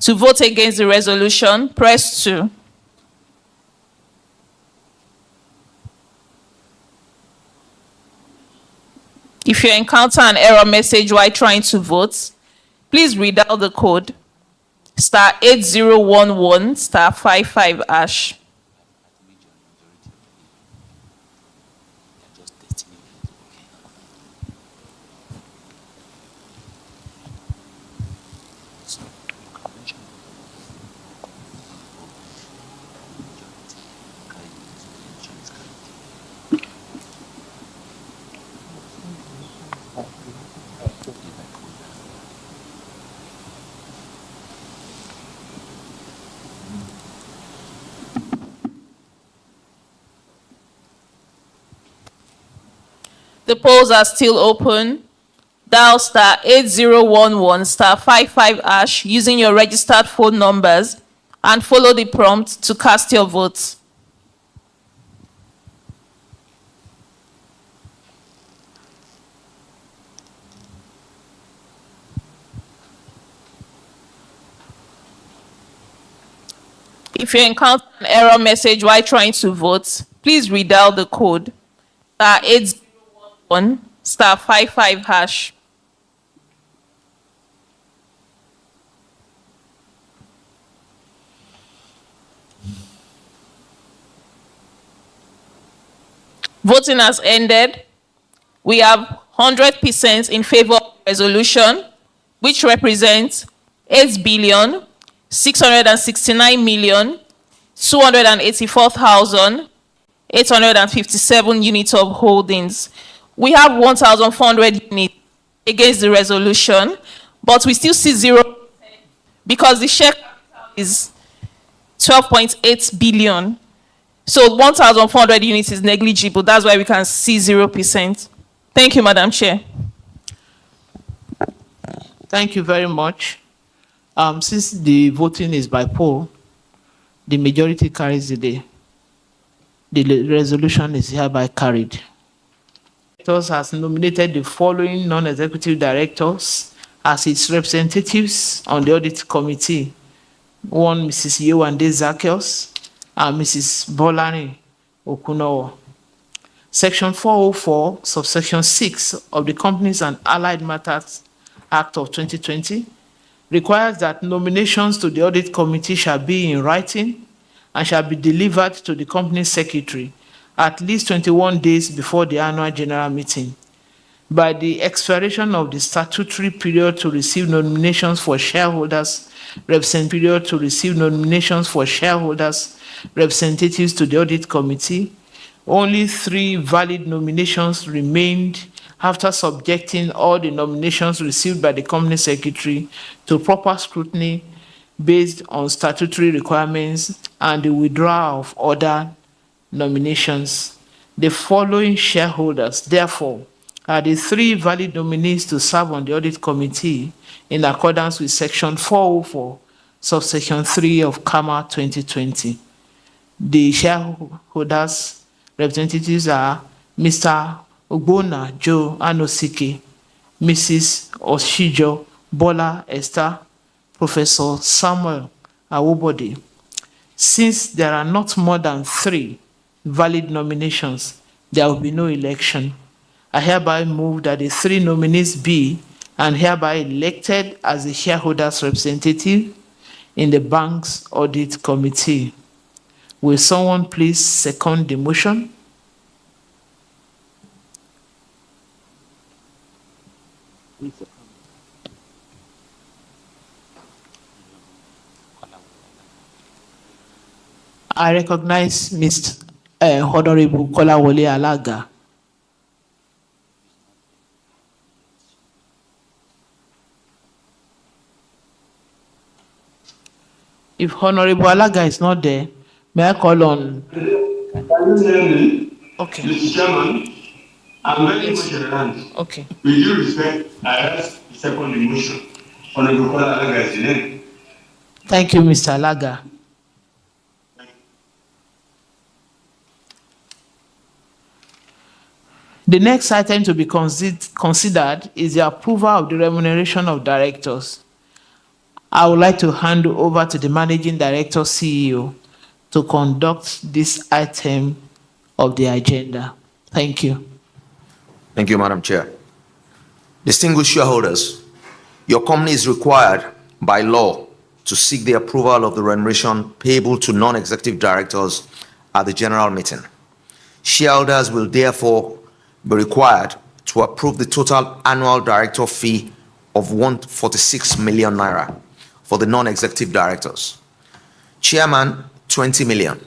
C: To vote against the resolution, press 2. If you encounter an error message while trying to vote, please read out the code star 8011 star 55 hash. The polls are still open. Dial star 8011 star 55 hash using your registered phone numbers and follow the prompt to cast your votes. If you encounter an error message while trying to vote, please redial the code *8011 *55#. Voting has ended. We have 100% in favor of the resolution, which represents 8,669,284,857 units of holdings. We have 1,400 units against the resolution, but we still see 0 because the share capital is 12.8 billion. So 1,400 units is negligible. That's why we can see 0%. Thank you, Madam Chair.
F: Thank you very much. Since the voting is by poll, the majority carries the day. The resolution is hereby carried. Directors has nominated the following non-executive directors as its representatives on the audit committee. One, Mrs. Yewande Zaccheaus and Mrs. Bolani Okunowo. Section 404, subsection 6 of the Companies and Allied Matters Act of 2020 requires that nominations to the audit committee shall be in writing and shall be delivered to the company secretary at least 21 days before the annual general meeting. By the expiration of the statutory period to receive nominations for shareholders, representatives to the audit committee, only 3 valid nominations remained after subjecting all the nominations received by the company secretary to proper scrutiny based on statutory requirements and the withdrawal of other nominations. The following shareholders, therefore, are the 3 valid nominees to serve on the audit committee in accordance with section 404, subsection 3 of CAMA 2020. The shareholders representatives are Mr. Ogbonna Joe Anosike, Mrs. Oshijo Bola Esther, Professor Samuel Awobode. Since there are not more than 3 valid nominations, there will be no election. I hereby move that the 3 nominees be and hereby elected as the shareholders' representative in the bank's audit committee. Will someone please second the motion? I recognize Mr. Honorable Kolawole Alaga. If Honorable Alaga is not there, may I call on?
H: Can you hear me?
F: Okay.
H: Mr. Chairman, I'm very much around.
F: Okay.
H: With due respect, I ask the second motion. Honorable Kola Alaga is the name.
F: Thank you, Mr. Alaga. The next item to be considered is the approval of the remuneration of directors. I would like to hand over to the Managing Director, CEO, to conduct this item of the agenda. Thank you.
M: Thank you, Madam Chair. Distinguished shareholders, your company is required by law to seek the approval of the remuneration payable to non-executive directors at the general meeting. Shareholders will therefore be required to approve the total annual director fee of 146 million naira for the non-executive directors. Chairman, 20 million.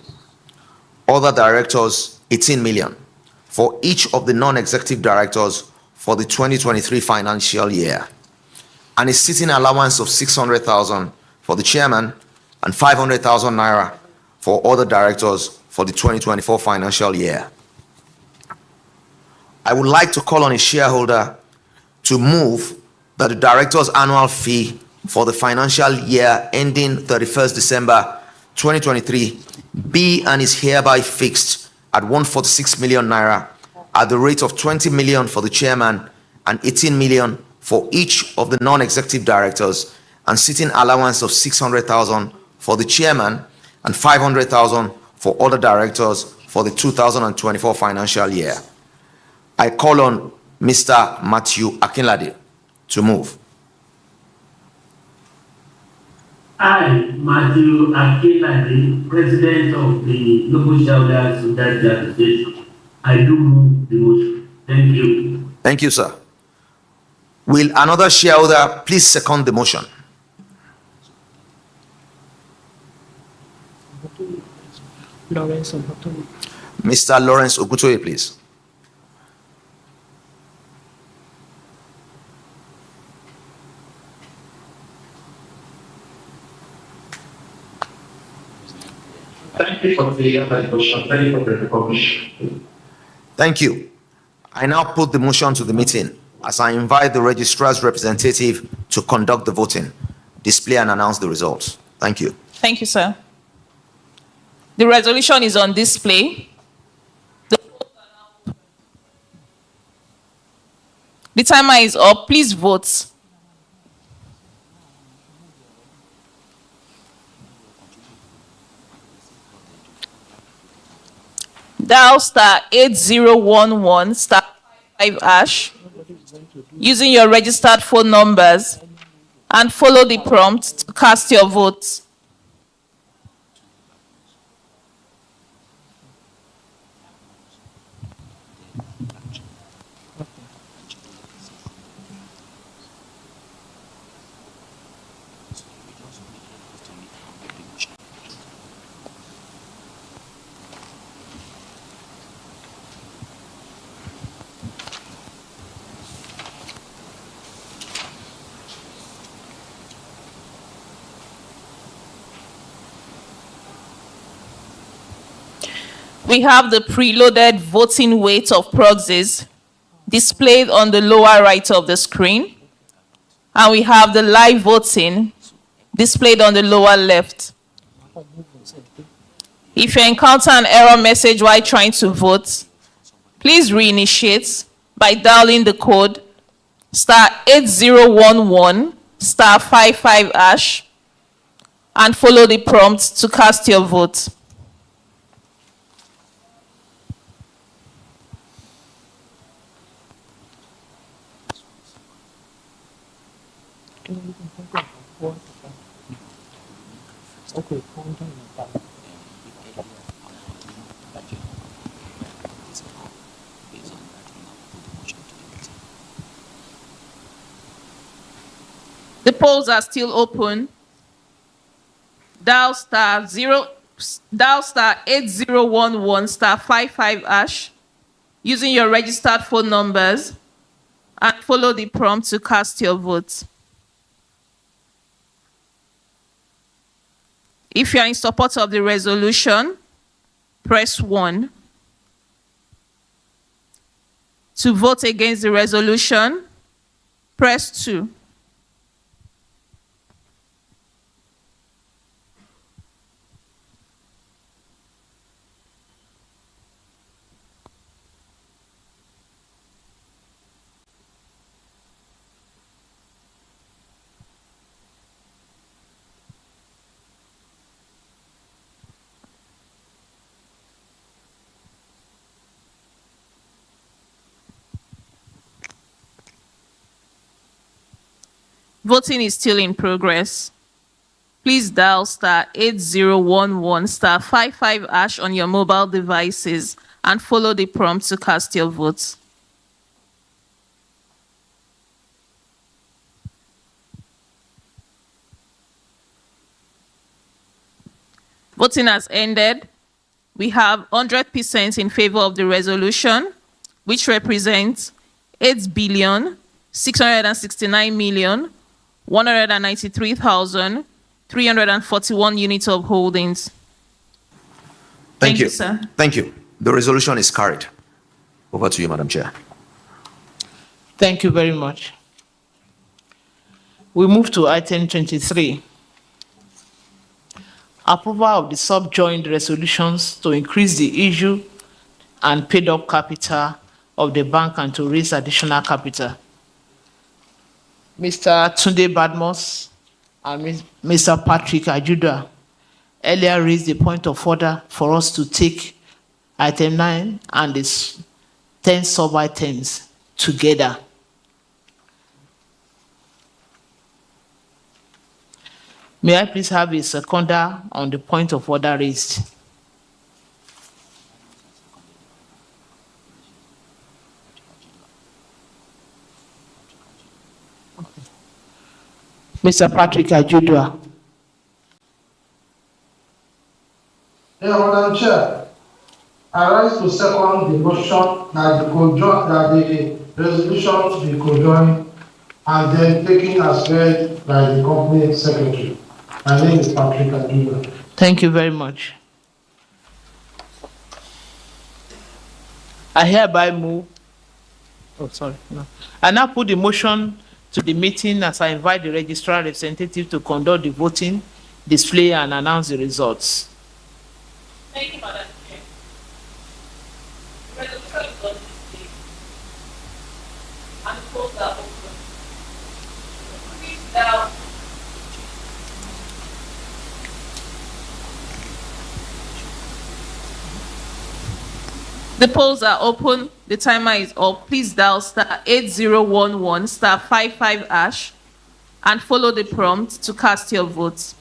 M: Other directors, 18 million for each of the non-executive directors for the 2023 financial year, and a sitting allowance of 600,000 for the chairman and 500,000 naira for other directors for the 2024 financial year. I would like to call on a shareholder to move that the director's annual fee for the financial year ending 31st December 2023 be and is hereby fixed at 146 million naira at the rate of 20 million for the chairman and 18 million for each of the non-executive directors, and sitting allowance of 600,000 for the chairman and 500,000 for other directors for the 2024 financial year. I call on Mr. Matthew Akinlade to move.
J: I, Matthew Akinlade, President of the Local Shareholders Solidarity Association, I do move the motion. Thank you.
M: Thank you, sir. Will another shareholder please second the motion? Mr. Lawrence Ogutoye, please.
N: Thank you for the motion. Thank you for the recognition.
M: Thank you. I now put the motion to the meeting as I invite the registrar's representative to conduct the voting, display and announce the results. Thank you.
C: Thank you, sir. The resolution is on display. The timer is up. Please vote. Dial *8011 *5# using your registered phone numbers and follow the prompt to cast your vote. We have the preloaded voting weight of proxies displayed on the lower right of the screen, and we have the live voting displayed on the lower left. If you encounter an error message while trying to vote, please reinitiate by dialing the code *8011 *55# and follow the prompt to cast your vote. The polls are still open. Dial *8011 *55# using your registered phone numbers and follow the prompt to cast your vote. If you are in support of the resolution, press 1. To vote against the resolution, press 2. Voting is still in progress. Please dial *8011 *55# on your mobile devices and follow the prompt to cast your votes. Voting has ended. We have 100% in favor of the resolution, which represents 8,669,193,341 units of holdings.
M: Thank you,
C: sir.
M: Thank you. The resolution is carried. Over to you, Madam Chair.
F: Thank you very much. We move to item 23. Approval of the subjoined resolutions to increase the issue and paid-up capital of the bank and to raise additional capital. Mr. Tunde Badmus and Mr. Patrick Ajuda, earlier raised the point of order for us to take item 9 and its 10 sub-items together. May I please have a seconder on the point of order raised? Mr. Patrick Ajudua.
G: Yeah, Madam Chair, I rise to second the motion that the resolution be conjoined and then taken as read by the company secretary. My name is Patrick Adula.
F: Thank you very much. I hereby move. Oh, sorry. No. I now put the motion to the meeting as I invite the registrar representative to conduct the voting, display, and announce the results.
C: Thank you, Madam Chair. Resolution is on display. And the polls are open. Please now. The polls are open. The timer is up. Please dial star 8011 star 55 hash and follow the prompt to cast your vote.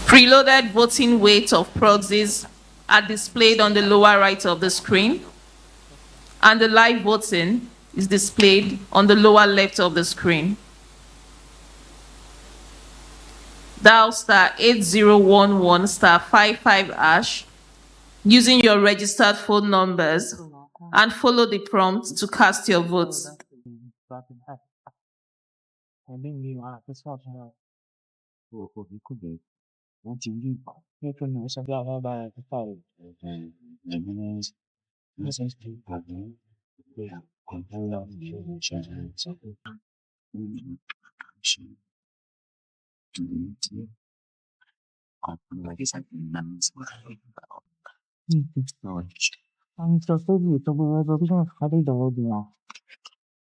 C: Preloaded voting weights of proxies are displayed on the lower right of the screen, and the live voting is displayed on the lower left of the screen. Dial star 8011 star 55 hash using your registered phone numbers and follow the prompt to cast your votes.
O: wọ́n ti rí pé ní sọ pé àwọn bá ẹ pípa rẹ̀ àbí pé àkọ́kọ́ ìṣẹ̀lẹ̀ sọ pé ṣe tí I'm so sorry to be able to study the word now.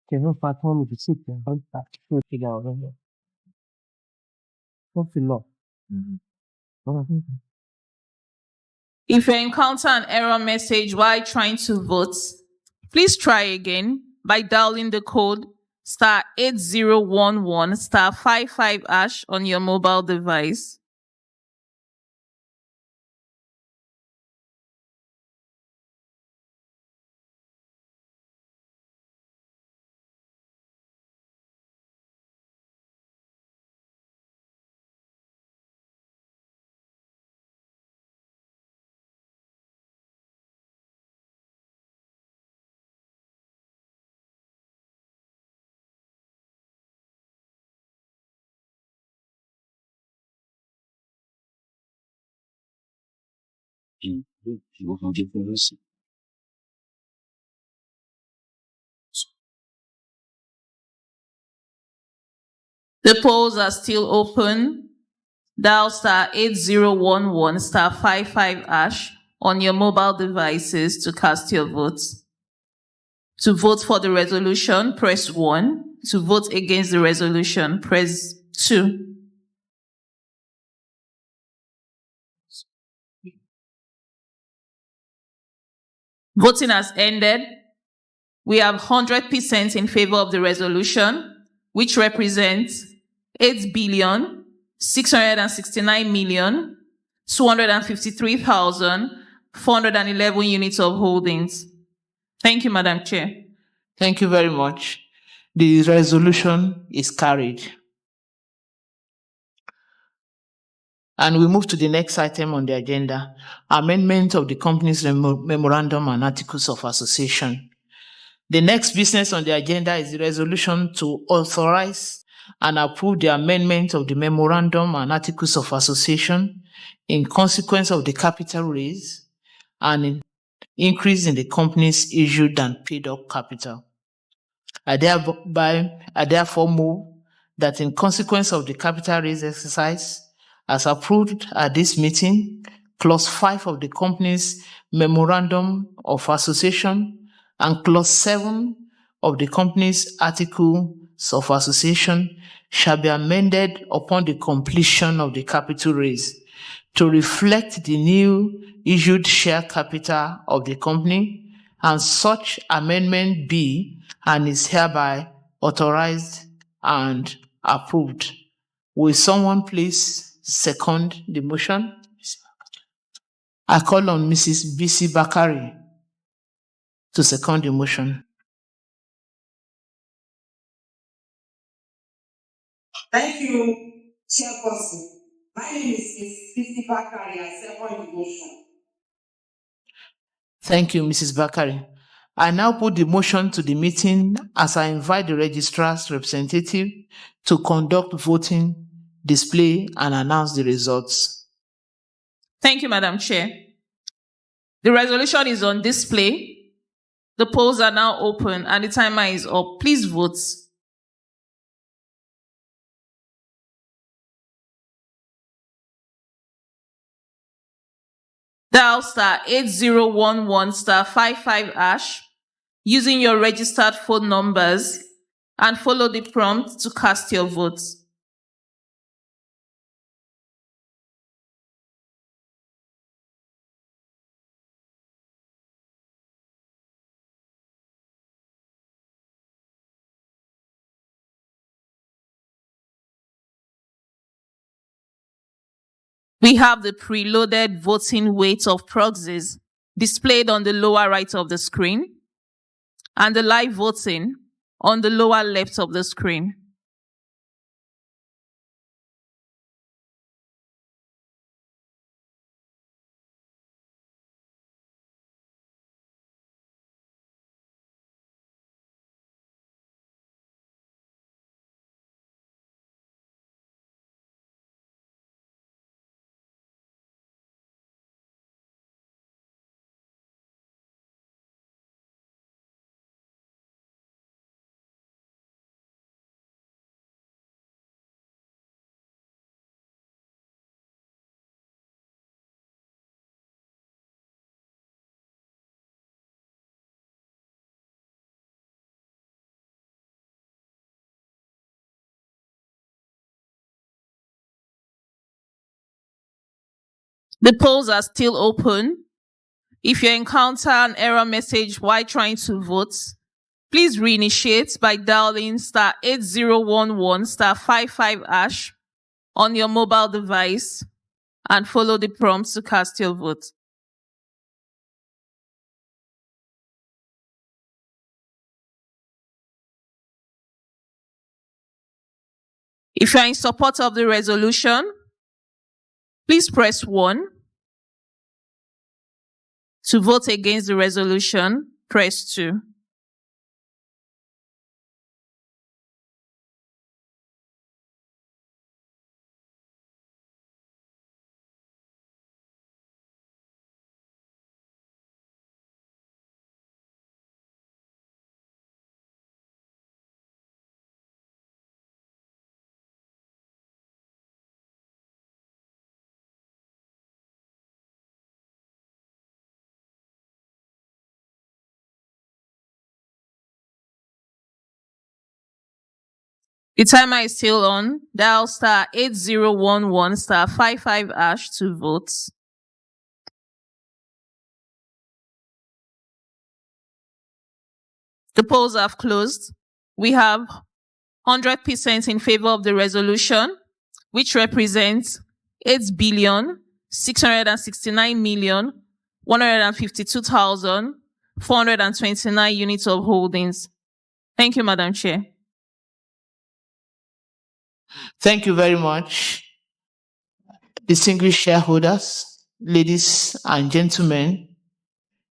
O: Can you pass on the seat and hold back to figure out what's the law?
C: If you encounter an error message while trying to vote, please try again by dialing the code star 8011 star 55 hash on your mobile device. The polls are still open. Dial star 8011 star 55 hash on your mobile devices to cast your votes. To vote for the resolution, press 1. To vote against the resolution, press 2. Voting has ended. We have 100% in favor of the resolution, which represents 8,669,253,411 units of holdings. Thank you, Madam Chair.
F: Thank you very much. The resolution is carried. And we move to the next item on the agenda, amendment of the company's memorandum and articles of association. The next business on the agenda is the resolution to authorize and approve the amendment of the memorandum and articles of association in consequence of the capital raise and increase in the company's issued and paid up capital. I therefore move that in consequence of the capital raise exercise, as approved at this meeting, clause 5 of the company's memorandum of association and clause 7 of the company's articles of association shall be amended upon the completion of the capital raise to reflect the new issued share capital of the company, and such amendment be and is hereby authorized and approved. Will someone please second the motion? I call on Mrs. B.C. Bakari to second the motion.
K: Thank you, Chairperson. My name is Ms. Bisi Bakari. I second the motion.
F: Thank you, Mrs. Bakari. I now put the motion to the meeting as I invite the registrar's representative to conduct voting, display, and announce the results.
C: Thank you, Madam Chair. The resolution is on display. The polls are now open and the timer is up. Please vote. Dial *8011*55# using your registered phone numbers and follow the prompt to cast your votes. We have the preloaded voting weight of proxies displayed on the lower right of the screen and the live voting on the lower left of the screen. The polls are still open. If you encounter an error message while trying to vote, please reinitiate by dialing *8011*55# on your mobile device and follow the prompts to cast your vote. If you are in support of the resolution, please press 1. To vote against the resolution, press 2. The timer is still on. Dial *8011*55# to vote. The polls have closed. We have 100% in favor of the resolution, which represents 8,669,152,429 units of holdings. Thank you, Madam Chair.
F: Thank you very much. Distinguished shareholders, ladies and gentlemen,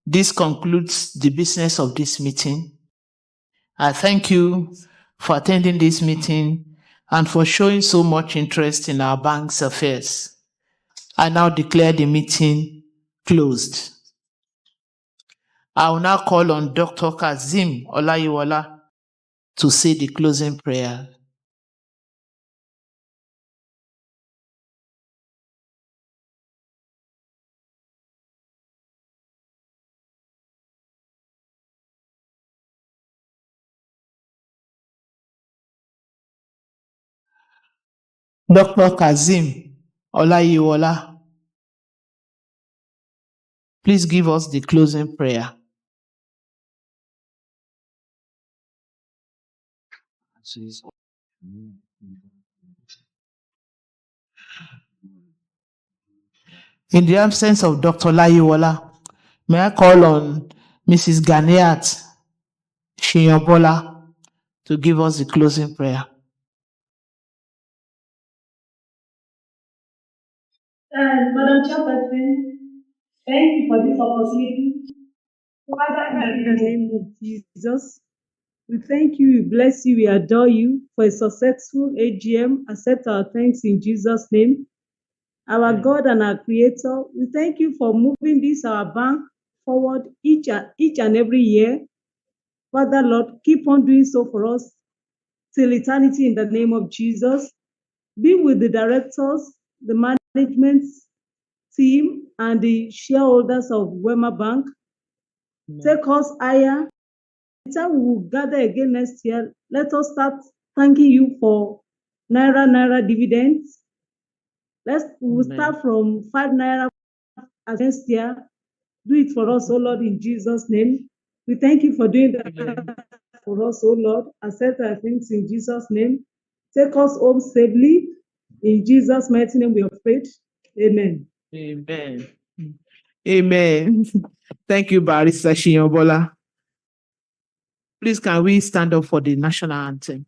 F: this concludes the business of this meeting. I thank you for attending this meeting and for showing so much interest in our bank's affairs. I now declare the meeting closed. I will now call on Dr. Kazeem Olayiwola to say the closing prayer. Dr. Kazeem Olayiwola, please give us the closing prayer. In the absence of Dr. Olayiwola, may I call on Mrs. Ganiat Shiyanbola to give us the closing prayer.
I: Madam Chairperson, thank you for this opportunity. Father, in the name of Jesus, we thank you, we bless you, we adore you for a successful AGM. Accept our thanks in Jesus' name. Our God and our Creator, we thank you for moving this, our bank, forward each and every year. Father, Lord, keep on doing so for us till eternity in the name of Jesus. Be with the directors, the management team, and the shareholders of Wema Bank. Take us higher. The time we will gather again next year, let us start thanking you for Naira dividends. We will start from 5 Naira as next year. Do it for us, O Lord, in Jesus' name. We thank you for doing that for us, O Lord. Accept our thanks in Jesus' name. Take us home safely. In Jesus' mighty name we have prayed. Amen.
F: Amen. Amen. Thank you, Barrister Shiyanbola. Please, can we stand up for the national anthem?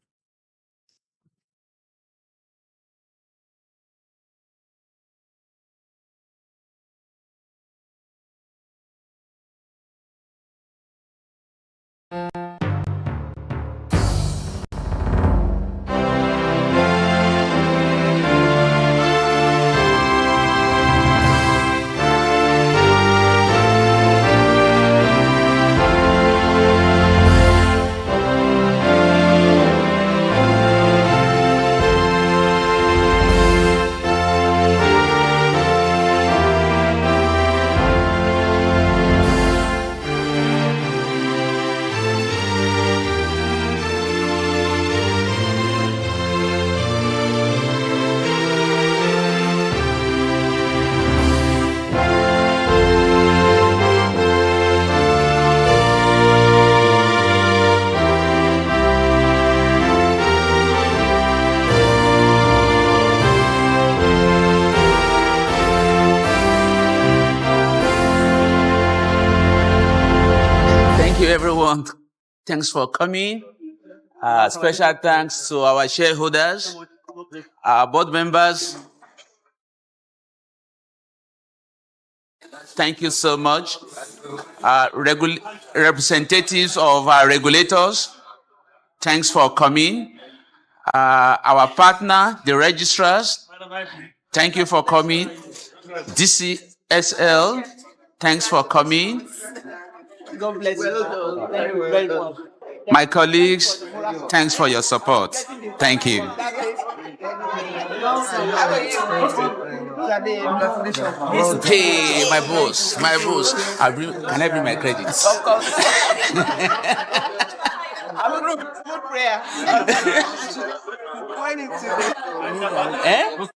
A: Thank you, everyone. Thanks for coming. Special thanks to our shareholders, our board members. Thank you so much. Representatives of our regulators, thanks for coming. Our partner, the registrars, thank you for coming. DCSL, thanks for coming.
B: God bless you. Thank you very much.
A: My colleagues, thanks for your support. Thank you. Hey, my boss. Can I bring my credits?
B: Of course. Good prayer.
A: Eh?